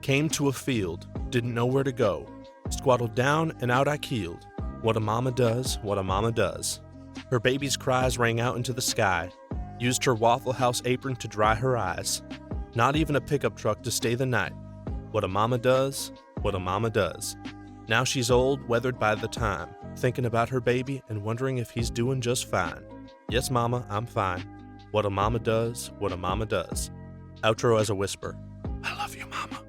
Came to a field, didn't know where to go. Squattled down and out I keeled. What a mama does, what a mama does. Her baby's cries rang out into the sky. Used her Waffle House apron to dry her eyes. Not even a pickup truck to stay the night. What a mama does, what a mama does. Now she's old, weathered by the time, thinking about her baby and wondering if he's doing just fine. Yes, mama, I'm fine. What a mama does, what a mama does. Outro as a whisper. I love you, mama.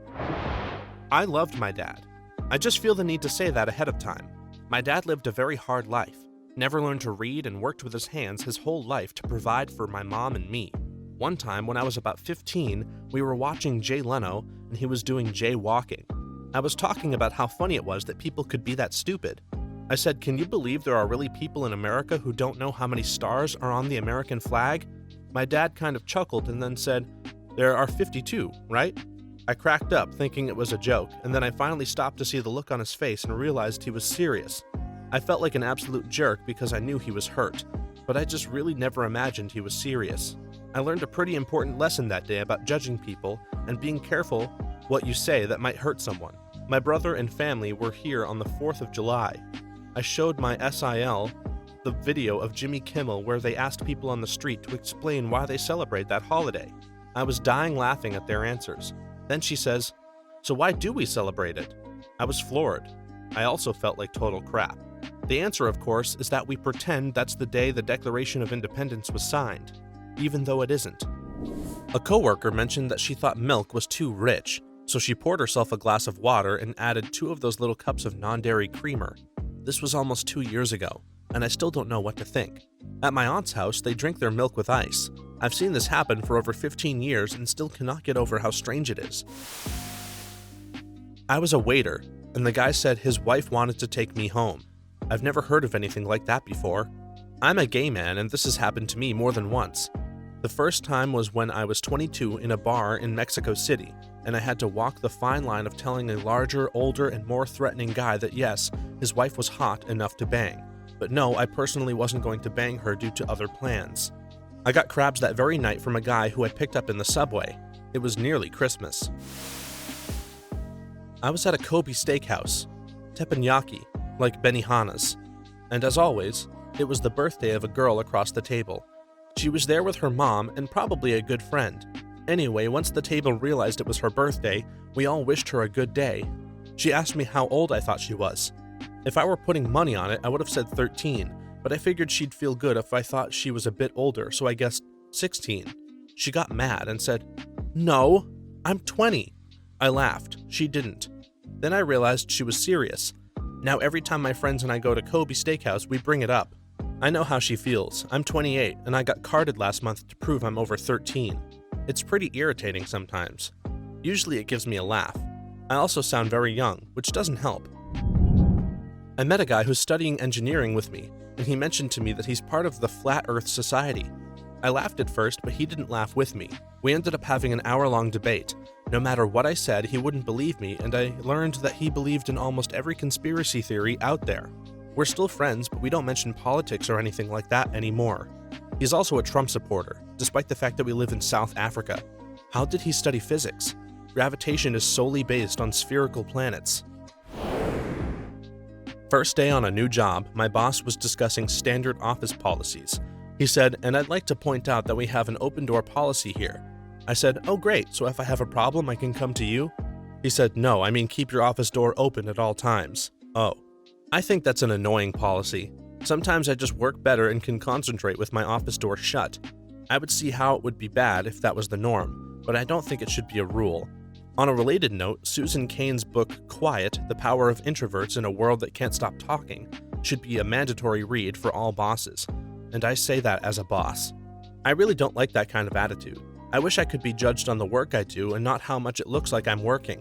I loved my dad. I just feel the need to say that ahead of time. My dad lived a very hard life, never learned to read and worked with his hands his whole life to provide for my mom and me. One time, when I was about 15, we were watching Jay Leno and he was doing jaywalking. I was talking about how funny it was that people could be that stupid. I said, "Can you believe there are really people in America who don't know how many stars are on the American flag?" My dad kind of chuckled and then said, "There are 52, right?" I cracked up, thinking it was a joke, and then I finally stopped to see the look on his face and realized he was serious. I felt like an absolute jerk because I knew he was hurt, but I just really never imagined he was serious. I learned a pretty important lesson that day about judging people and being careful what you say that might hurt someone. My brother and family were here on the 4th of July. I showed my SIL the video of Jimmy Kimmel where they asked people on the street to explain why they celebrate that holiday. I was dying laughing at their answers. Then she says, "So why do we celebrate it?" I was floored. I also felt like total crap. The answer, of course, is that we pretend that's the day the Declaration of Independence was signed, even though it isn't. A coworker mentioned that she thought milk was too rich, so she poured herself a glass of water and added 2 of those little cups of non-dairy creamer. This was almost 2 years ago, and I still don't know what to think. At my aunt's house, they drink their milk with ice. I've seen this happen for over 15 years and still cannot get over how strange it is. I was a waiter, and the guy said his wife wanted to take me home. I've never heard of anything like that before. I'm a gay man, and this has happened to me more than once. The first time was when I was 22 in a bar in Mexico City, and I had to walk the fine line of telling a larger, older, and more threatening guy that yes, his wife was hot enough to bang. But no, I personally wasn't going to bang her due to other plans. I got crabs that very night from a guy who I picked up in the subway. It was nearly Christmas. I was at a Kobe steakhouse, teppanyaki, like Benihana's. And as always, it was the birthday of a girl across the table. She was there with her mom and probably a good friend. Anyway, once the table realized it was her birthday, we all wished her a good day. She asked me how old I thought she was. If I were putting money on it, I would have said 13, but I figured she'd feel good if I thought she was a bit older, so I guessed 16. She got mad and said, "No, I'm 20. I laughed. She didn't. Then I realized she was serious. Now every time my friends and I go to Kobe Steakhouse, we bring it up. I know how she feels. I'm 28, and I got carded last month to prove I'm over 13. It's pretty irritating sometimes. Usually it gives me a laugh. I also sound very young, which doesn't help. I met a guy who's studying engineering with me, and he mentioned to me that he's part of the Flat Earth Society. I laughed at first, but he didn't laugh with me. We ended up having an hour-long debate. No matter what I said, he wouldn't believe me, and I learned that he believed in almost every conspiracy theory out there. We're still friends, but we don't mention politics or anything like that anymore. He's also a Trump supporter, despite the fact that we live in South Africa. How did he study physics? Gravitation is solely based on spherical planets. First day on a new job, my boss was discussing standard office policies. He said, "And I'd like to point out that we have an open door policy here." I said, "Oh great, so if I have a problem I can come to you?" He said, "No, I mean keep your office door open at all times." Oh. I think that's an annoying policy. Sometimes I just work better and can concentrate with my office door shut. I would see how it would be bad if that was the norm, but I don't think it should be a rule. On a related note, Susan Cain's book Quiet, The Power of Introverts in a World That Can't Stop Talking should be a mandatory read for all bosses, and I say that as a boss. I really don't like that kind of attitude. I wish I could be judged on the work I do and not how much it looks like I'm working.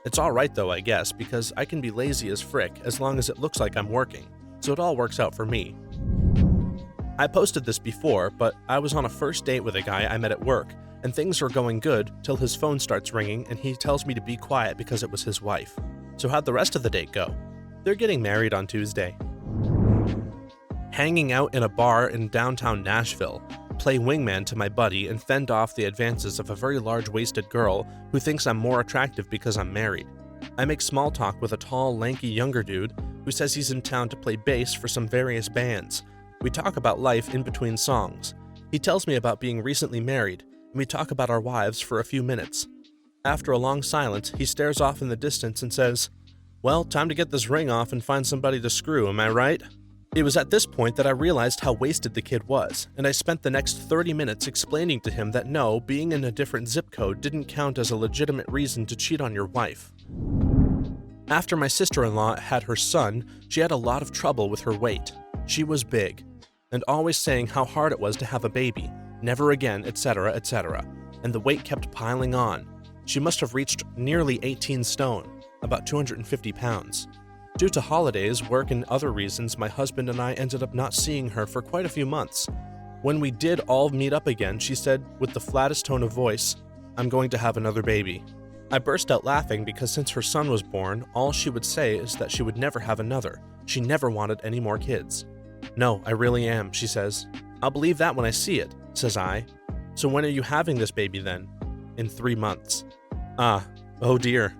It's alright though, I guess, because I can be lazy as frick as long as it looks like I'm working, so it all works out for me. I posted this before, but I was on a first date with a guy I met at work, and things are going good till his phone starts ringing and he tells me to be quiet because it was his wife. So how'd the rest of the date go? They're getting married on Tuesday. Hanging out in a bar in downtown Nashville, play wingman to my buddy and fend off the advances of a very large-waisted girl who thinks I'm more attractive because I'm married. I make small talk with a tall, lanky younger dude who says he's in town to play bass for some various bands. We talk about life in between songs. He tells me about being recently married, and we talk about our wives for a few minutes. After a long silence, he stares off in the distance and says, "Well, time to get this ring off and find somebody to screw, am I right?" It was at this point that I realized how wasted the kid was, and I spent the next 30 minutes explaining to him that no, being in a different zip code didn't count as a legitimate reason to cheat on your wife. After my sister-in-law had her son, she had a lot of trouble with her weight. She was big, and always saying how hard it was to have a baby, never again, etc., etc., and the weight kept piling on. She must have reached nearly 18 stone, about 250 pounds. Due to holidays, work, and other reasons, my husband and I ended up not seeing her for quite a few months. When we did all meet up again, she said, with the flattest tone of voice, "I'm going to have another baby." I burst out laughing because since her son was born, all she would say is that she would never have another. She never wanted any more kids. "No, I really am," she says. "I'll believe that when I see it," says I. "So when are you having this baby then?" "In 3 months. Ah, oh dear.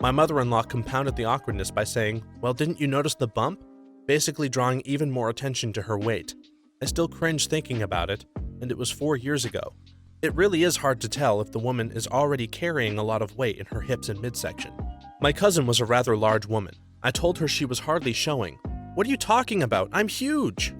My mother-in-law compounded the awkwardness by saying, "Well, didn't you notice the bump?" basically drawing even more attention to her weight. I still cringe thinking about it, and it was 4 years ago. It really is hard to tell if the woman is already carrying a lot of weight in her hips and midsection. My cousin was a rather large woman. I told her she was hardly showing. "What are you talking about? I'm huge!"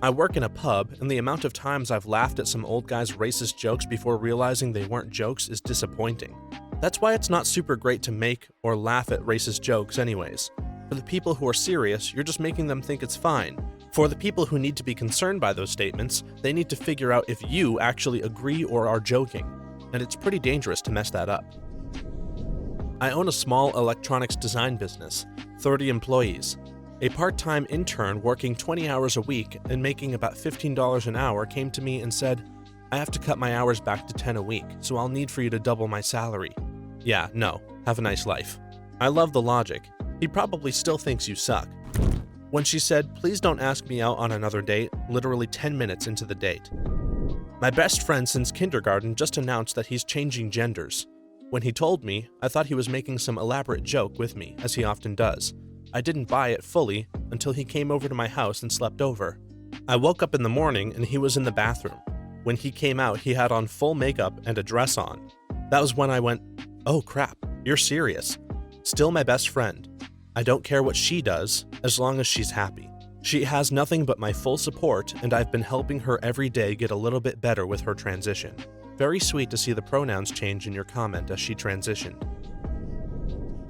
I work in a pub, and the amount of times I've laughed at some old guy's racist jokes before realizing they weren't jokes is disappointing. That's why it's not super great to make or laugh at racist jokes anyways. For the people who are serious, you're just making them think it's fine. For the people who need to be concerned by those statements, they need to figure out if you actually agree or are joking, and it's pretty dangerous to mess that up. I own a small electronics design business, 30 employees. A part-time intern working 20 hours a week and making about $15 an hour came to me and said, "I have to cut my hours back to 10 a week, so I'll need for you to double my salary." Yeah, no, have a nice life. I love the logic. He probably still thinks you suck. when she said, "Please don't ask me out on another date," literally 10 minutes into the date. My best friend since kindergarten just announced that he's changing genders. When he told me, I thought he was making some elaborate joke with me, as he often does. I didn't buy it fully until he came over to my house and slept over. I woke up in the morning and he was in the bathroom. When he came out, he had on full makeup and a dress on. That was when I went, "Oh crap, you're serious." Still my best friend. I don't care what she does, as long as she's happy. She has nothing but my full support, and I've been helping her every day get a little bit better with her transition. Very sweet to see the pronouns change in your comment as she transitioned.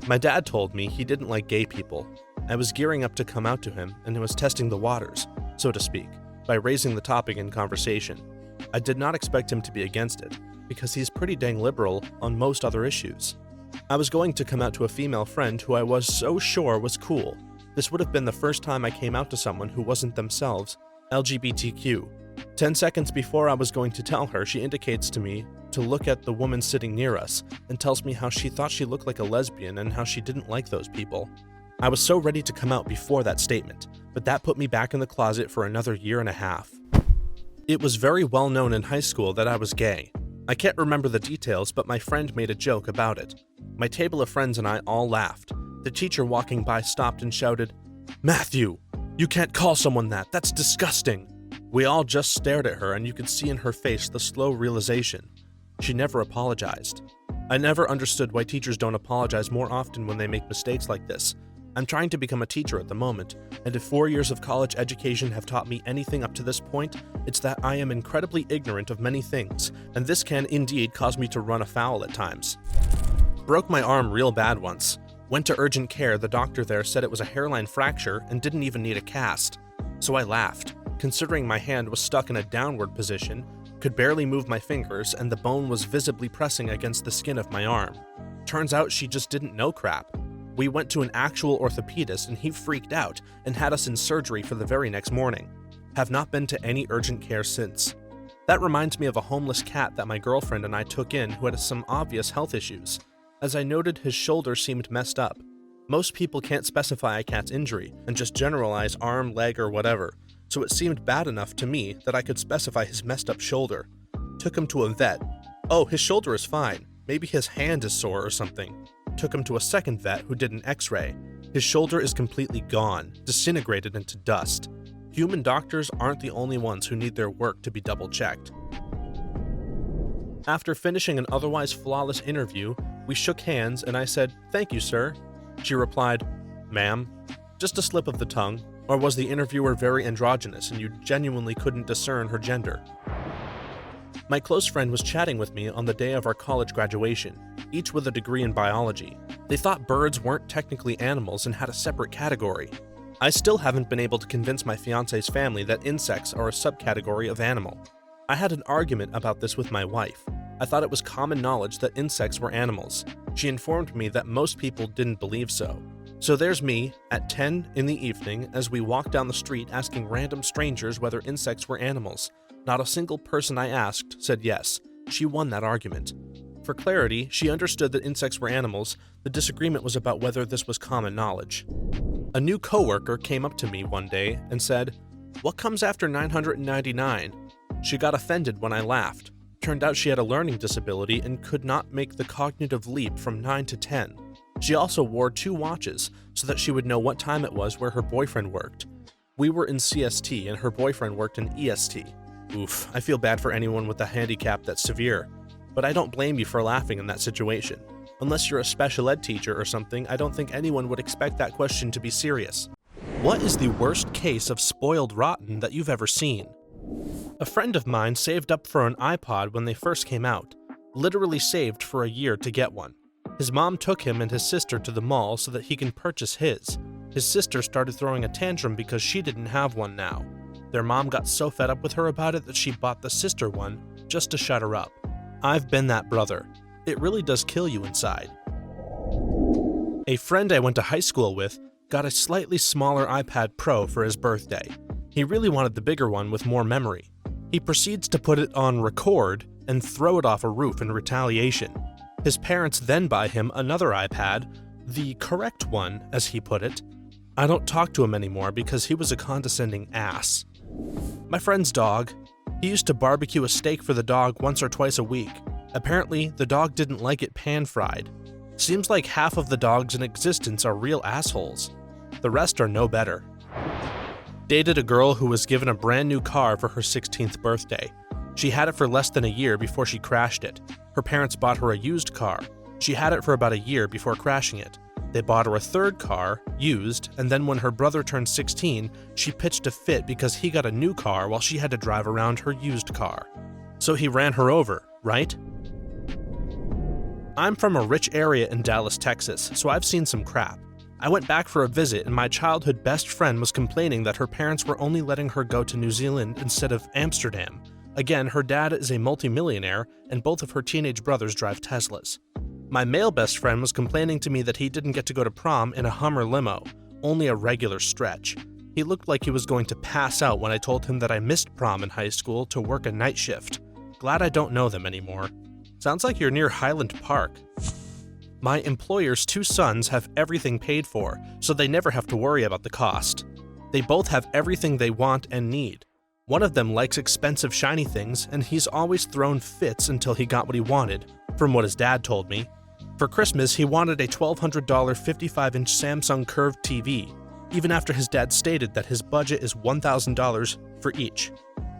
My dad told me he didn't like gay people. I was gearing up to come out to him, and was testing the waters, so to speak, by raising the topic in conversation. I did not expect him to be against it, because he's pretty dang liberal on most other issues. I was going to come out to a female friend who I was so sure was cool. This would have been the first time I came out to someone who wasn't themselves LGBTQ. 10 seconds before I was going to tell her, she indicates to me to look at the woman sitting near us and tells me how she thought she looked like a lesbian and how she didn't like those people. I was so ready to come out before that statement, but that put me back in the closet for another year and a half. It was very well known in high school that I was gay. I can't remember the details, but my friend made a joke about it. My table of friends and I all laughed. The teacher walking by stopped and shouted, "Matthew, you can't call someone that, that's disgusting." We all just stared at her, and you could see in her face the slow realization. She never apologized. I never understood why teachers don't apologize more often when they make mistakes like this. I'm trying to become a teacher at the moment, and if 4 years of college education have taught me anything up to this point, it's that I am incredibly ignorant of many things, and this can indeed cause me to run afoul at times. Broke my arm real bad once. Went to urgent care, the doctor there said it was a hairline fracture and didn't even need a cast. So I laughed, considering my hand was stuck in a downward position, could barely move my fingers, and the bone was visibly pressing against the skin of my arm. Turns out she just didn't know crap. We went to an actual orthopedist and he freaked out and had us in surgery for the very next morning. Have not been to any urgent care since. That reminds me of a homeless cat that my girlfriend and I took in who had some obvious health issues. As I noted, his shoulder seemed messed up. Most people can't specify a cat's injury and just generalize arm, leg, or whatever, so it seemed bad enough to me that I could specify his messed up shoulder. Took him to a vet. Oh, his shoulder is fine. Maybe his hand is sore or something. Took him to a second vet who did an x-ray. His shoulder is completely gone, disintegrated into dust. Human doctors aren't the only ones who need their work to be double-checked. After finishing an otherwise flawless interview, we shook hands and I said, "Thank you, sir." She replied, "Ma'am." Just a slip of the tongue, or was the interviewer very androgynous and you genuinely couldn't discern her gender? My close friend was chatting with me on the day of our college graduation, each with a degree in biology. They thought birds weren't technically animals and had a separate category. I still haven't been able to convince my fiance's family that insects are a subcategory of animal. I had an argument about this with my wife. I thought it was common knowledge that insects were animals. She informed me that most people didn't believe so. So there's me, at 10 in the evening, as we walk down the street asking random strangers whether insects were animals. Not a single person I asked said yes. She won that argument. For clarity, she understood that insects were animals. The disagreement was about whether this was common knowledge. A new coworker came up to me one day and said, "What comes after 999? She got offended when I laughed. Turned out she had a learning disability and could not make the cognitive leap from 9 to 10. She also wore 2 watches so that she would know what time it was where her boyfriend worked. We were in CST and her boyfriend worked in EST. Oof, I feel bad for anyone with a handicap that's severe. But I don't blame you for laughing in that situation. Unless you're a special ed teacher or something, I don't think anyone would expect that question to be serious. What is the worst case of spoiled rotten that you've ever seen? A friend of mine saved up for an iPod when they first came out. Literally saved for a year to get one. His mom took him and his sister to the mall so that he can purchase his. His sister started throwing a tantrum because she didn't have one now. Their mom got so fed up with her about it that she bought the sister one just to shut her up. I've been that brother. It really does kill you inside. A friend I went to high school with got a slightly smaller iPad Pro for his birthday. He really wanted the bigger one with more memory. He proceeds to put it on record and throw it off a roof in retaliation. His parents then buy him another iPad, the correct one, as he put it. I don't talk to him anymore because he was a condescending ass. My friend's dog. He used to barbecue a steak for the dog once or twice a week. Apparently, the dog didn't like it pan-fried. Seems like half of the dogs in existence are real assholes. The rest are no better. Dated a girl who was given a brand new car for her 16th birthday. She had it for less than a year before she crashed it. Her parents bought her a used car. She had it for about a year before crashing it. They bought her a third car, used, and then when her brother turned 16, she pitched a fit because he got a new car while she had to drive around her used car. So he ran her over, right? I'm from a rich area in Dallas, Texas, so I've seen some crap. I went back for a visit and my childhood best friend was complaining that her parents were only letting her go to New Zealand instead of Amsterdam. Again, her dad is a multimillionaire and both of her teenage brothers drive Teslas. My male best friend was complaining to me that he didn't get to go to prom in a Hummer limo, only a regular stretch. He looked like he was going to pass out when I told him that I missed prom in high school to work a night shift. Glad I don't know them anymore. Sounds like you're near Highland Park. My employer's 2 sons have everything paid for, so they never have to worry about the cost. They both have everything they want and need. One of them likes expensive shiny things, and he's always thrown fits until he got what he wanted, from what his dad told me. For Christmas, he wanted a $1,200 55-inch Samsung curved TV, even after his dad stated that his budget is $1,000 for each.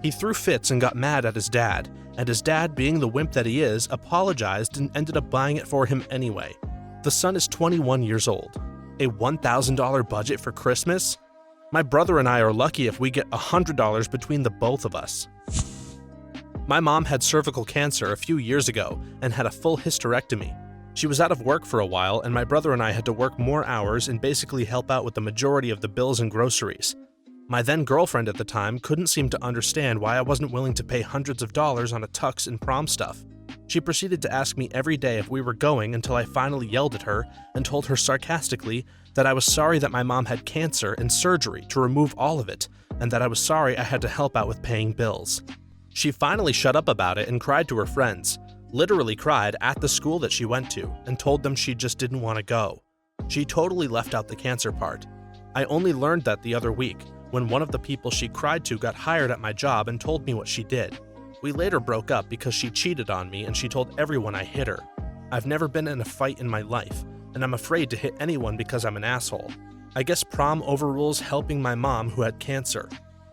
He threw fits and got mad at his dad, and his dad, being the wimp that he is, apologized and ended up buying it for him anyway. The son is 21 years old. A $1,000 budget for Christmas? My brother and I are lucky if we get $100 between the both of us. My mom had cervical cancer a few years ago and had a full hysterectomy. She was out of work for a while, and my brother and I had to work more hours and basically help out with the majority of the bills and groceries. My then girlfriend at the time couldn't seem to understand why I wasn't willing to pay hundreds of dollars on a tux and prom stuff. She proceeded to ask me every day if we were going until I finally yelled at her and told her sarcastically that I was sorry that my mom had cancer and surgery to remove all of it, and that I was sorry I had to help out with paying bills. She finally shut up about it and cried to her friends, literally cried at the school that she went to, and told them she just didn't want to go. She totally left out the cancer part. I only learned that the other week, when one of the people she cried to got hired at my job and told me what she did. We later broke up because she cheated on me and she told everyone I hit her. I've never been in a fight in my life, and I'm afraid to hit anyone because I'm an asshole. I guess prom overrules helping my mom who had cancer.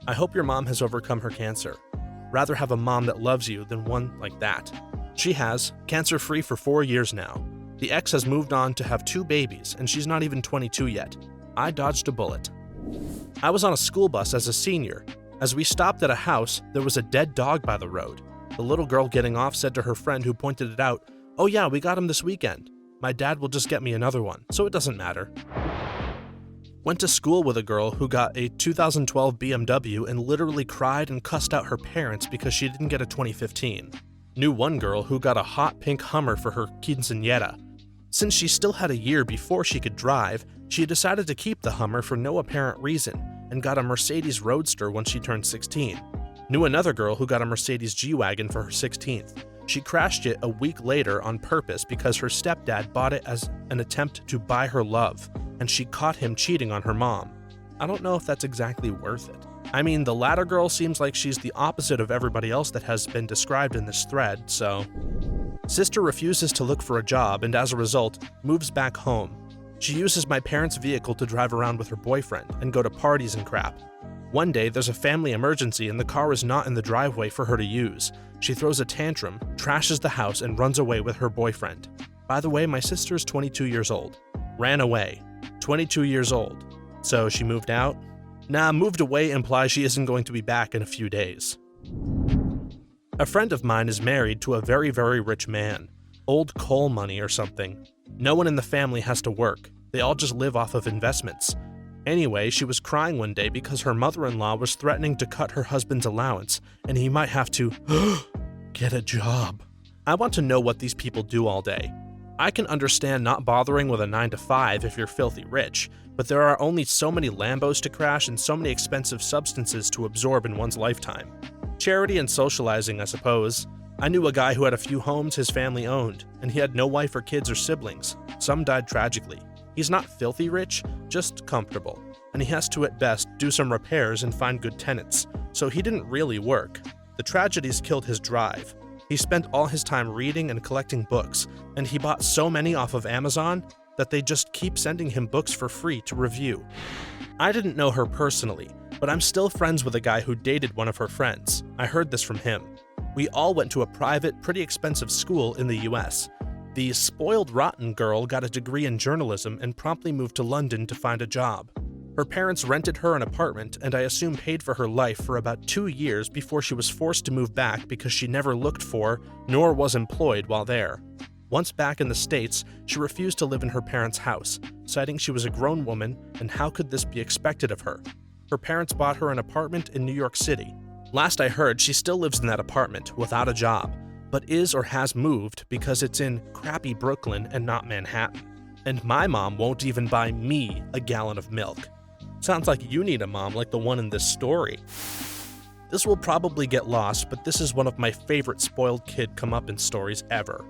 I hope your mom has overcome her cancer. Rather have a mom that loves you than one like that. She has, cancer-free for 4 years now. The ex has moved on to have 2 babies, and she's not even 22 yet. I dodged a bullet. I was on a school bus as a senior. As we stopped at a house, there was a dead dog by the road. The little girl getting off said to her friend who pointed it out, "Oh yeah, we got him this weekend. My dad will just get me another one, so it doesn't matter." Went to school with a girl who got a 2012 BMW and literally cried and cussed out her parents because she didn't get a 2015. Knew one girl who got a hot pink Hummer for her quinceañera. Since she still had a year before she could drive, she decided to keep the Hummer for no apparent reason and got a Mercedes Roadster when she turned 16. Knew another girl who got a Mercedes G-Wagon for her 16th. She crashed it a week later on purpose because her stepdad bought it as an attempt to buy her love, and she caught him cheating on her mom. I don't know if that's exactly worth it. I mean, the latter girl seems like she's the opposite of everybody else that has been described in this thread, so... Sister refuses to look for a job and as a result, moves back home. She uses my parents' vehicle to drive around with her boyfriend and go to parties and crap. One day, there's a family emergency and the car is not in the driveway for her to use. She throws a tantrum, trashes the house, and runs away with her boyfriend. By the way, my sister's 22 years old. Ran away. 22 years old. So she moved out? Nah, moved away implies she isn't going to be back in a few days. A friend of mine is married to a very, very rich man. Old coal money or something. No one in the family has to work. They all just live off of investments. Anyway, she was crying one day because her mother-in-law was threatening to cut her husband's allowance, and he might have to get a job. I want to know what these people do all day. I can understand not bothering with a 9-to-5 if you're filthy rich, but there are only so many Lambos to crash and so many expensive substances to absorb in one's lifetime. Charity and socializing, I suppose. I knew a guy who had a few homes his family owned, and he had no wife or kids or siblings. Some died tragically. He's not filthy rich, just comfortable, and he has to at best do some repairs and find good tenants, so he didn't really work. The tragedies killed his drive. He spent all his time reading and collecting books, and he bought so many off of Amazon that they just keep sending him books for free to review. I didn't know her personally, but I'm still friends with a guy who dated one of her friends. I heard this from him. We all went to a private, pretty expensive school in the US. The spoiled rotten girl got a degree in journalism and promptly moved to London to find a job. Her parents rented her an apartment and I assume paid for her life for about 2 years before she was forced to move back because she never looked for nor was employed while there. Once back in the States, she refused to live in her parents' house, citing she was a grown woman and how could this be expected of her. Her parents bought her an apartment in New York City. Last I heard, she still lives in that apartment without a job, but is or has moved because it's in crappy Brooklyn and not Manhattan. And my mom won't even buy me a gallon of milk. Sounds like you need a mom like the one in this story. This will probably get lost, but this is one of my favorite spoiled kid come-up-in stories ever.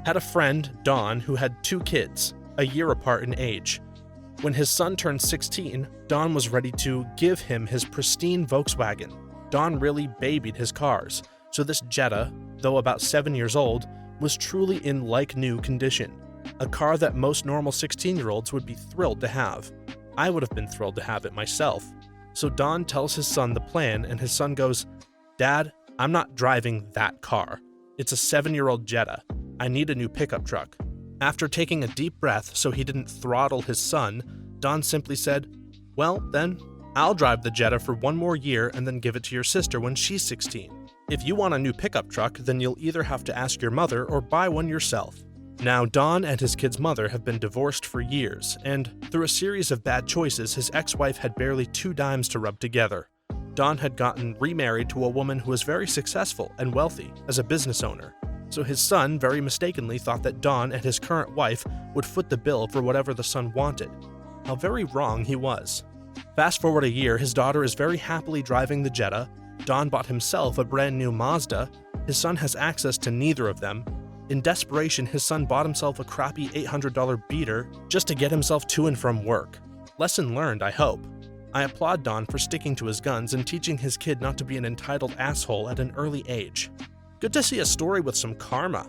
Had a friend, Don, who had 2 kids, a year apart in age. When his son turned 16, Don was ready to give him his pristine Volkswagen. Don really babied his cars, so this Jetta, though about 7 years old, was truly in like-new condition. A car that most normal 16-year-olds would be thrilled to have. I would have been thrilled to have it myself. So Don tells his son the plan, and his son goes, "Dad, I'm not driving that car. It's a 7-year-old Jetta. I need a new pickup truck." After taking a deep breath so he didn't throttle his son, Don simply said, "Well, then, I'll drive the Jetta for 1 more year and then give it to your sister when she's 16. If you want a new pickup truck, then you'll either have to ask your mother or buy one yourself." Now, Don and his kid's mother have been divorced for years, and through a series of bad choices, his ex-wife had barely 2 dimes to rub together. Don had gotten remarried to a woman who was very successful and wealthy as a business owner, so his son very mistakenly thought that Don and his current wife would foot the bill for whatever the son wanted. How very wrong he was. Fast forward a year, his daughter is very happily driving the Jetta, Don bought himself a brand new Mazda, his son has access to neither of them. In desperation, his son bought himself a crappy $800 beater just to get himself to and from work. Lesson learned, I hope. I applaud Don for sticking to his guns and teaching his kid not to be an entitled asshole at an early age. Good to see a story with some karma.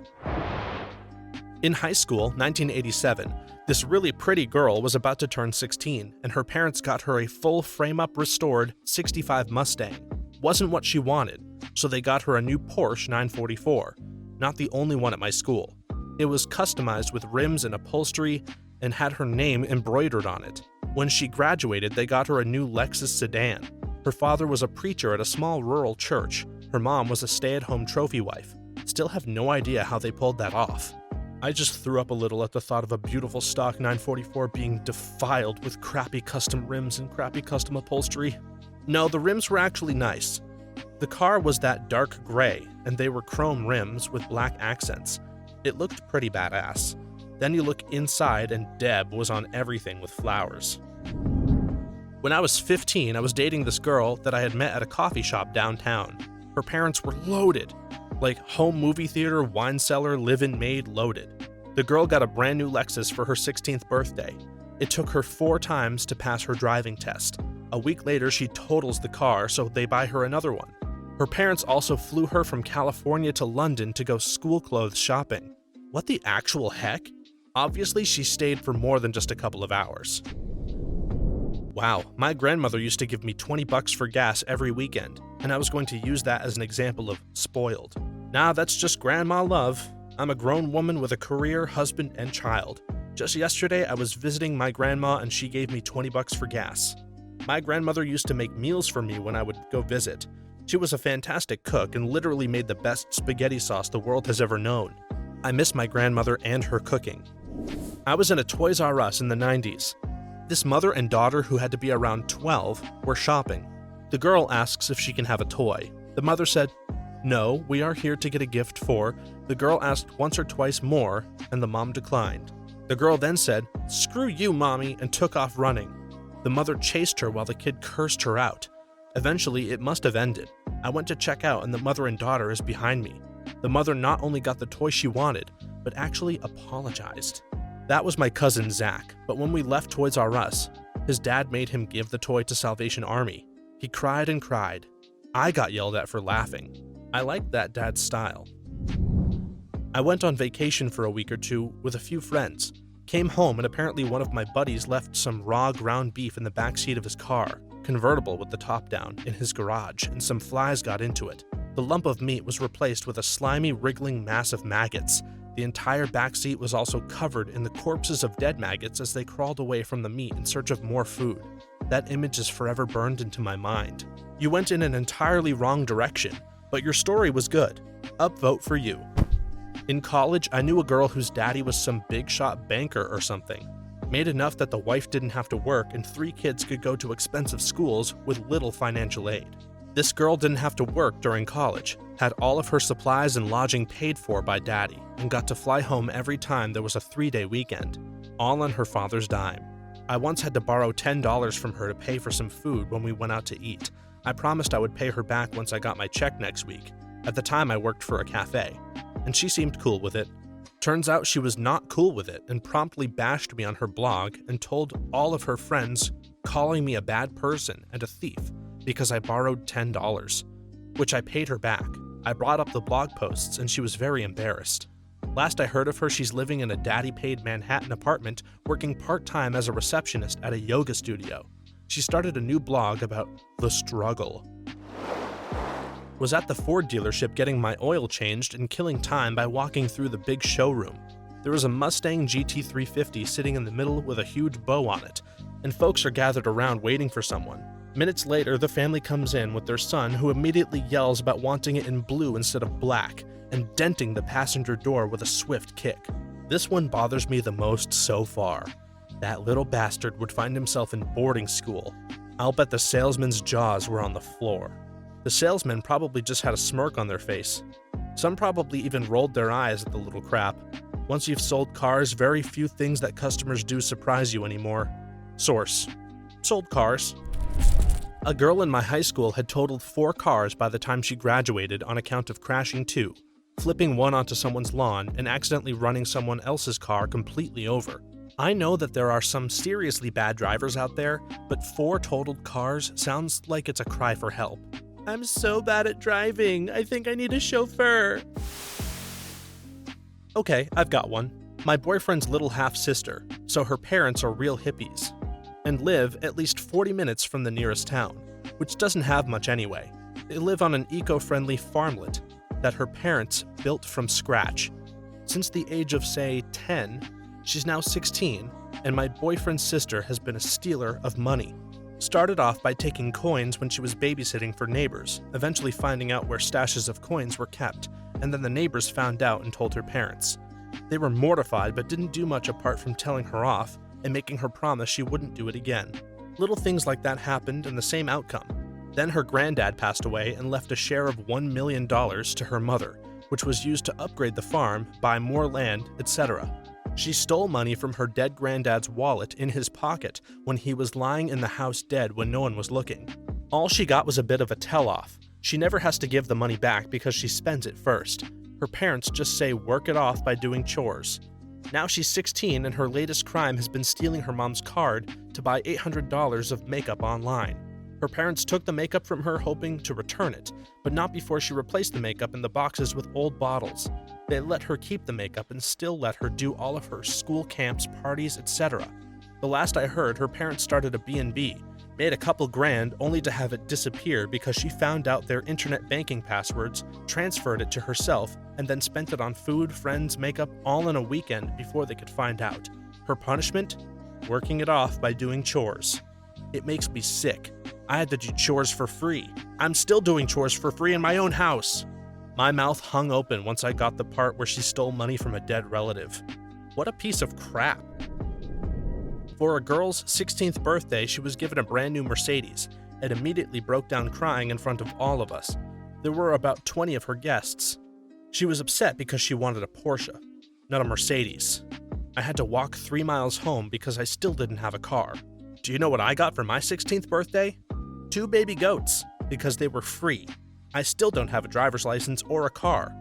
In high school, 1987, this really pretty girl was about to turn 16, and her parents got her a full frame-up restored 65 Mustang. Wasn't what she wanted, so they got her a new Porsche 944. Not the only one at my school. It was customized with rims and upholstery and had her name embroidered on it. When she graduated, they got her a new Lexus sedan. Her father was a preacher at a small rural church. Her mom was a stay-at-home trophy wife. Still have no idea how they pulled that off. I just threw up a little at the thought of a beautiful stock 944 being defiled with crappy custom rims and crappy custom upholstery. No, the rims were actually nice. The car was that dark gray, and they were chrome rims with black accents. It looked pretty badass. Then you look inside and Deb was on everything with flowers. When I was 15, I was dating this girl that I had met at a coffee shop downtown. Her parents were loaded. Like home movie theater, wine cellar, live-in maid loaded. The girl got a brand new Lexus for her 16th birthday. It took her 4 times to pass her driving test. A week later, she totals the car, so they buy her another one. Her parents also flew her from California to London to go school clothes shopping. What the actual heck? Obviously, she stayed for more than just a couple of hours. Wow, my grandmother used to give me $20 for gas every weekend, and I was going to use that as an example of spoiled. Nah, that's just grandma love. I'm a grown woman with a career, husband, and child. Just yesterday, I was visiting my grandma and she gave me $20 for gas. My grandmother used to make meals for me when I would go visit. She was a fantastic cook and literally made the best spaghetti sauce the world has ever known. I miss my grandmother and her cooking. I was in a Toys R Us in the 90s. This mother and daughter, who had to be around 12, were shopping. The girl asks if she can have a toy. The mother said, "No, we are here to get a gift for." The girl asked once or twice more, and the mom declined. The girl then said, "Screw you, mommy," and took off running. The mother chased her while the kid cursed her out. Eventually, it must have ended. I went to check out and the mother and daughter is behind me. The mother not only got the toy she wanted, but actually apologized. That was my cousin Zach, but when we left Toys R Us, his dad made him give the toy to Salvation Army. He cried and cried. I got yelled at for laughing. I liked that dad's style. I went on vacation for a week or two with a few friends. Came home and apparently one of my buddies left some raw ground beef in the backseat of his car, convertible with the top down, in his garage, and some flies got into it. The lump of meat was replaced with a slimy, wriggling mass of maggots. The entire backseat was also covered in the corpses of dead maggots as they crawled away from the meat in search of more food. That image is forever burned into my mind. You went in an entirely wrong direction, but your story was good. Upvote for you. In college, I knew a girl whose daddy was some big shot banker or something. Made enough that the wife didn't have to work and 3 kids could go to expensive schools with little financial aid. This girl didn't have to work during college, had all of her supplies and lodging paid for by daddy, and got to fly home every time there was a 3-day weekend, all on her father's dime. I once had to borrow $10 from her to pay for some food when we went out to eat. I promised I would pay her back once I got my check next week. At the time, I worked for a cafe, and she seemed cool with it. Turns out she was not cool with it and promptly bashed me on her blog and told all of her friends, calling me a bad person and a thief because I borrowed $10, which I paid her back. I brought up the blog posts and she was very embarrassed. Last I heard of her, she's living in a daddy-paid Manhattan apartment, working part-time as a receptionist at a yoga studio. She started a new blog about the struggle. Was at the Ford dealership getting my oil changed and killing time by walking through the big showroom. There was a Mustang GT350 sitting in the middle with a huge bow on it, and folks are gathered around waiting for someone. Minutes later, the family comes in with their son, who immediately yells about wanting it in blue instead of black, and denting the passenger door with a swift kick. This one bothers me the most so far. That little bastard would find himself in boarding school. I'll bet the salesman's jaws were on the floor. The salesman probably just had a smirk on their face. Some probably even rolled their eyes at the little crap. Once you've sold cars, very few things that customers do surprise you anymore. Source: sold cars. A girl in my high school had totaled 4 cars by the time she graduated on account of crashing 2, flipping one onto someone's lawn, and accidentally running someone else's car completely over. I know that there are some seriously bad drivers out there, but 4 totaled cars sounds like it's a cry for help. I'm so bad at driving, I think I need a chauffeur. Okay, I've got one. My boyfriend's little half-sister, so her parents are real hippies, and live at least 40 minutes from the nearest town, which doesn't have much anyway. They live on an eco-friendly farmlet that her parents built from scratch. Since the age of, say, 10, she's now 16, and my boyfriend's sister has been a stealer of money. Started off by taking coins when she was babysitting for neighbors, eventually finding out where stashes of coins were kept, and then the neighbors found out and told her parents. They were mortified but didn't do much apart from telling her off and making her promise she wouldn't do it again. Little things like that happened and the same outcome. Then her granddad passed away and left a share of $1 million to her mother, which was used to upgrade the farm, buy more land, etc. She stole money from her dead granddad's wallet in his pocket when he was lying in the house dead when no one was looking. All she got was a bit of a tell-off. She never has to give the money back because she spends it first. Her parents just say work it off by doing chores. Now she's 16 and her latest crime has been stealing her mom's card to buy $800 of makeup online. Her parents took the makeup from her hoping to return it, but not before she replaced the makeup in the boxes with old bottles. They let her keep the makeup and still let her do all of her school camps, parties, etc. The last I heard, her parents started a B&B, made a couple grand only to have it disappear because she found out their internet banking passwords, transferred it to herself, and then spent it on food, friends, makeup, all in a weekend before they could find out. Her punishment? Working it off by doing chores. It makes me sick. I had to do chores for free. I'm still doing chores for free in my own house. My mouth hung open once I got the part where she stole money from a dead relative. What a piece of crap. For a girl's 16th birthday, she was given a brand new Mercedes and immediately broke down crying in front of all of us. There were about 20 of her guests. She was upset because she wanted a Porsche, not a Mercedes. I had to walk 3 miles home because I still didn't have a car. Do you know what I got for my 16th birthday? 2 baby goats, because they were free. I still don't have a driver's license or a car.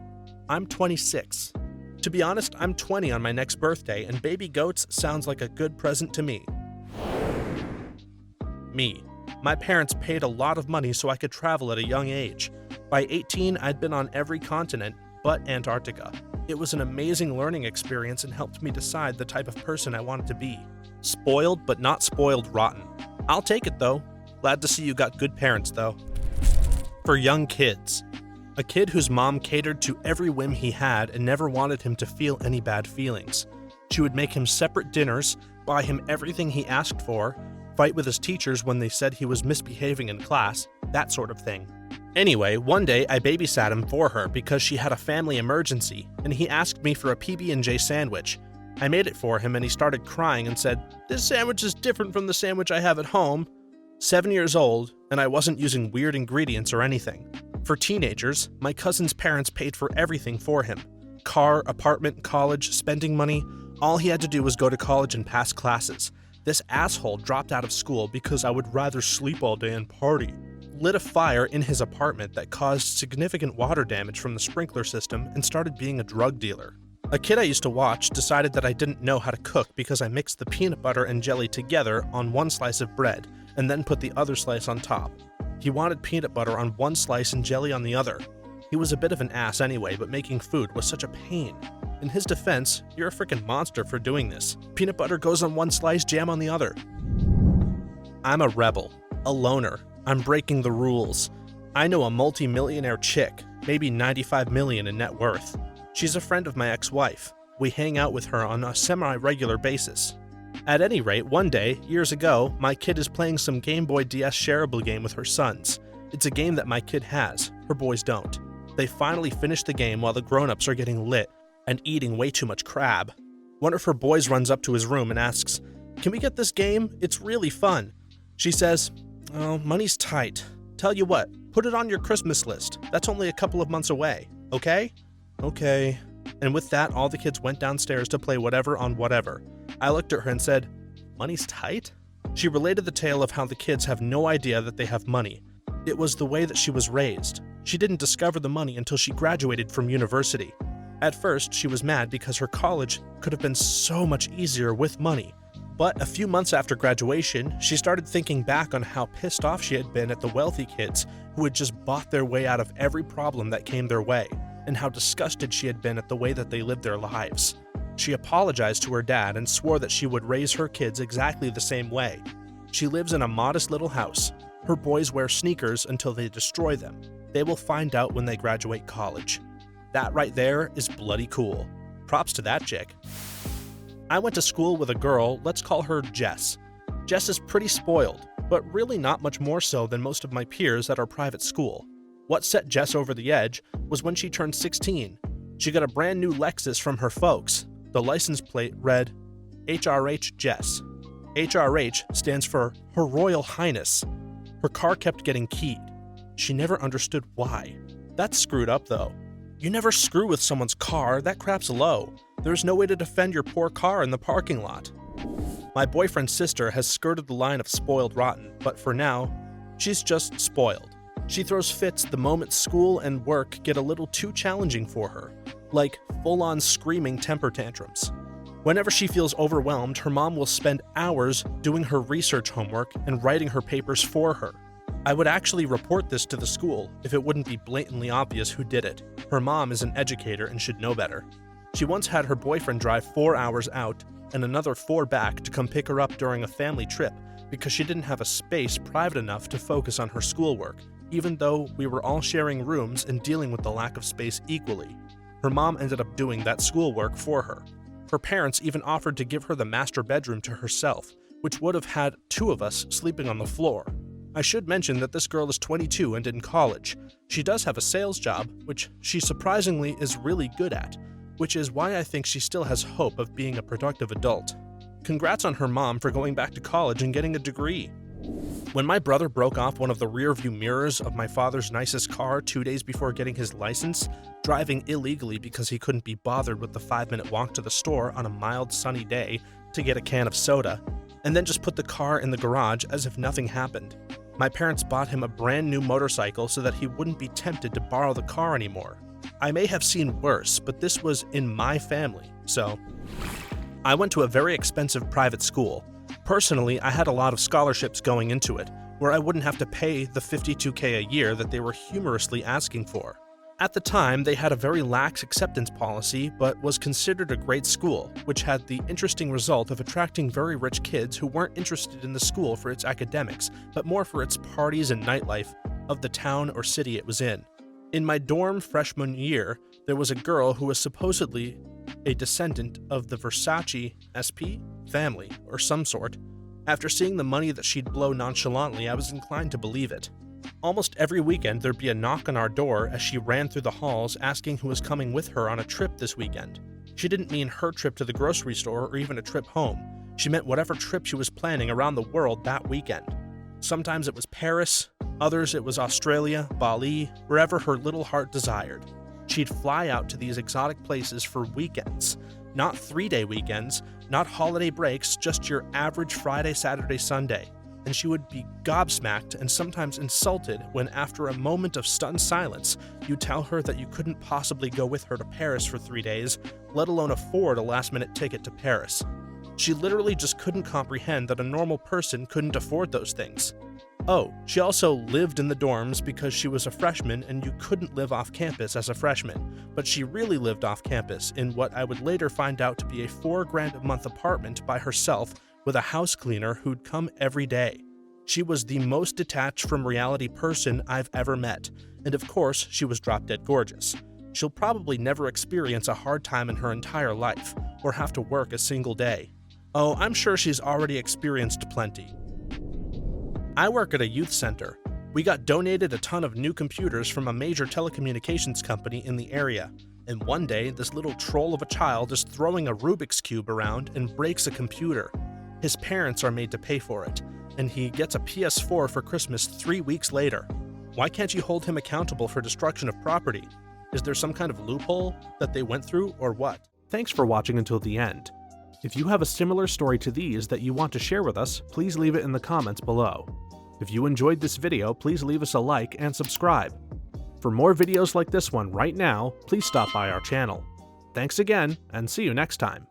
I'm 26. To be honest, I'm 20 on my next birthday, and baby goats sounds like a good present to me. Me. My parents paid a lot of money so I could travel at a young age. By 18, I'd been on every continent but Antarctica. It was an amazing learning experience and helped me decide the type of person I wanted to be. Spoiled but not spoiled rotten. I'll take it though. Glad to see you got good parents though. For young kids. A kid whose mom catered to every whim he had and never wanted him to feel any bad feelings. She would make him separate dinners, buy him everything he asked for, fight with his teachers when they said he was misbehaving in class, that sort of thing. Anyway, one day I babysat him for her because she had a family emergency, and he asked me for a PB&J sandwich. I made it for him and he started crying and said, "This sandwich is different from the sandwich I have at home." 7 years old, and I wasn't using weird ingredients or anything. For teenagers, my cousin's parents paid for everything for him. Car, apartment, college, spending money. All he had to do was go to college and pass classes. This asshole dropped out of school because I would rather sleep all day and party. Lit a fire in his apartment that caused significant water damage from the sprinkler system and started being a drug dealer. A kid I used to watch decided that I didn't know how to cook because I mixed the peanut butter and jelly together on one slice of bread and then put the other slice on top. He wanted peanut butter on one slice and jelly on the other. He was a bit of an ass anyway, but making food was such a pain. In his defense, you're a freaking monster for doing this. Peanut butter goes on one slice, jam on the other. I'm a rebel, a loner. I'm breaking the rules. I know a multi-millionaire chick, maybe 95 million in net worth. She's a friend of my ex-wife. We hang out with her on a semi-regular basis. At any rate, one day, years ago, my kid is playing some Game Boy DS shareable game with her sons. It's a game that my kid has, her boys don't. They finally finish the game while the grown-ups are getting lit and eating way too much crab. One of her boys runs up to his room and asks, "Can we get this game? It's really fun." She says, "Oh, money's tight. Tell you what, put it on your Christmas list. That's only a couple of months away, okay?" "Okay." And with that, all the kids went downstairs to play whatever on whatever. I looked at her and said, "Money's tight?" She related the tale of how the kids have no idea that they have money. It was the way that she was raised. She didn't discover the money until she graduated from university. At first, she was mad because her college could have been so much easier with money. But a few months after graduation, she started thinking back on how pissed off she had been at the wealthy kids who had just bought their way out of every problem that came their way, and how disgusted she had been at the way that they lived their lives. She apologized to her dad and swore that she would raise her kids exactly the same way. She lives in a modest little house. Her boys wear sneakers until they destroy them. They will find out when they graduate college. That right there is bloody cool. Props to that chick. I went to school with a girl, let's call her Jess. Jess is pretty spoiled, but really not much more so than most of my peers at our private school. What set Jess over the edge was when she turned 16. She got a brand new Lexus from her folks. The license plate read, HRH Jess. HRH stands for Her Royal Highness. Her car kept getting keyed. She never understood why. That's screwed up though. You never screw with someone's car, that crap's low. There's no way to defend your poor car in the parking lot. My boyfriend's sister has skirted the line of spoiled rotten, but for now, she's just spoiled. She throws fits the moment school and work get a little too challenging for her, like full-on screaming temper tantrums. Whenever she feels overwhelmed, her mom will spend hours doing her research homework and writing her papers for her. I would actually report this to the school if it wouldn't be blatantly obvious who did it. Her mom is an educator and should know better. She once had her boyfriend drive 4 hours out and another 4 back to come pick her up during a family trip because she didn't have a space private enough to focus on her schoolwork, even though we were all sharing rooms and dealing with the lack of space equally. Her mom ended up doing that schoolwork for her. Her parents even offered to give her the master bedroom to herself, which would have had 2 of us sleeping on the floor. I should mention that this girl is 22 and in college. She does have a sales job, which she surprisingly is really good at, which is why I think she still has hope of being a productive adult. Congrats on her mom for going back to college and getting a degree. When my brother broke off one of the rear-view mirrors of my father's nicest car 2 days before getting his license, driving illegally because he couldn't be bothered with the 5-minute walk to the store on a mild sunny day to get a can of soda, and then just put the car in the garage as if nothing happened, my parents bought him a brand new motorcycle so that he wouldn't be tempted to borrow the car anymore. I may have seen worse, but this was in my family, so. I went to a very expensive private school. Personally, I had a lot of scholarships going into it, where I wouldn't have to pay the $52K a year that they were humorously asking for. At the time, they had a very lax acceptance policy, but was considered a great school, which had the interesting result of attracting very rich kids who weren't interested in the school for its academics, but more for its parties and nightlife of the town or city it was in. In my dorm freshman year, there was a girl who was supposedly a descendant of the Versace SP family, or some sort. After seeing the money that she'd blow nonchalantly, I was inclined to believe it. Almost every weekend there'd be a knock on our door as she ran through the halls asking who was coming with her on a trip this weekend. She didn't mean her trip to the grocery store or even a trip home. She meant whatever trip she was planning around the world that weekend. Sometimes it was Paris, others it was Australia, Bali, wherever her little heart desired. She'd fly out to these exotic places for weekends. Not 3-day weekends, not holiday breaks, just your average Friday, Saturday, Sunday. And she would be gobsmacked and sometimes insulted when, after a moment of stunned silence, you tell her that you couldn't possibly go with her to Paris for 3 days, let alone afford a last-minute ticket to Paris. She literally just couldn't comprehend that a normal person couldn't afford those things. Oh, she also lived in the dorms because she was a freshman and you couldn't live off campus as a freshman, but she really lived off campus in what I would later find out to be a $4,000 a month apartment by herself with a house cleaner who'd come every day. She was the most detached from reality person I've ever met, and of course, she was drop-dead gorgeous. She'll probably never experience a hard time in her entire life, or have to work a single day. Oh, I'm sure she's already experienced plenty. I work at a youth center. We got donated a ton of new computers from a major telecommunications company in the area, and one day this little troll of a child is throwing a Rubik's Cube around and breaks a computer. His parents are made to pay for it, and he gets a PS4 for Christmas 3 weeks later. Why can't you hold him accountable for destruction of property? Is there some kind of loophole that they went through, or what? Thanks for watching until the end. If you have a similar story to these that you want to share with us, please leave it in the comments below. If you enjoyed this video, please leave us a like and subscribe. For more videos like this one right now, please stop by our channel. Thanks again, and see you next time.